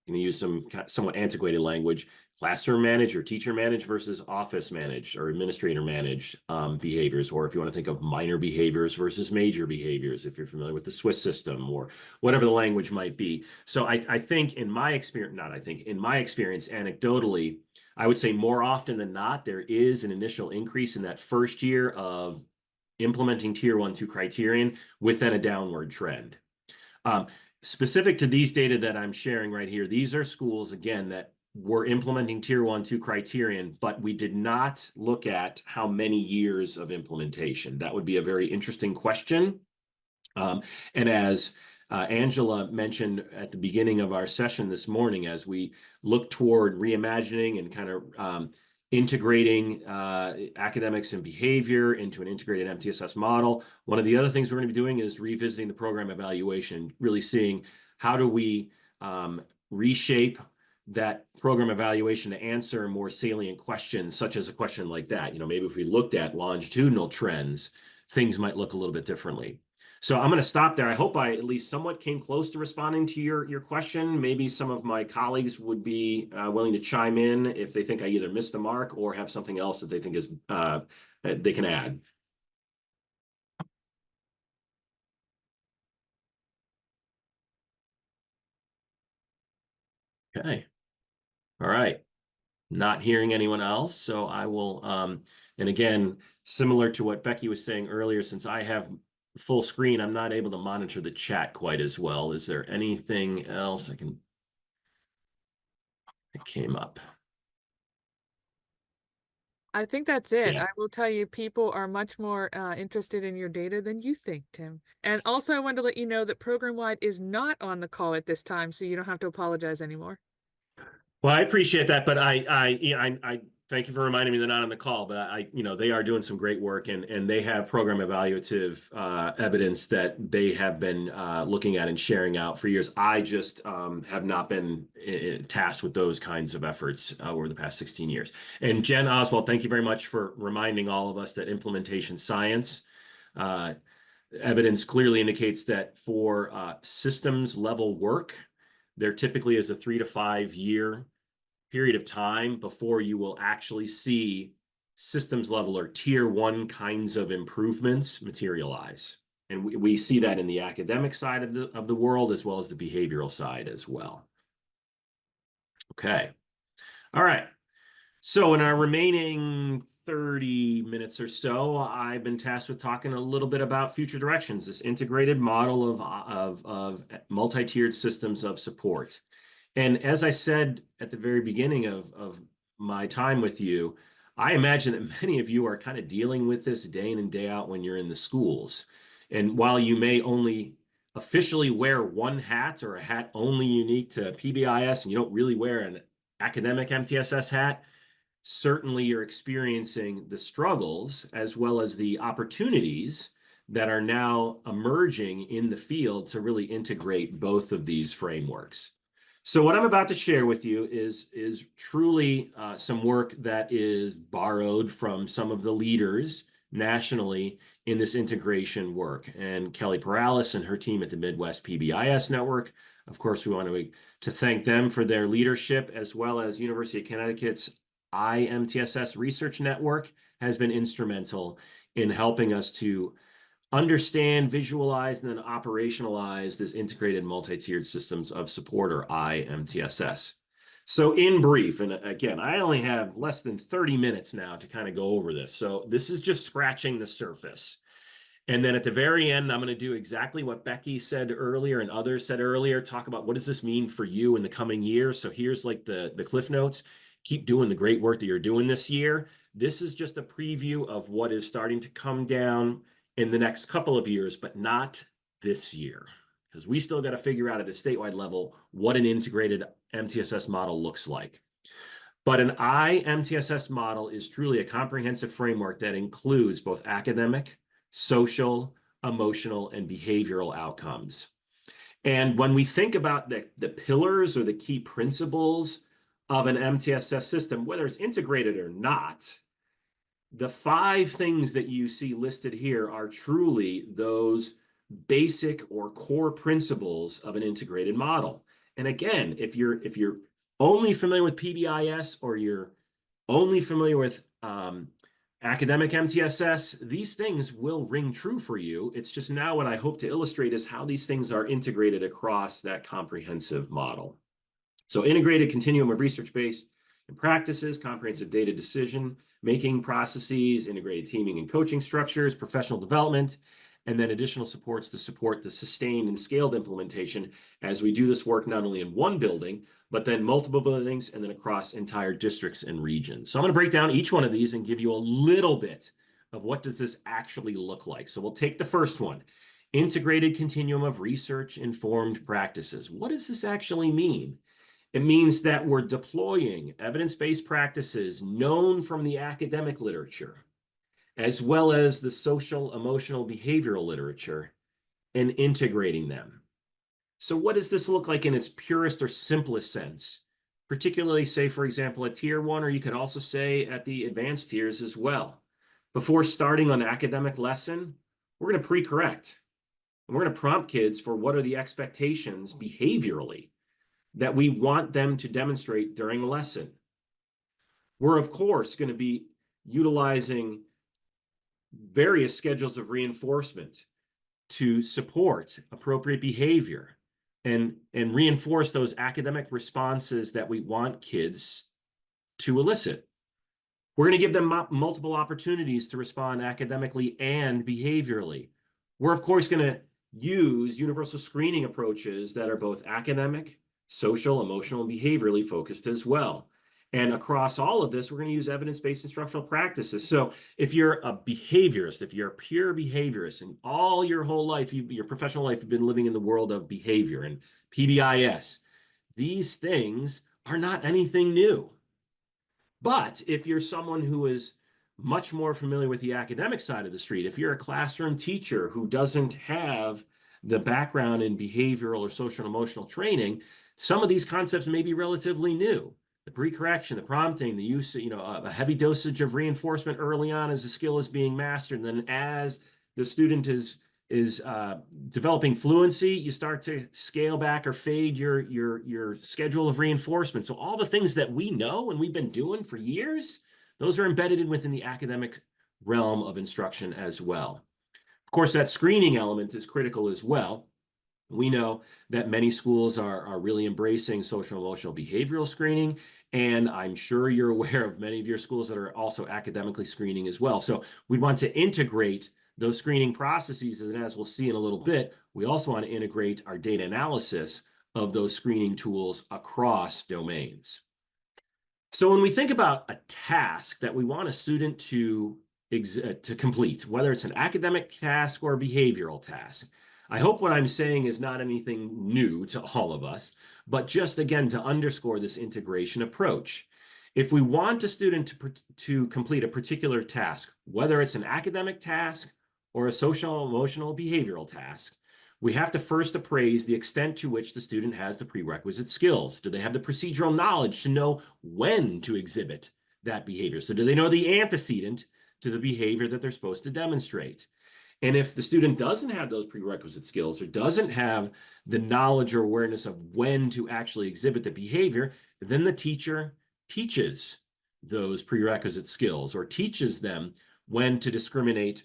I'm going to use some somewhat antiquated language, classroom managed or teacher managed versus office managed or administrator managed behaviors, or if you want to think of minor behaviors versus major behaviors, if you're familiar with the Swiss system or whatever the language might be. So I think in my experience, in my experience, anecdotally, I would say more often than not, there is an initial increase in that first year of implementing tier 1, 2 criterion with then a downward trend. Specific to these data that I'm sharing right here, these are schools, again, that were implementing tier 1, 2 criterion, but we did not look at how many years of implementation. That would be a very interesting question. And as Angela mentioned at the beginning of our session this morning, as we look toward reimagining and kind of integrating academics and behavior into an integrated MTSS model, one of the other things we're going to be doing is revisiting the program evaluation, really seeing how do we reshape that program evaluation to answer more salient questions, such as a question like that. You know, maybe if we looked at longitudinal trends, things might look a little bit differently. So I'm going to stop there. I hope I at least somewhat came close to responding to your question. Maybe some of my colleagues would be willing to chime in if they think I either missed the mark or have something else that they think is they can add. Okay. All right. Not hearing anyone else, so I will, and again, similar to what Becky was saying earlier, since I have full screen, I'm not able to monitor the chat quite as well. Is there anything else that came up? I think that's it. Yeah. I will tell you, people are much more interested in your data than you think, Tim. And also, I wanted to let you know that program-wide is not on the call at this time, so you don't have to apologize anymore. Well, I appreciate that, but I thank you for reminding me they're not on the call. But they are doing some great work, and they have program evaluative evidence that they have been looking at and sharing out for years. I just have not been tasked with those kinds of efforts over the past 16 years. And Jen Oswald, thank you very much for reminding all of us that implementation science evidence clearly indicates that for systems level work, there typically is a 3 to 5 year period of time before you will actually see systems level or tier 1 kinds of improvements materialize. And we see that in the academic side of the world as well as the behavioral side as well. Okay. All right. So in our remaining 30 minutes or so, I've been tasked with talking a little bit about future directions, this integrated model of multi-tiered systems of support. And as I said at the very beginning of my time with you, I imagine that many of you are kind of dealing with this day in and day out when you're in the schools. And while you may only officially wear one hat or a hat only unique to PBIS, and you don't really wear an academic MTSS hat, certainly you're experiencing the struggles as well as the opportunities that are now emerging in the field to really integrate both of these frameworks. So what I'm about to share with you is truly some work that is borrowed from some of the leaders nationally in this integration work. And Kelly Perales and her team at the Midwest PBIS Network, of course, we want to thank them for their leadership, as well as University of Connecticut's IMTSS Research Network has been instrumental in helping us to understand, visualize, and then operationalize this integrated multi-tiered systems of support, or IMTSS. So in brief, and again, I only have less than 30 minutes now to kind of go over this. So this is just scratching the surface. And then at the very end, I'm going to do exactly what Becky said earlier and others said earlier, talk about what does this mean for you in the coming year. So here's like the cliff notes. Keep doing the great work that you're doing this year. This is just a preview of what is starting to come down in the next couple of years, but not this year, because we still got to figure out at a statewide level what an integrated MTSS model looks like. But an IMTSS model is truly a comprehensive framework that includes both academic, social, emotional, and behavioral outcomes. And when we think about the pillars or the key principles of an MTSS system, whether it's integrated or not, the 5 things that you see listed here are truly those basic or core principles of an integrated model. And again, if you're only familiar with PBIS or you're only familiar with academic MTSS, these things will ring true for you. It's just now what I hope to illustrate is how these things are integrated across that comprehensive model. So integrated continuum of research-based and practices, comprehensive data decision making processes, integrated teaming and coaching structures, professional development, and then additional supports to support the sustained and scaled implementation as we do this work not only in one building, but then multiple buildings and then across entire districts and regions. So I'm going to break down each one of these and give you a little bit of what does this actually look like. So we'll take the first one, integrated continuum of research-informed practices. What does this actually mean? It means that we're deploying evidence-based practices known from the academic literature, as well as the social, emotional, behavioral literature, and integrating them. So what does this look like in its purest or simplest sense? Particularly, say, for example, at Tier 1, or you could also say at the advanced tiers as well. Before starting on an academic lesson, we're going to pre-correct. And we're going to prompt kids for what are the expectations behaviorally that we want them to demonstrate during a lesson. We're, of course, going to be utilizing various schedules of reinforcement to support appropriate behavior and reinforce those academic responses that we want kids to elicit. We're going to give them multiple opportunities to respond academically and behaviorally. We're, of course, going to use universal screening approaches that are both academic, social, emotional, and behaviorally focused as well. And across all of this, we're going to use evidence-based instructional practices. So if you're a behaviorist, if you're a pure behaviorist, and all your whole life, your professional life, you've been living in the world of behavior and PBIS, these things are not anything new. But if you're someone who is much more familiar with the academic side of the street, if you're a classroom teacher who doesn't have the background in behavioral or social and emotional training, some of these concepts may be relatively new. The pre-correction, the prompting, the use, a heavy dosage of reinforcement early on as the skill is being mastered. And then as the student is developing fluency, you start to scale back or fade your schedule of reinforcement. So all the things that we know and we've been doing for years, those are embedded within the academic realm of instruction as well. Of course, that screening element is critical as well. We know that many schools are really embracing social, emotional, behavioral screening, and I'm sure you're aware of many of your schools that are also academically screening as well. So we want to integrate those screening processes, and as we'll see in a little bit, we also want to integrate our data analysis of those screening tools across domains. So when we think about a task that we want a student to complete, whether it's an academic task or a behavioral task, I hope what I'm saying is not anything new to all of us, but just again to underscore this integration approach. If we want a student to complete a particular task, whether it's an academic task or a social, emotional, behavioral task, we have to first appraise the extent to which the student has the prerequisite skills. Do they have the procedural knowledge to know when to exhibit that behavior? So do they know the antecedent to the behavior that they're supposed to demonstrate? And if the student doesn't have those prerequisite skills or doesn't have the knowledge or awareness of when to actually exhibit the behavior, then the teacher teaches those prerequisite skills or teaches them when to discriminate,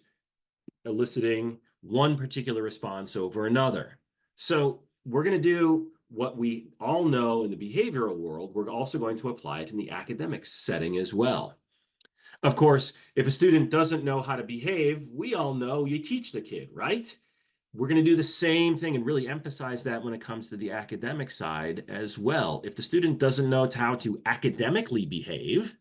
eliciting one particular response over another. So we're going to do what we all know in the behavioral world, we're also going to apply it in the academic setting as well. Of course, if a student doesn't know how to behave, we all know you teach the kid, right? We're going to do the same thing and really emphasize that when it comes to the academic side as well. If the student doesn't know how to academically behave,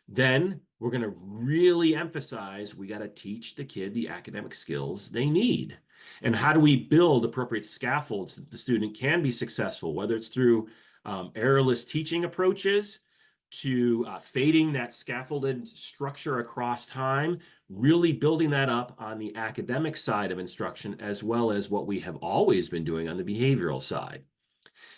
then we're going to really emphasize we got to teach the kid the academic skills they need. And how do we build appropriate scaffolds that the student can be successful, whether it's through errorless teaching approaches, to fading that scaffolded structure across time, really building that up on the academic side of instruction, as well as what we have always been doing on the behavioral side.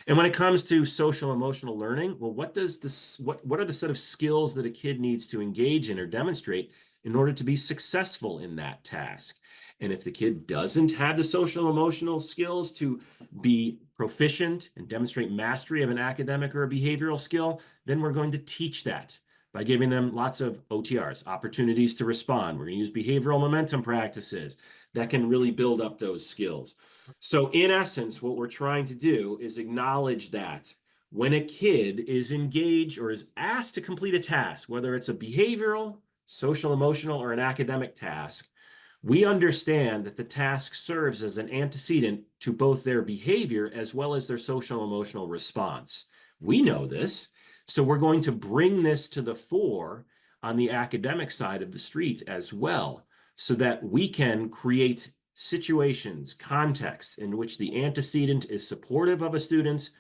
And when it comes to social emotional learning, well, what are the set of skills that a kid needs to engage in or demonstrate in order to be successful in that task? And if the kid doesn't have the social emotional skills to be proficient and demonstrate mastery of an academic or a behavioral skill, then we're going to teach that by giving them lots of OTRs, opportunities to respond. We're going to use behavioral momentum practices that can really build up those skills. So in essence, what we're trying to do is acknowledge that when a kid is engaged or is asked to complete a task, whether it's a behavioral, social, emotional, or an academic task, we understand that the task serves as an antecedent to both their behavior as well as their social emotional response. We know this, so we're going to bring this to the fore on the academic side of the street as well, so that we can create situations, contexts in which the antecedent is supportive of a student's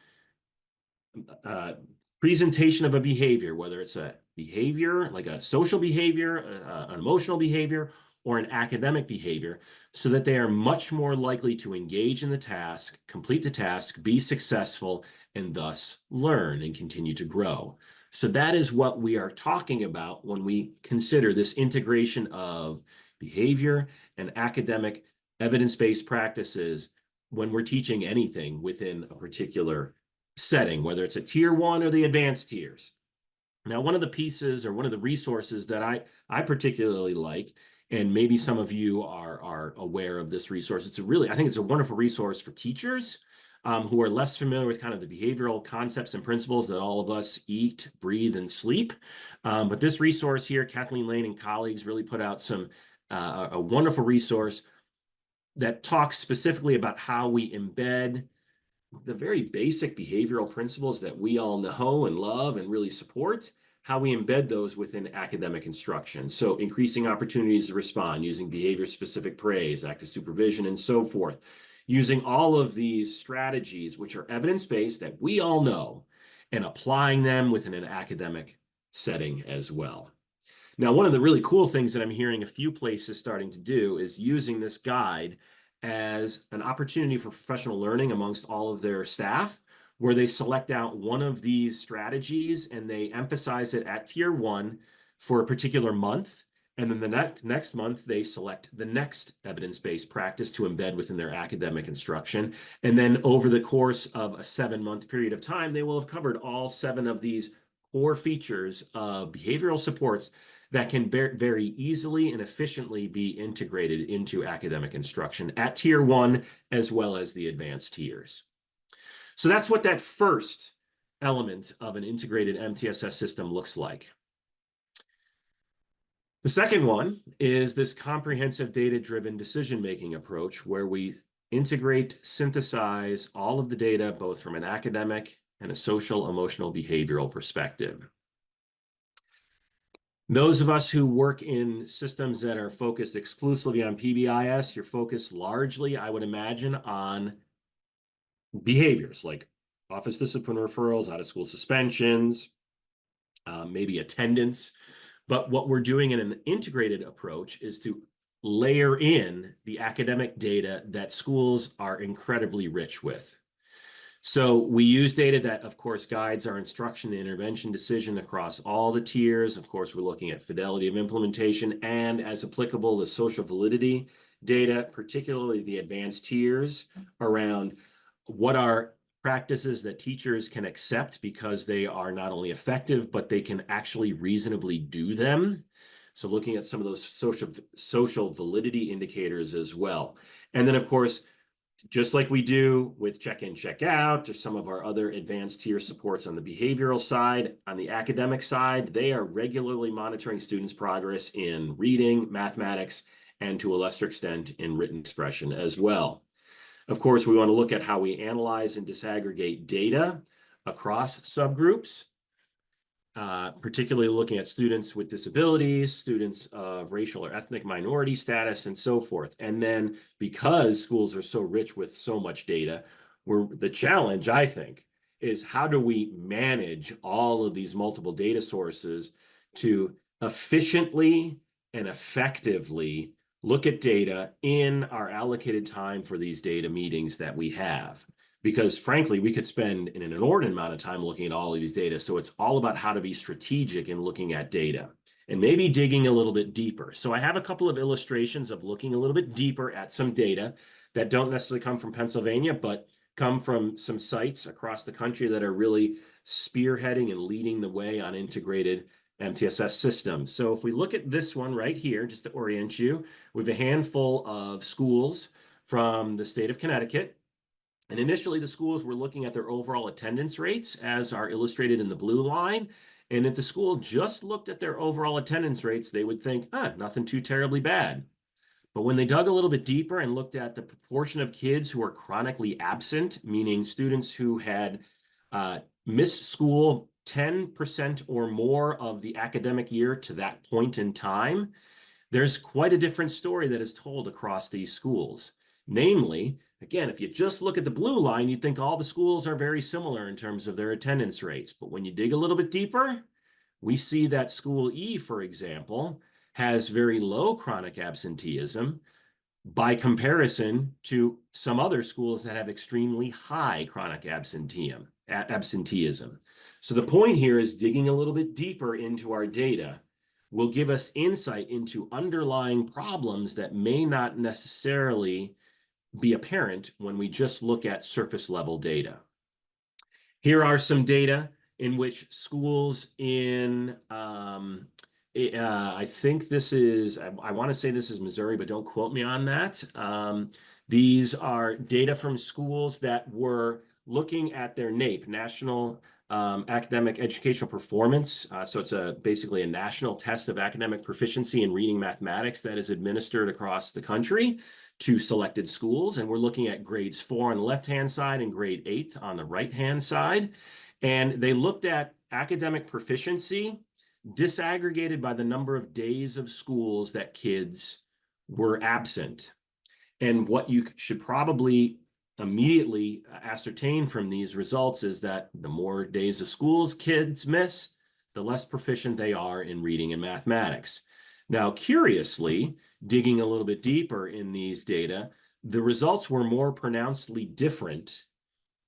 presentation of a behavior, whether it's a behavior, like a social behavior, an emotional behavior, or an academic behavior, so that they are much more likely to engage in the task, complete the task, be successful, and thus learn and continue to grow. So that is what we are talking about when we consider this integration of behavior and academic evidence-based practices when we're teaching anything within a particular setting, whether it's a tier 1 or the advanced tiers. Now, one of the pieces or one of the resources that I particularly like, and maybe some of you are aware of this resource, I think it's a wonderful resource for teachers who are less familiar with kind of the behavioral concepts and principles that all of us eat, breathe, and sleep. But this resource here, Kathleen Lane and colleagues really put out a wonderful resource that talks specifically about how we embed the very basic behavioral principles that we all know and love and really support, how we embed those within academic instruction. So increasing opportunities to respond, using behavior-specific praise, active supervision, and so forth. Using all of these strategies, which are evidence-based that we all know, and applying them within an academic setting as well. Now, one of the really cool things that I'm hearing a few places starting to do is using this guide as an opportunity for professional learning amongst all of their staff, where they select out one of these strategies and they emphasize it at tier 1 for a particular month. And then the next month, they select the next evidence-based practice to embed within their academic instruction. And then over the course of a 7-month period of time, they will have covered all 7 of these core features of behavioral supports that can very easily and efficiently be integrated into academic instruction at tier 1 as well as the advanced tiers. So that's what that first element of an integrated MTSS system looks like. The second one is this comprehensive data-driven decision-making approach where we integrate, synthesize all of the data, both from an academic and a social, emotional, behavioral perspective. Those of us who work in systems that are focused exclusively on PBIS, you're focused largely, I would imagine, on behaviors like office discipline referrals, out-of-school suspensions, maybe attendance. But what we're doing in an integrated approach is to layer in the academic data that schools are incredibly rich with. So we use data that, of course, guides our instruction and intervention decision across all the tiers. Of course, we're looking at fidelity of implementation and, as applicable, the social validity data, particularly the advanced tiers, around what are practices that teachers can accept because they are not only effective, but they can actually reasonably do them. So looking at some of those social validity indicators as well. And then, of course, Just like we do with check-in, check-out, or some of our other advanced tier supports on the behavioral side, on the academic side, they are regularly monitoring students' progress in reading, mathematics, and to a lesser extent in written expression as well. Of course, we want to look at how we analyze and disaggregate data across subgroups, particularly looking at students with disabilities, students of racial or ethnic minority status, and so forth. And then because schools are so rich with so much data, the challenge, I think, is how do we manage all of these multiple data sources to efficiently and effectively look at data in our allocated time for these data meetings that we have. Because frankly, we could spend an inordinate amount of time looking at all of these data. So it's all about how to be strategic in looking at data and maybe digging a little bit deeper. So I have a couple of illustrations of looking a little bit deeper at some data that don't necessarily come from Pennsylvania, but come from some sites across the country that are really spearheading and leading the way on integrated MTSS systems. So if we look at this one right here, just to orient you, we have a handful of schools from the state of Connecticut. And initially, the schools were looking at their overall attendance rates, as are illustrated in the blue line. And if the school just looked at their overall attendance rates, they would think, nothing too terribly bad. But when they dug a little bit deeper and looked at the proportion of kids who are chronically absent, meaning students who had missed school 10% or more of the academic year to that point in time, there's quite a different story that is told across these schools. Namely, again, if you just look at the blue line, you'd think all the schools are very similar in terms of their attendance rates. But when you dig a little bit deeper, we see that school E, for example, has very low chronic absenteeism by comparison to some other schools that have extremely high chronic absenteeism. So the point here is digging a little bit deeper into our data will give us insight into underlying problems that may not necessarily be apparent when we just look at surface level data. Here are some data in which schools in, I think this is, I want to say this is Missouri, but don't quote me on that. These are data from schools that were looking at their NAEP, National Academic Educational Performance. So it's basically a national test of academic proficiency in reading mathematics that is administered across the country to selected schools. And we're looking at grades 4 on the left-hand side and grade 8 on the right-hand side. And they looked at academic proficiency disaggregated by the number of days of schools that kids were absent. And what you should probably immediately ascertain from these results is that the more days of schools kids miss, the less proficient they are in reading and mathematics. Now, curiously, digging a little bit deeper in these data, the results were more pronouncedly different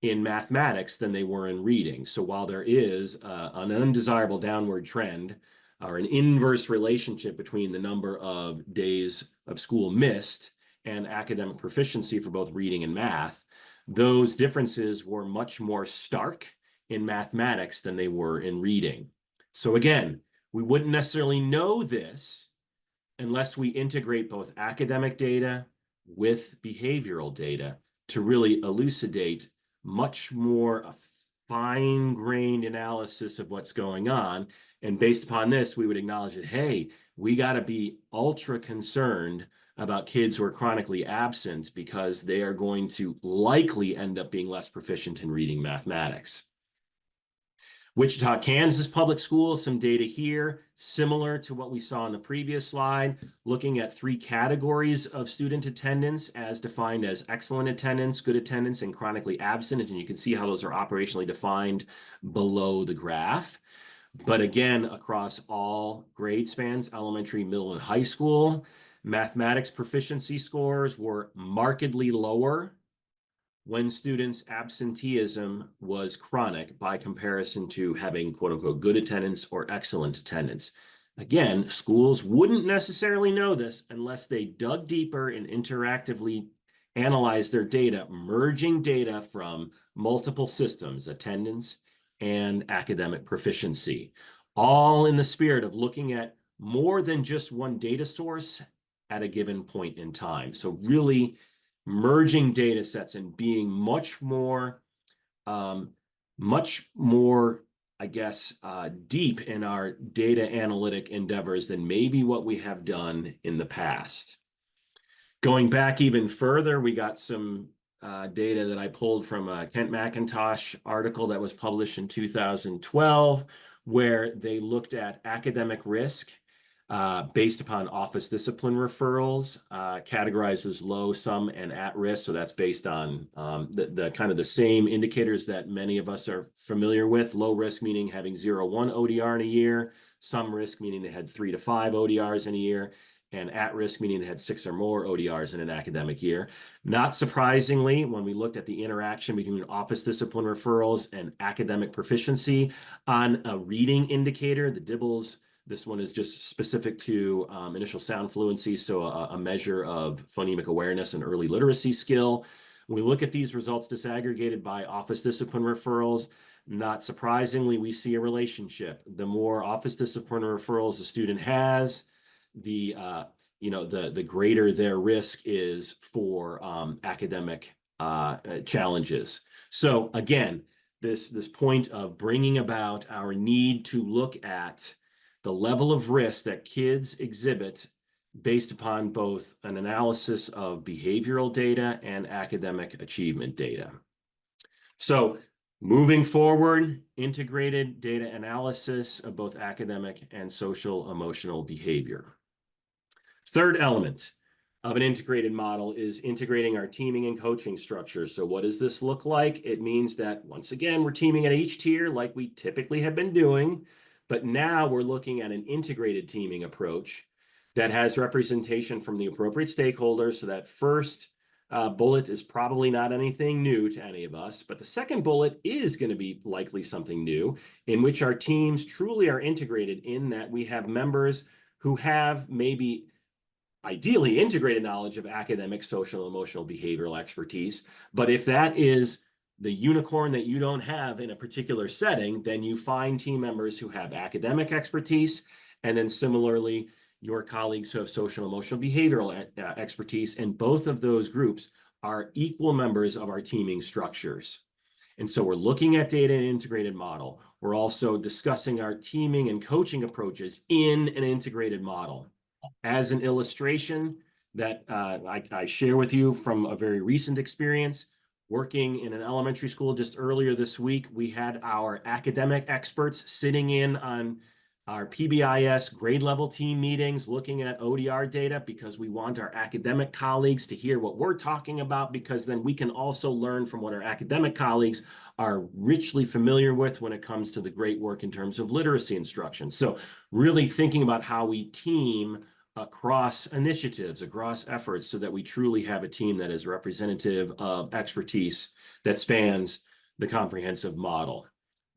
in mathematics than they were in reading. So while there is an undesirable downward trend or an inverse relationship between the number of days of school missed and academic proficiency for both reading and math, those differences were much more stark in mathematics than they were in reading. So again, we wouldn't necessarily know this unless we integrate both academic data with behavioral data to really elucidate much more a fine-grained analysis of what's going on. And based upon this, we would acknowledge that, hey, we got to be ultra concerned about kids who are chronically absent because they are going to likely end up being less proficient in reading mathematics. Wichita, Kansas public schools, some data here, similar to what we saw in the previous slide, looking at 3 categories of student attendance as defined as excellent attendance, good attendance, and chronically absent. And you can see how those are operationally defined below the graph. But again, across all grade spans, elementary, middle, and high school, mathematics proficiency scores were markedly lower when students' absenteeism was chronic by comparison to having quote unquote good attendance or excellent attendance. Again, schools wouldn't necessarily know this unless they dug deeper and interactively analyzed their data, merging data from multiple systems, attendance and academic proficiency, all in the spirit of looking at more than just one data source at a given point in time. So really merging data sets and being much more, I guess, deep in our data analytic endeavors than maybe what we have done in the past. Going back even further, we got some data that I pulled from a Kent McIntosh article that was published in 2012, where they looked at academic risk based upon office discipline referrals, categorized as low, some, and at risk. So that's based on the kind of the same indicators that many of us are familiar with. Low risk meaning having 0-1 ODR in a year, some risk meaning they had 3 to 5 ODRs in a year, and at risk meaning they had 6 or more ODRs in an academic year. Not surprisingly, when we looked at the interaction between office discipline referrals and academic proficiency on a reading indicator, the DIBELS, this one is just specific to initial sound fluency, so a measure of phonemic awareness and early literacy skill. When we look at these results disaggregated by office discipline referrals, not surprisingly, we see a relationship. The more office discipline referrals a student has, the greater their risk is for academic challenges. So again, this point of bringing about our need to look at the level of risk that kids exhibit based upon both an analysis of behavioral data and academic achievement data. So moving forward, integrated data analysis of both academic and social emotional behavior. Third element of an integrated model is integrating our teaming and coaching structures. So what does this look like? It means that, once again, we're teaming at each tier like we typically have been doing, but now we're looking at an integrated teaming approach that has representation from the appropriate stakeholders. So that first bullet is probably not anything new to any of us, but the second bullet is going to be likely something new, in which our teams truly are integrated in that we have members who have maybe ideally integrated knowledge of academic, social, emotional, behavioral expertise. But if that is the unicorn that you don't have in a particular setting, then you find team members who have academic expertise, and then similarly, your colleagues who have social, emotional, behavioral expertise, and both of those groups are equal members of our teaming structures. And so we're looking at data in an integrated model. We're also discussing our teaming and coaching approaches in an integrated model. As an illustration that I share with you from a very recent experience, working in an elementary school just earlier this week, we had our academic experts sitting in on our PBIS grade level team meetings, looking at ODR data, because we want our academic colleagues to hear what we're talking about, because then we can also learn from what our academic colleagues are richly familiar with when it comes to the great work in terms of literacy instruction. So really thinking about how we team across initiatives, across efforts, so that we truly have a team that is representative of expertise that spans the comprehensive model.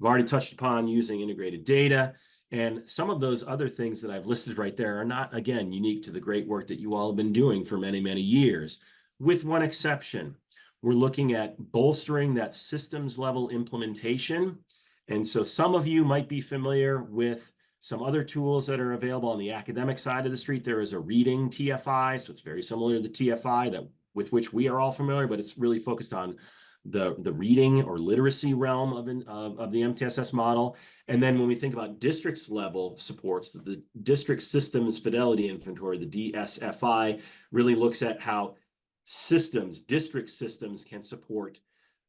I've already touched upon using integrated data, and some of those other things that I've listed right there are not, again, unique to the great work that you all have been doing for many, many years, with one exception. We're looking at bolstering that systems level implementation. And so some of you might be familiar with some other tools that are available on the academic side of the street. There is a reading TFI, so it's very similar to the TFI with which we are all familiar, but it's really focused on the reading or literacy realm of the MTSS model. And then when we think about districts level supports, the District Systems Fidelity Inventory, the DSFI, really looks at how district systems can support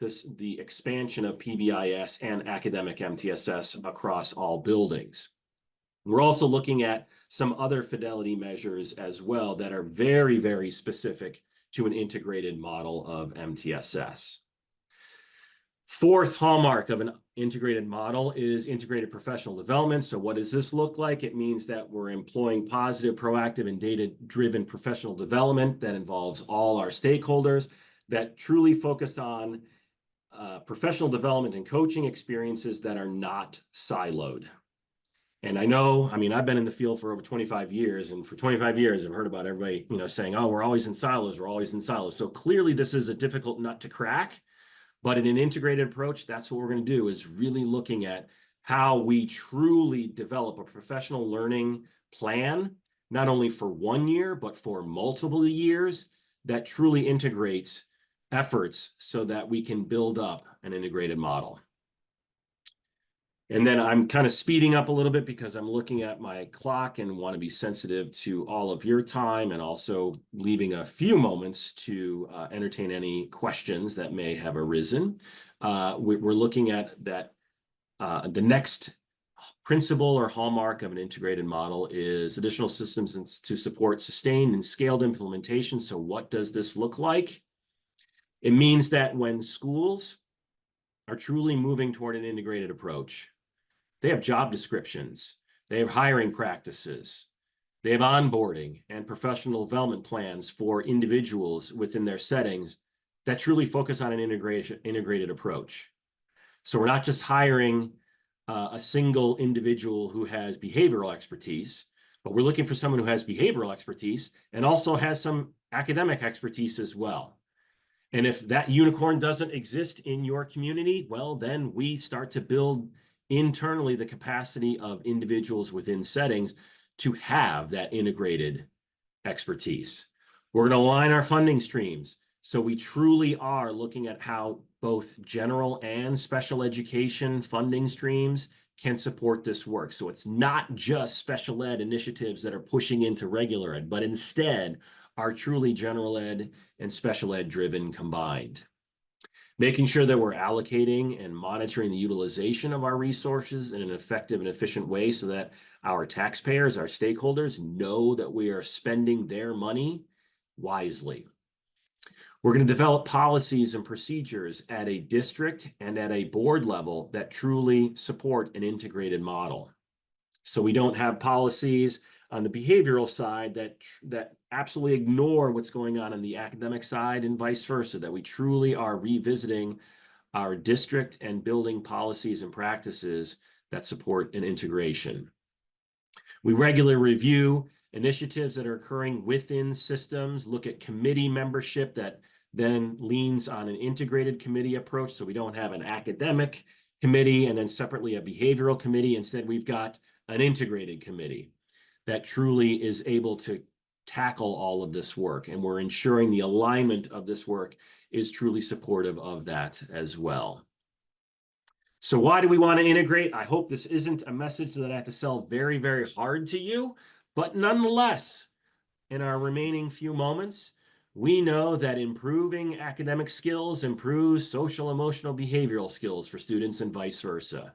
the expansion of PBIS and academic MTSS across all buildings. We're also looking at some other fidelity measures as well that are very, very specific to an integrated model of MTSS. Fourth hallmark of an integrated model is integrated professional development. So what does this look like? It means that we're employing positive, proactive, and data-driven professional development that involves all our stakeholders, that truly focused on professional development and coaching experiences that are not siloed. And I know, I've been in the field for over 25 years, and for 25 years, I've heard about everybody, saying, oh, we're always in silos, we're always in silos. So clearly this is a difficult nut to crack, but in an integrated approach, that's what we're going to do, is really looking at how we truly develop a professional learning plan, not only for 1 year, but for multiple years, that truly integrates efforts so that we can build up an integrated model. And then I'm kind of speeding up a little bit because I'm looking at my clock and want to be sensitive to all of your time, and also leaving a few moments to entertain any questions that may have arisen. We're looking at that. The next principle or hallmark of an integrated model is additional systems to support sustained and scaled implementation. So what does this look like? It means that when schools are truly moving toward an integrated approach, they have job descriptions, they have hiring practices, they have onboarding and professional development plans for individuals within their settings that truly focus on an integrated approach. So we're not just hiring a single individual who has behavioral expertise, but we're looking for someone who has behavioral expertise and also has some academic expertise as well. And if that unicorn doesn't exist in your community, well, then we start to build internally the capacity of individuals within settings to have that integrated expertise. We're going to align our funding streams so we truly are looking at how both general and special education funding streams can support this work. So it's not just special ed initiatives that are pushing into regular ed, but instead are truly general ed and special ed driven combined. Making sure that we're allocating and monitoring the utilization of our resources in an effective and efficient way so that our taxpayers, our stakeholders, know that we are spending their money wisely. We're going to develop policies and procedures at a district and at a board level that truly support an integrated model. So we don't have policies on the behavioral side that absolutely ignore what's going on the academic side, and vice versa, that we truly are revisiting our district and building policies and practices that support an integration. We regularly review initiatives that are occurring within systems, look at committee membership that then leans on an integrated committee approach. So we don't have an academic committee and then separately a behavioral committee. Instead, we've got an integrated committee that truly is able to tackle all of this work. And we're ensuring the alignment of this work is truly supportive of that as well. So why do we want to integrate? I hope this isn't a message that I have to sell very, very hard to you, but nonetheless, in our remaining few moments, we know that improving academic skills improves social, emotional, behavioral skills for students and vice versa.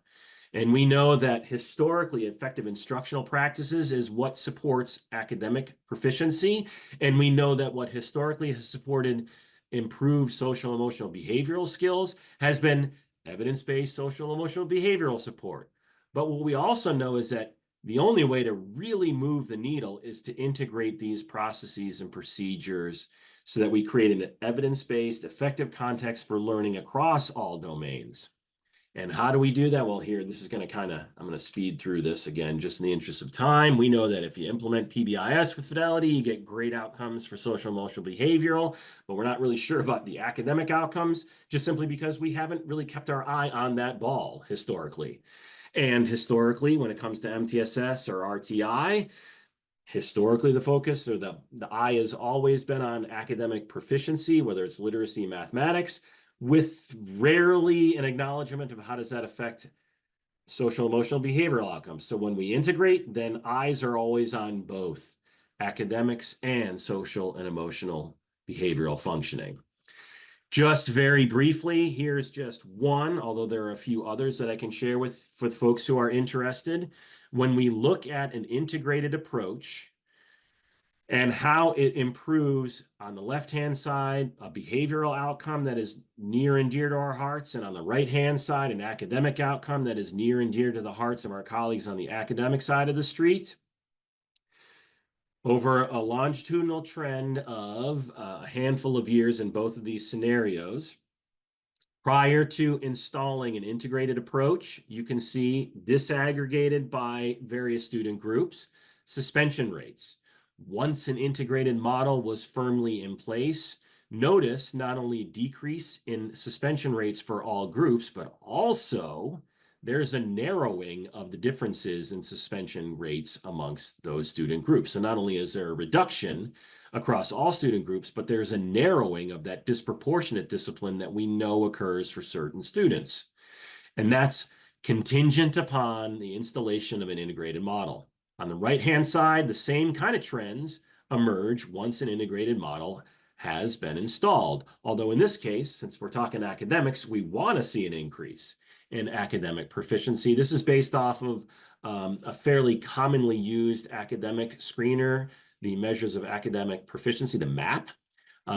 And we know that historically effective instructional practices is what supports academic proficiency. And we know that what historically has supported improved social, emotional, behavioral skills has been evidence-based social, emotional, behavioral support. But what we also know is that the only way to really move the needle is to integrate these processes and procedures so that we create an evidence-based, effective context for learning across all domains. And how do we do that? Well, here, this is going to I'm going to speed through this again, just in the interest of time. We know that if you implement PBIS with fidelity, you get great outcomes for social, emotional, behavioral, but we're not really sure about the academic outcomes, just simply because we haven't really kept our eye on that ball historically. And historically, when it comes to MTSS or RTI, historically, the focus or the eye has always been on academic proficiency, whether it's literacy and mathematics, with rarely an acknowledgement of how does that affect social, emotional, behavioral outcomes. So when we integrate, then eyes are always on both academics and social and emotional behavioral functioning. Just very briefly, here's just one, although there are a few others that I can share with folks who are interested. When we look at an integrated approach and how it improves on the left-hand side, a behavioral outcome that is near and dear to our hearts, and on the right-hand side, an academic outcome that is near and dear to the hearts of our colleagues on the academic side of the street. Over a longitudinal trend of a handful of years in both of these scenarios, prior to installing an integrated approach, you can see disaggregated by various student groups, suspension rates. Once an integrated model was firmly in place, notice not only decrease in suspension rates for all groups, but also there's a narrowing of the differences in suspension rates amongst those student groups. So not only is there a reduction across all student groups, but there's a narrowing of that disproportionate discipline that we know occurs for certain students. And that's contingent upon the installation of an integrated model. On the right-hand side, the same kind of trends emerge once an integrated model has been installed. Although in this case, since we're talking academics, we want to see an increase in academic proficiency. This is based off of a fairly commonly used academic screener, the measures of academic proficiency, the MAP.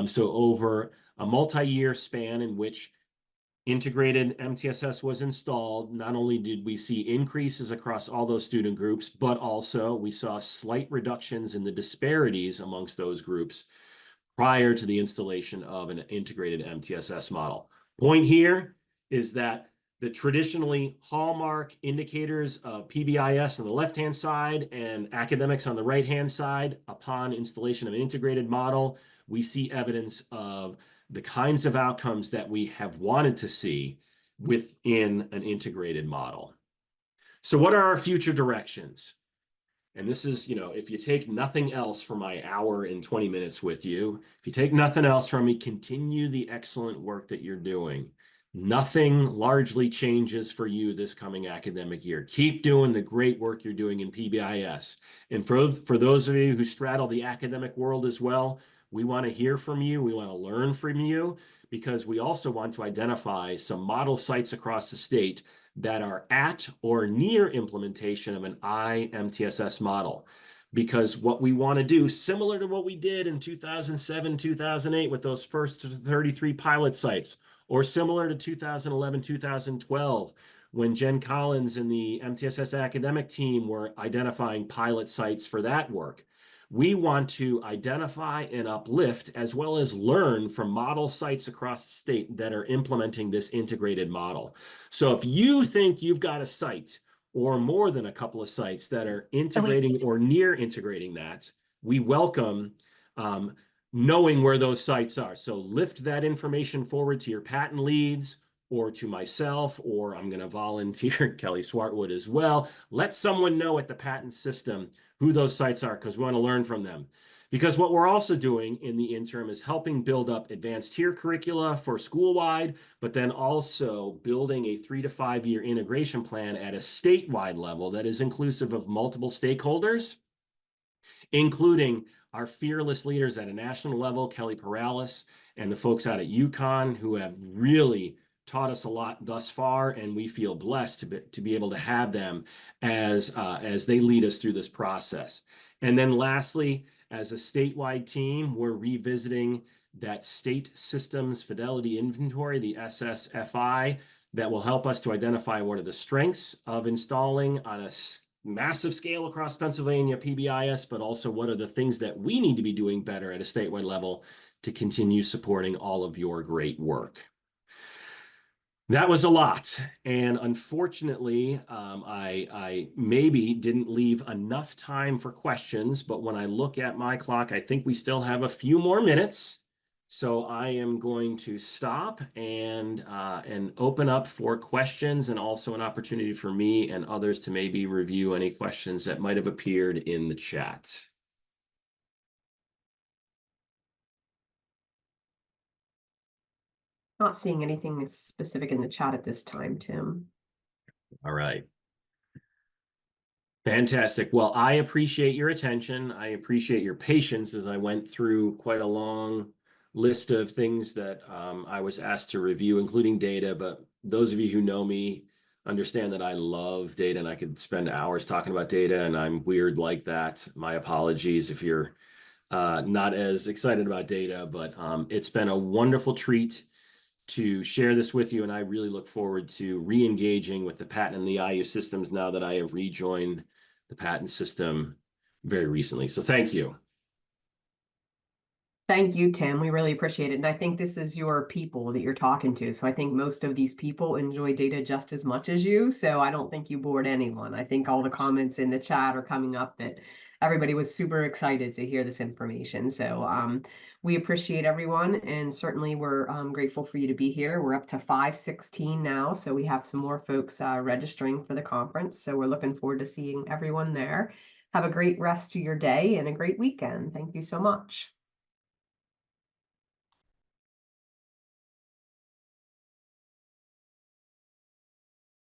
So over a multi-year span in which integrated MTSS was installed, not only did we see increases across all those student groups, but also we saw slight reductions in the disparities amongst those groups prior to the installation of an integrated MTSS model. Point here is that the traditionally hallmark indicators of PBIS on the left-hand side and academics on the right-hand side, upon installation of an integrated model, we see evidence of the kinds of outcomes that we have wanted to see within an integrated model. So what are our future directions? And this is, if you take nothing else from my hour and 20 minutes with you, if you take nothing else from me, continue the excellent work that you're doing. Nothing largely changes for you this coming academic year. Keep doing the great work you're doing in PBIS. And for those of you who straddle the academic world as well, we want to hear from you. We want to learn from you, because we also want to identify some model sites across the state that are at or near implementation of an IMTSS model. Because what we want to do, similar to what we did in 2007, 2008 with those first 33 pilot sites, or similar to 2011, 2012, when Jen Collins and the MTSS academic team were identifying pilot sites for that work. We want to identify and uplift, as well as learn from model sites across the state that are implementing this integrated model. So if you think you've got a site or more than a couple of sites that are integrating or near integrating that, we welcome knowing where those sites are. So lift that information forward to your patent leads or to myself, or I'm going to volunteer Kelly Swartwood as well. Let someone know at the patent system who those sites are, because we want to learn from them. Because what we're also doing in the interim is helping build up advanced tier curricula for school-wide, but then also building a 3 to 5 year integration plan at a statewide level that is inclusive of multiple stakeholders, including our fearless leaders at a national level, Kelly Perales, and the folks out at UConn, who have really taught us a lot thus far, and we feel blessed to be able to have them as they lead us through this process. And then lastly, as a statewide team, we're revisiting that state systems fidelity inventory, the SSFI, that will help us to identify what are the strengths of installing on a massive scale across Pennsylvania PBIS, but also what are the things that we need to be doing better at a statewide level to continue supporting all of your great work. That was a lot, and unfortunately, I maybe didn't leave enough time for questions, but when I look at my clock, I think we still have a few more minutes. So I am going to stop and open up for questions, and also an opportunity for me and others to maybe review any questions that might have appeared in the chat. Not seeing anything specific in the chat at this time, Tim. All right. Fantastic. Well, I appreciate your attention. I appreciate your patience as I went through quite a long list of things that I was asked to review, including data. But those of you who know me understand that I love data, and I could spend hours talking about data, and I'm weird like that. My apologies if you're not as excited about data, but it's been a wonderful treat to share this with you, and I really look forward to re-engaging with the patent and the IU systems now that I have rejoined the patent system very recently. So thank you. Thank you, Tim. We really appreciate it. And I think this is your people that you're talking to. So I think most of these people enjoy data just as much as you. So I don't think you bored anyone. I think all the comments in the chat are coming up that everybody was super excited to hear this information. So we appreciate everyone. And certainly we're grateful for you to be here. We're up to 516 now. So we have some more folks registering for the conference. So we're looking forward to seeing everyone there. Have a great rest of your day and a great weekend. Thank you so much.